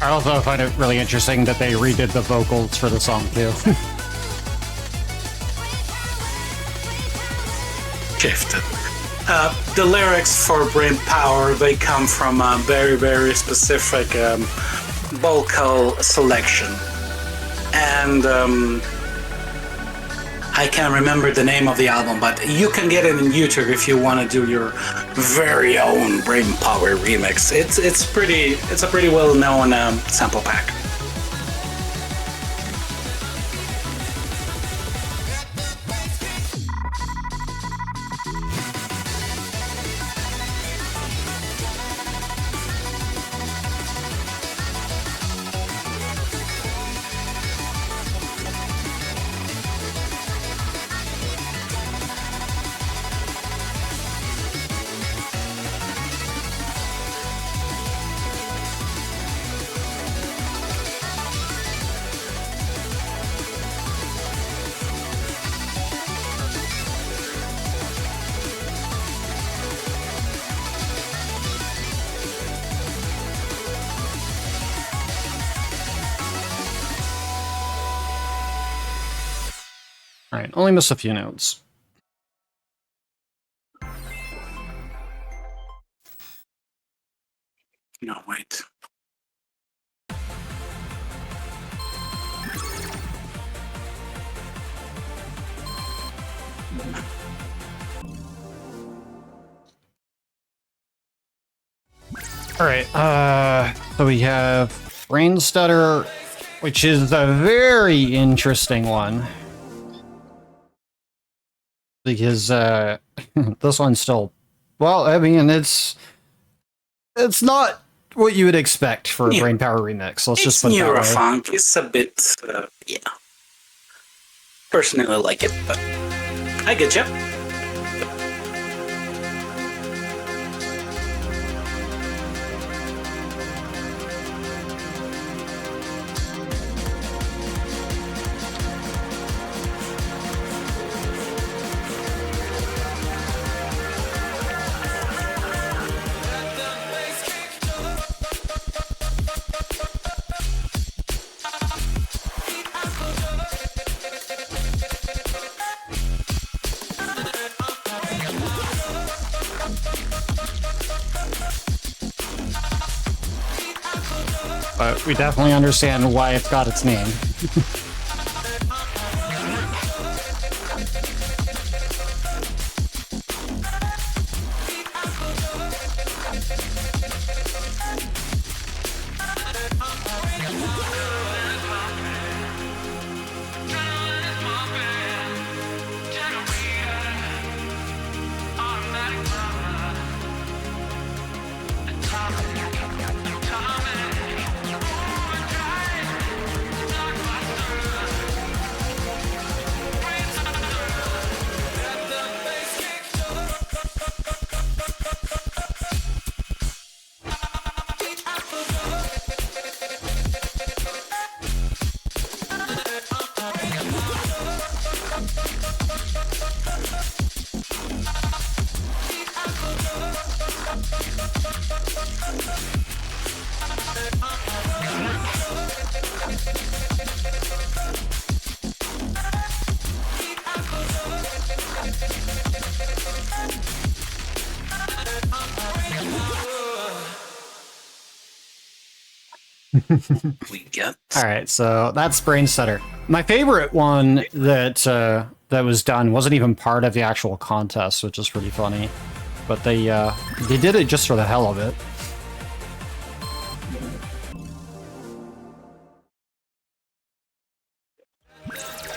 I also find it really interesting that they redid the vocals for the song too. Shifted. The lyrics for Brain Power, they come from a very, very specific vocal selection. And I can't remember the name of the album, but you can get it on YouTube if you want to do your very own Brain Power remix. It's a pretty well-known sample pack. Alright, only missed a few notes. No, wait. Alright, so we have Brain Stutter, which is a very interesting one. Because, this one's still... Well, I mean, it's not what you would expect for a Yeah. Brain Power remix. Let's just It's put it that way. neurofunk. It's a bit, yeah. Personally, I like it, but I get you. But we definitely understand why it's got its name. We get. Alright, so that's Brain Stutter. My favorite one that that was done wasn't even part of the actual contest, which is pretty funny. But they did it just for the hell of it.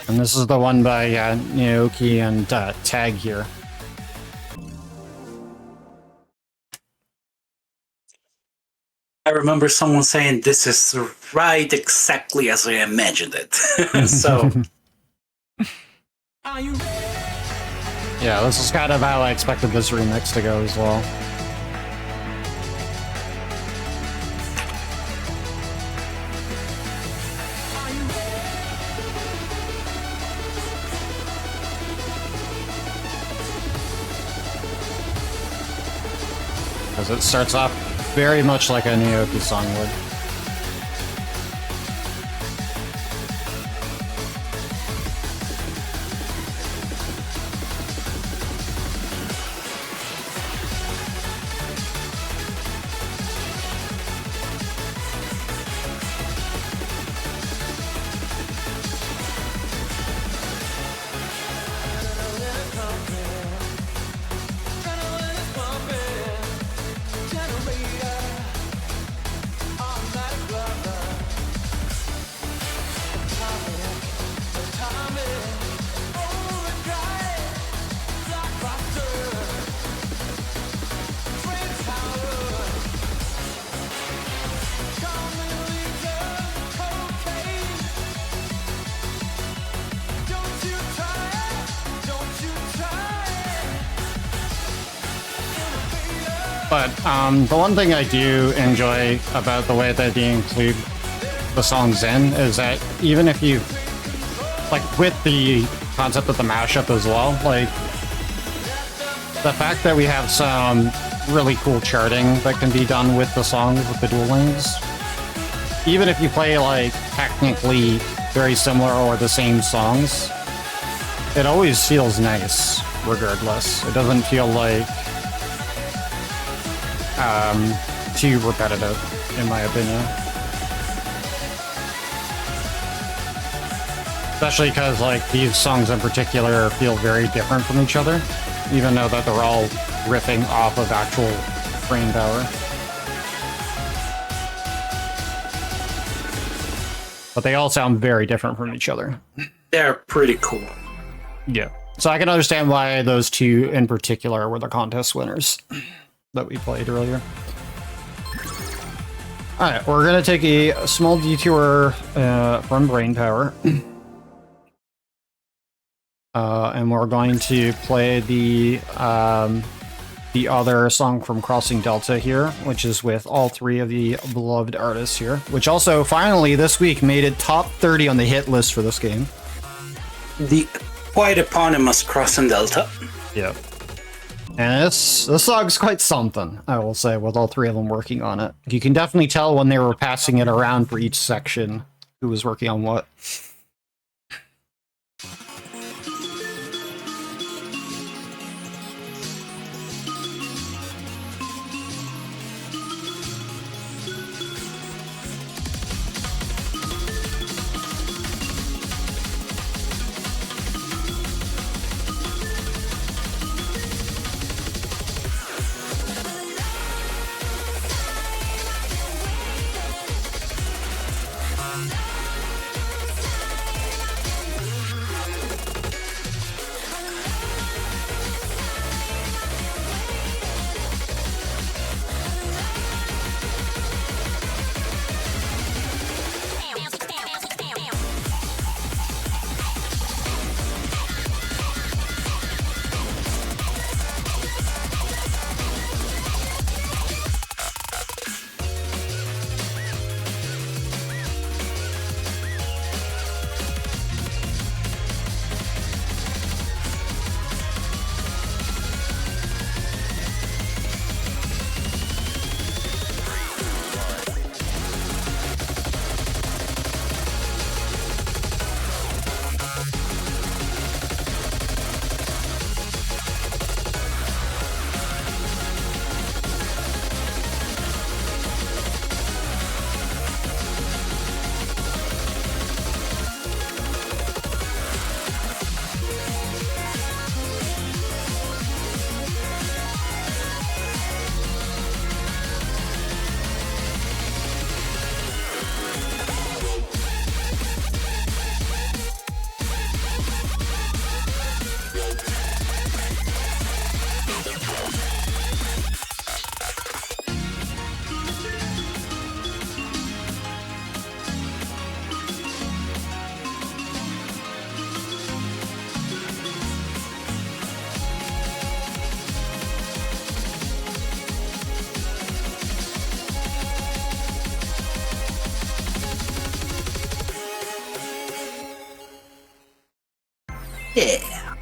And this is the one by Naoki and Tag here. I remember someone saying this is right exactly as I imagined it. So Yeah, this is kind of how I expected this remix to go as well. Because it starts off very much like a Naoki song would. But the one thing I do enjoy about the way that they include the songs in is that even if you, like, with the concept of the mashup as well, like, the fact that we have some really cool charting that can be done with the songs, with the dual lanes, even if you play, like, technically very similar or the same songs, it always feels nice, regardless. It doesn't feel like too repetitive, in my opinion. Especially because, like, these songs in particular feel very different from each other, even though that they're all riffing off of actual brain power. But they all sound very different from each other. They're pretty cool. Yeah. So I can understand why those two in particular were the contest winners that we played earlier. Alright, we're going to take a small detour from brain power. And we're going to play the other song from Crossing Delta here, which is with all three of the beloved artists here, which also finally this week made it top 30 on the hit list for this game. The quite eponymous Crossing Delta. Yep. And this song's quite something, I will say, with all three of them working on it. You can definitely tell when they were passing it around for each section who was working on what.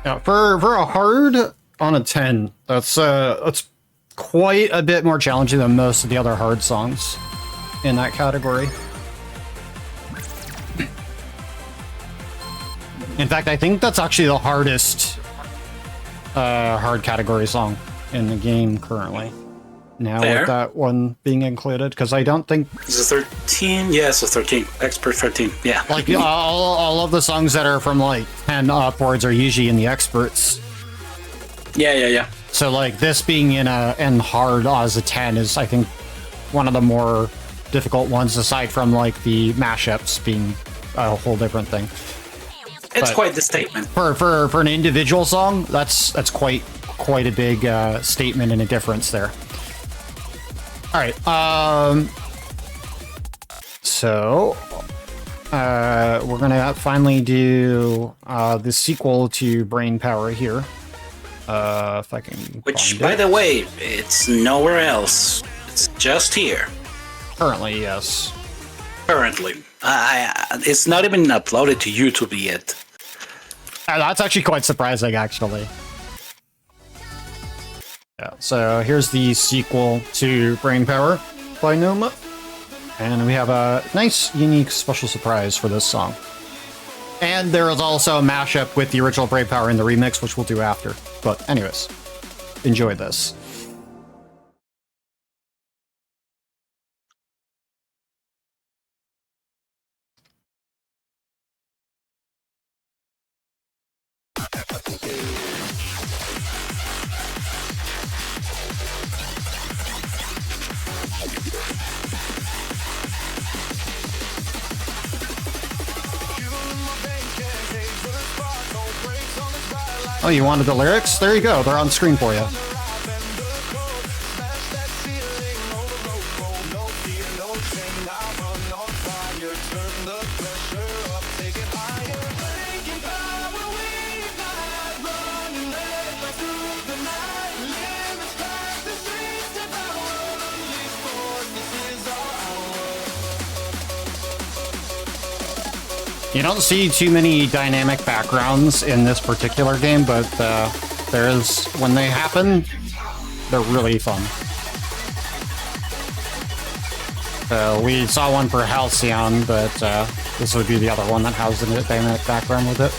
Yeah, for a hard on a 10, that's quite a bit more challenging than most of the other hard songs in that category. In fact, I think that's actually the hardest hard category song in the game currently. Now Fair. with that one being included, because I don't think Is it 13? Yes, it's 13. Expert 13. Yeah. like all of the songs that are from like 10 upwards are usually in the experts. Yeah. So like this being in hard as a 10 is I think one of the more difficult ones aside from like the mashups being a whole different thing. It's But quite the statement. For an individual song, that's quite a big statement and a difference there. All right. So we're gonna finally do the sequel to Brain Power here. If I can Which, find by it. the way, it's nowhere else. It's just here. Currently, yes. Currently. It's not even uploaded to YouTube yet. That's actually quite surprising, actually. Yeah, so here's the sequel to Brain Power by Noma. And we have a nice, unique, special surprise for this song. And there is also a mashup with the original Brain Power in the remix, which we'll do after. But anyways, enjoy this. Oh, you wanted the lyrics? There you go. They're on screen for you. You don't see too many dynamic backgrounds in this particular game, but there is, when they happen, they're really fun. We saw one for Halcyon, but this would be the other one that has the dynamic background with it.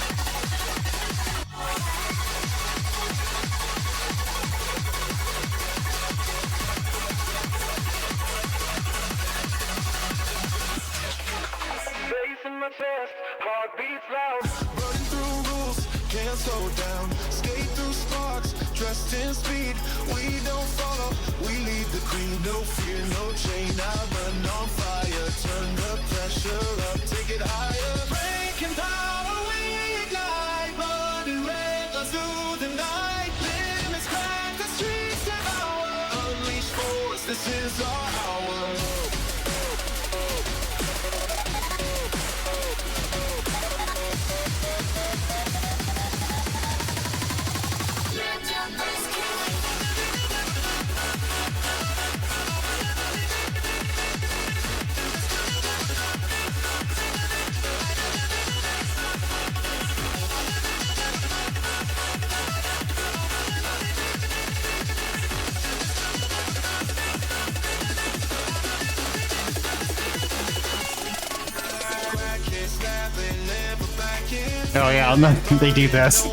Oh yeah, they do this.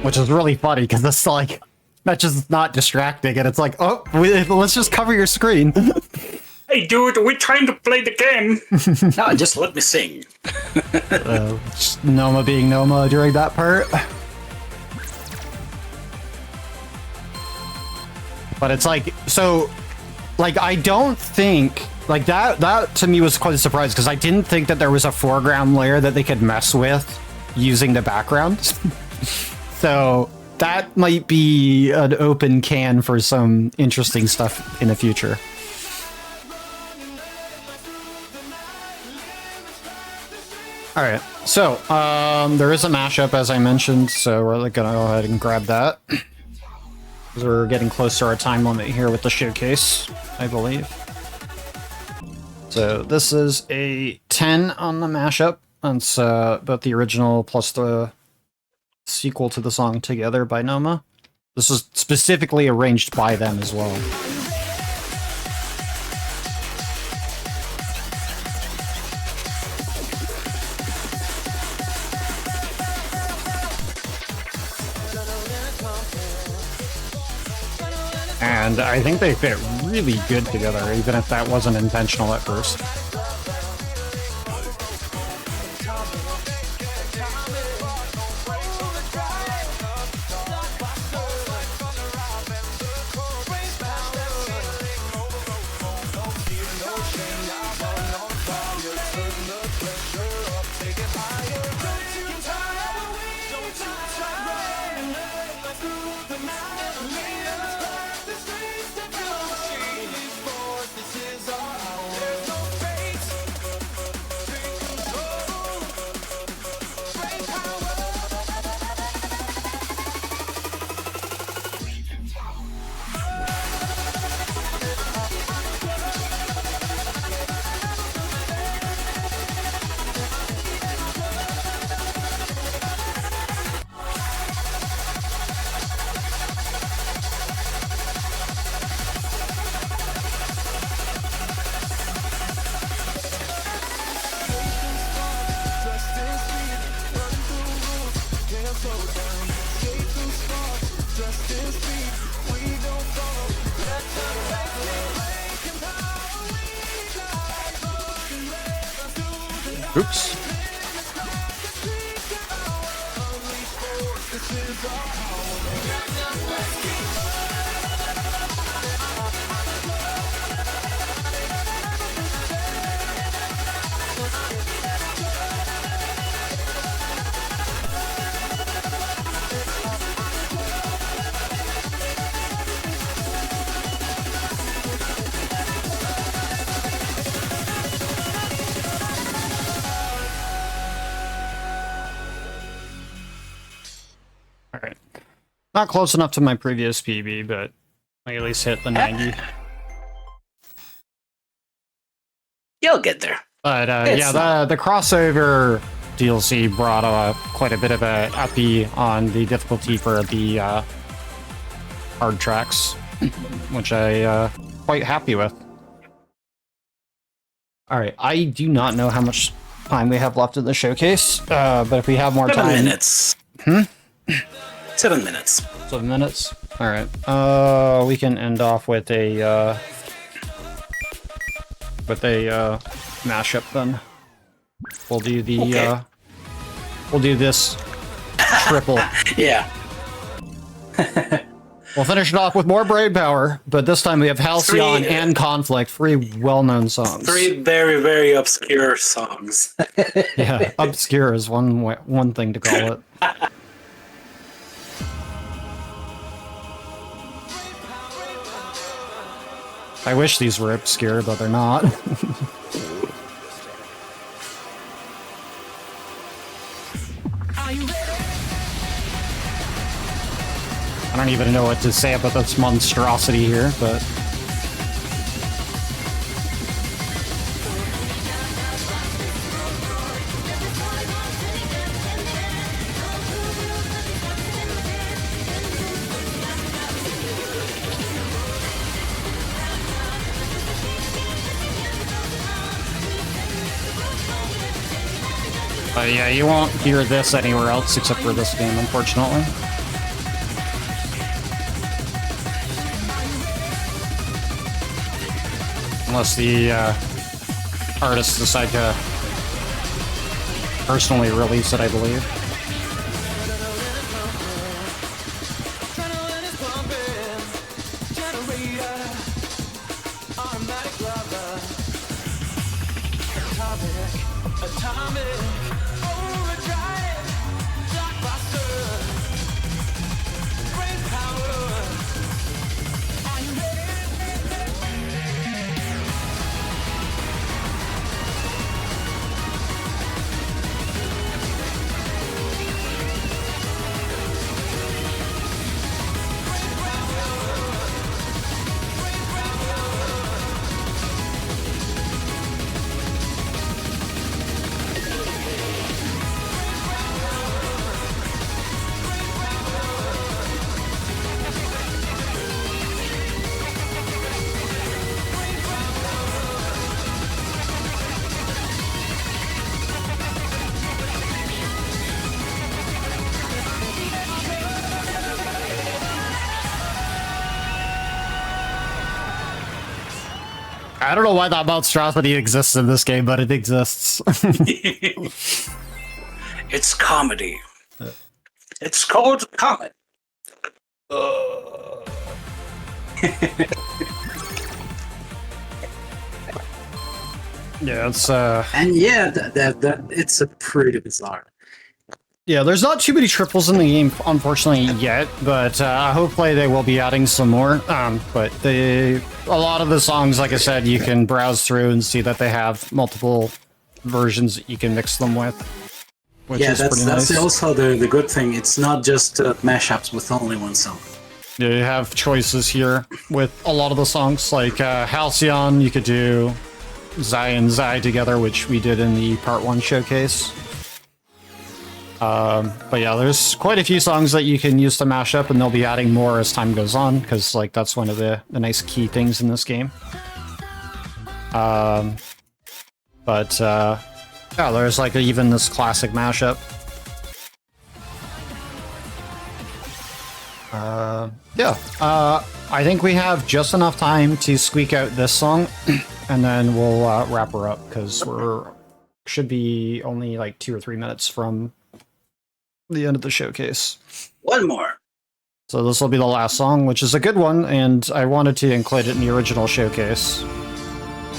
Which is really funny, because it's like, that's just not distracting, and it's like, oh, let's just cover your screen. Hey dude, we're trying to play the game! No, just let me sing. Just Noma being Noma during that part. But it's like, so, like, I don't think, like, that to me was quite a surprise, because I didn't think that there was a foreground layer that they could mess with using the background. So, that might be an open can for some interesting stuff in the future. Alright, so, there is a mashup, as I mentioned, so we're gonna go ahead and grab that. We're getting close to our time limit here with the showcase, I believe. So this is a 10 on the mashup. That's both the original plus the sequel to the song together by Noma. This is specifically arranged by them as well. And I think they fit really good together, even if that wasn't intentional at first. Oops. Alright. Not close enough to my previous PB, but I at least hit the 90. You'll get there. But It's yeah, the crossover DLC brought quite a bit of a uppy on the difficulty for the hard tracks, which I quite happy with. Alright, I do not know how much time we have left in the showcase, but if we have more 7 time... minutes. 7 minutes. 7 minutes? Alright. We can end off with a mashup then. We'll do the Okay. We'll do this triple. Yeah. We'll finish it off with more brain power, but this time we have Halcyon Three- and Conflict, 3 well-known songs. 3 very, very obscure songs. Yeah, obscure is one thing to call it. I wish these were obscure, but they're not. I don't even know what to say about this monstrosity here, but... yeah, you won't hear this anywhere else except for this game, unfortunately. Unless the artists decide to personally release it, I believe. I don't know why that monstrosity exists in this game, but it exists. It's comedy. It's called comedy. Yeah, it's And yeah, it's a pretty bizarre. yeah, there's not too many triples in the game, unfortunately, yet, but hopefully they will be adding some more. But a lot of the songs, like I said, you can browse through and see that they have multiple versions that you can mix them with, which Yeah, is that's pretty nice. also the good thing. It's not just mashups with only one song. You have choices here with a lot of the songs, like Halcyon, you could do Zai and Zai together, which we did in the Part 1 showcase. But yeah, there's quite a few songs that you can use to mash up, and they'll be adding more as time goes on, because like that's one of the nice key things in this game. Yeah, there's like even this classic mashup. Yeah, I think we have just enough time to squeak out this song, and then we'll wrap her up, because we're should be only like 2 or 3 minutes from the end of the showcase. One more. So this will be the last song, which is a good one, and I wanted to include it in the original showcase.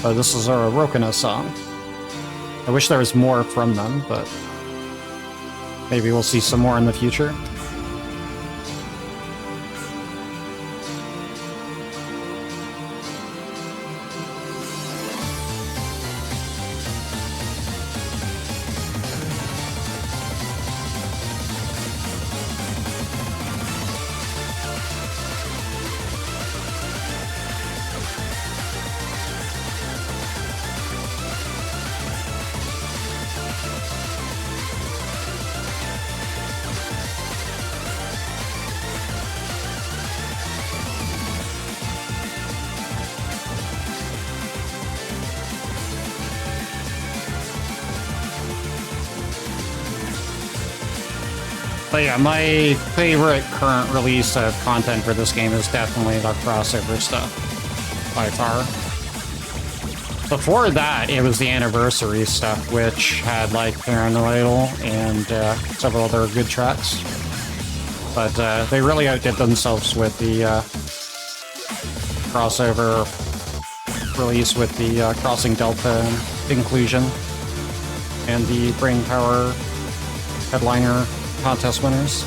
But this is our Rokana song. I wish there was more from them, but maybe we'll see some more in the future. But yeah, my favorite current release of content for this game is definitely the crossover stuff, by far. Before that, it was the anniversary stuff, which had like Paranoidal and several other good tracks. But they really outdid themselves with the crossover release with the Crossing Delta inclusion and the Brain Power headliner contest winners.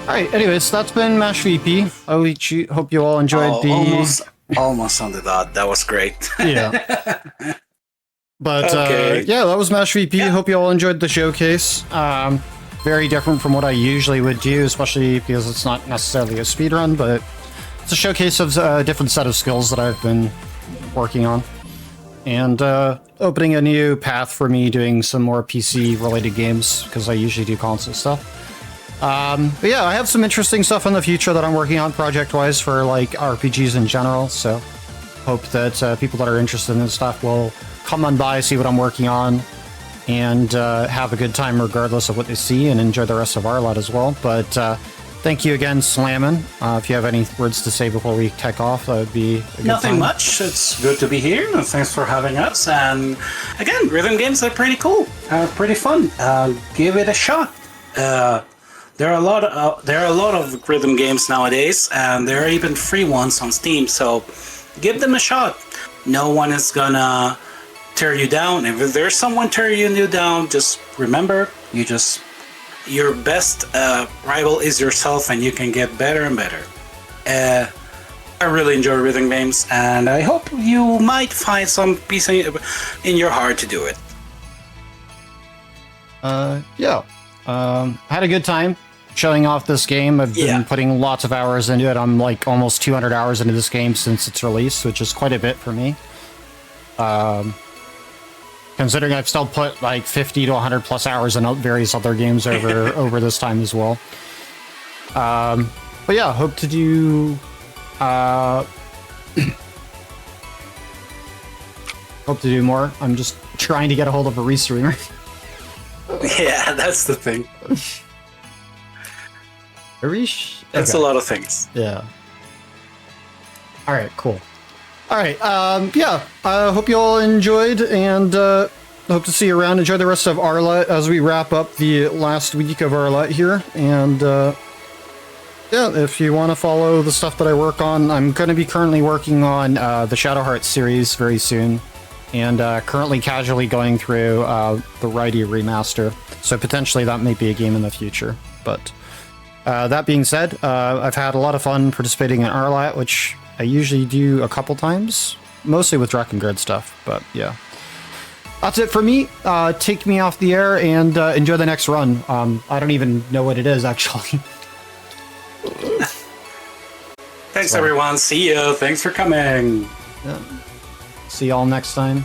Alright, anyways, that's been Mash VP. I hope you all enjoyed the... Almost on the dot. That was great. Yeah. But, Okay. yeah, that was Mash VP. Hope you all enjoyed the showcase. Very different from what I usually would do, especially because it's not necessarily a speedrun, but it's a showcase of a different set of skills that I've been working on. And opening a new path for me doing some more PC-related games, because I usually do console stuff. But yeah, I have some interesting stuff in the future that I'm working on project-wise for like RPGs in general, so hope that people that are interested in this stuff will come on by, see what I'm working on, and have a good time regardless of what they see, and enjoy the rest of RRLAT as well. But thank you again, Slammin'. If you have any words to say before we take off, that would be a good Nothing time. much. It's good to be here, and thanks for having us. And again, rhythm games are pretty cool, pretty fun. Give it a shot. There are a lot of rhythm games nowadays, and there are even free ones on Steam. So give them a shot. No one is gonna tear you down. If there's someone tearing you down, just remember, your best rival is yourself, and you can get better and better. I really enjoy rhythm games, and I hope you might find some peace in your heart to do it. Yeah. Had a good time showing off this game. I've been putting lots of hours into it. I'm like almost 200 hours into this game since its release, which is quite a bit for me. Considering I've still put like 50 to 100 plus hours in various other games over this time as well. But yeah, hope to do... hope to do more. I'm just trying to get a hold of a restreamer. Yeah, that's the thing. That's a lot of things. Yeah. All right, cool. All right, yeah, I hope you all enjoyed, and hope to see you around. Enjoy the rest of RRLAT as we wrap up the last week of RRLAT here, and yeah, if you want to follow the stuff that I work on, I'm going to be currently working on the Shadow Heart series very soon. and currently casually going through the Righty remaster. So potentially that may be a game in the future. But that being said, I've had a lot of fun participating in RLAT, which I usually do a couple times, mostly with Drakengard stuff. But yeah, that's it for me. Take me off the air and enjoy the next run. I don't even know what it is actually. Thanks, everyone. See you. Thanks for coming. Yeah. See y'all next time.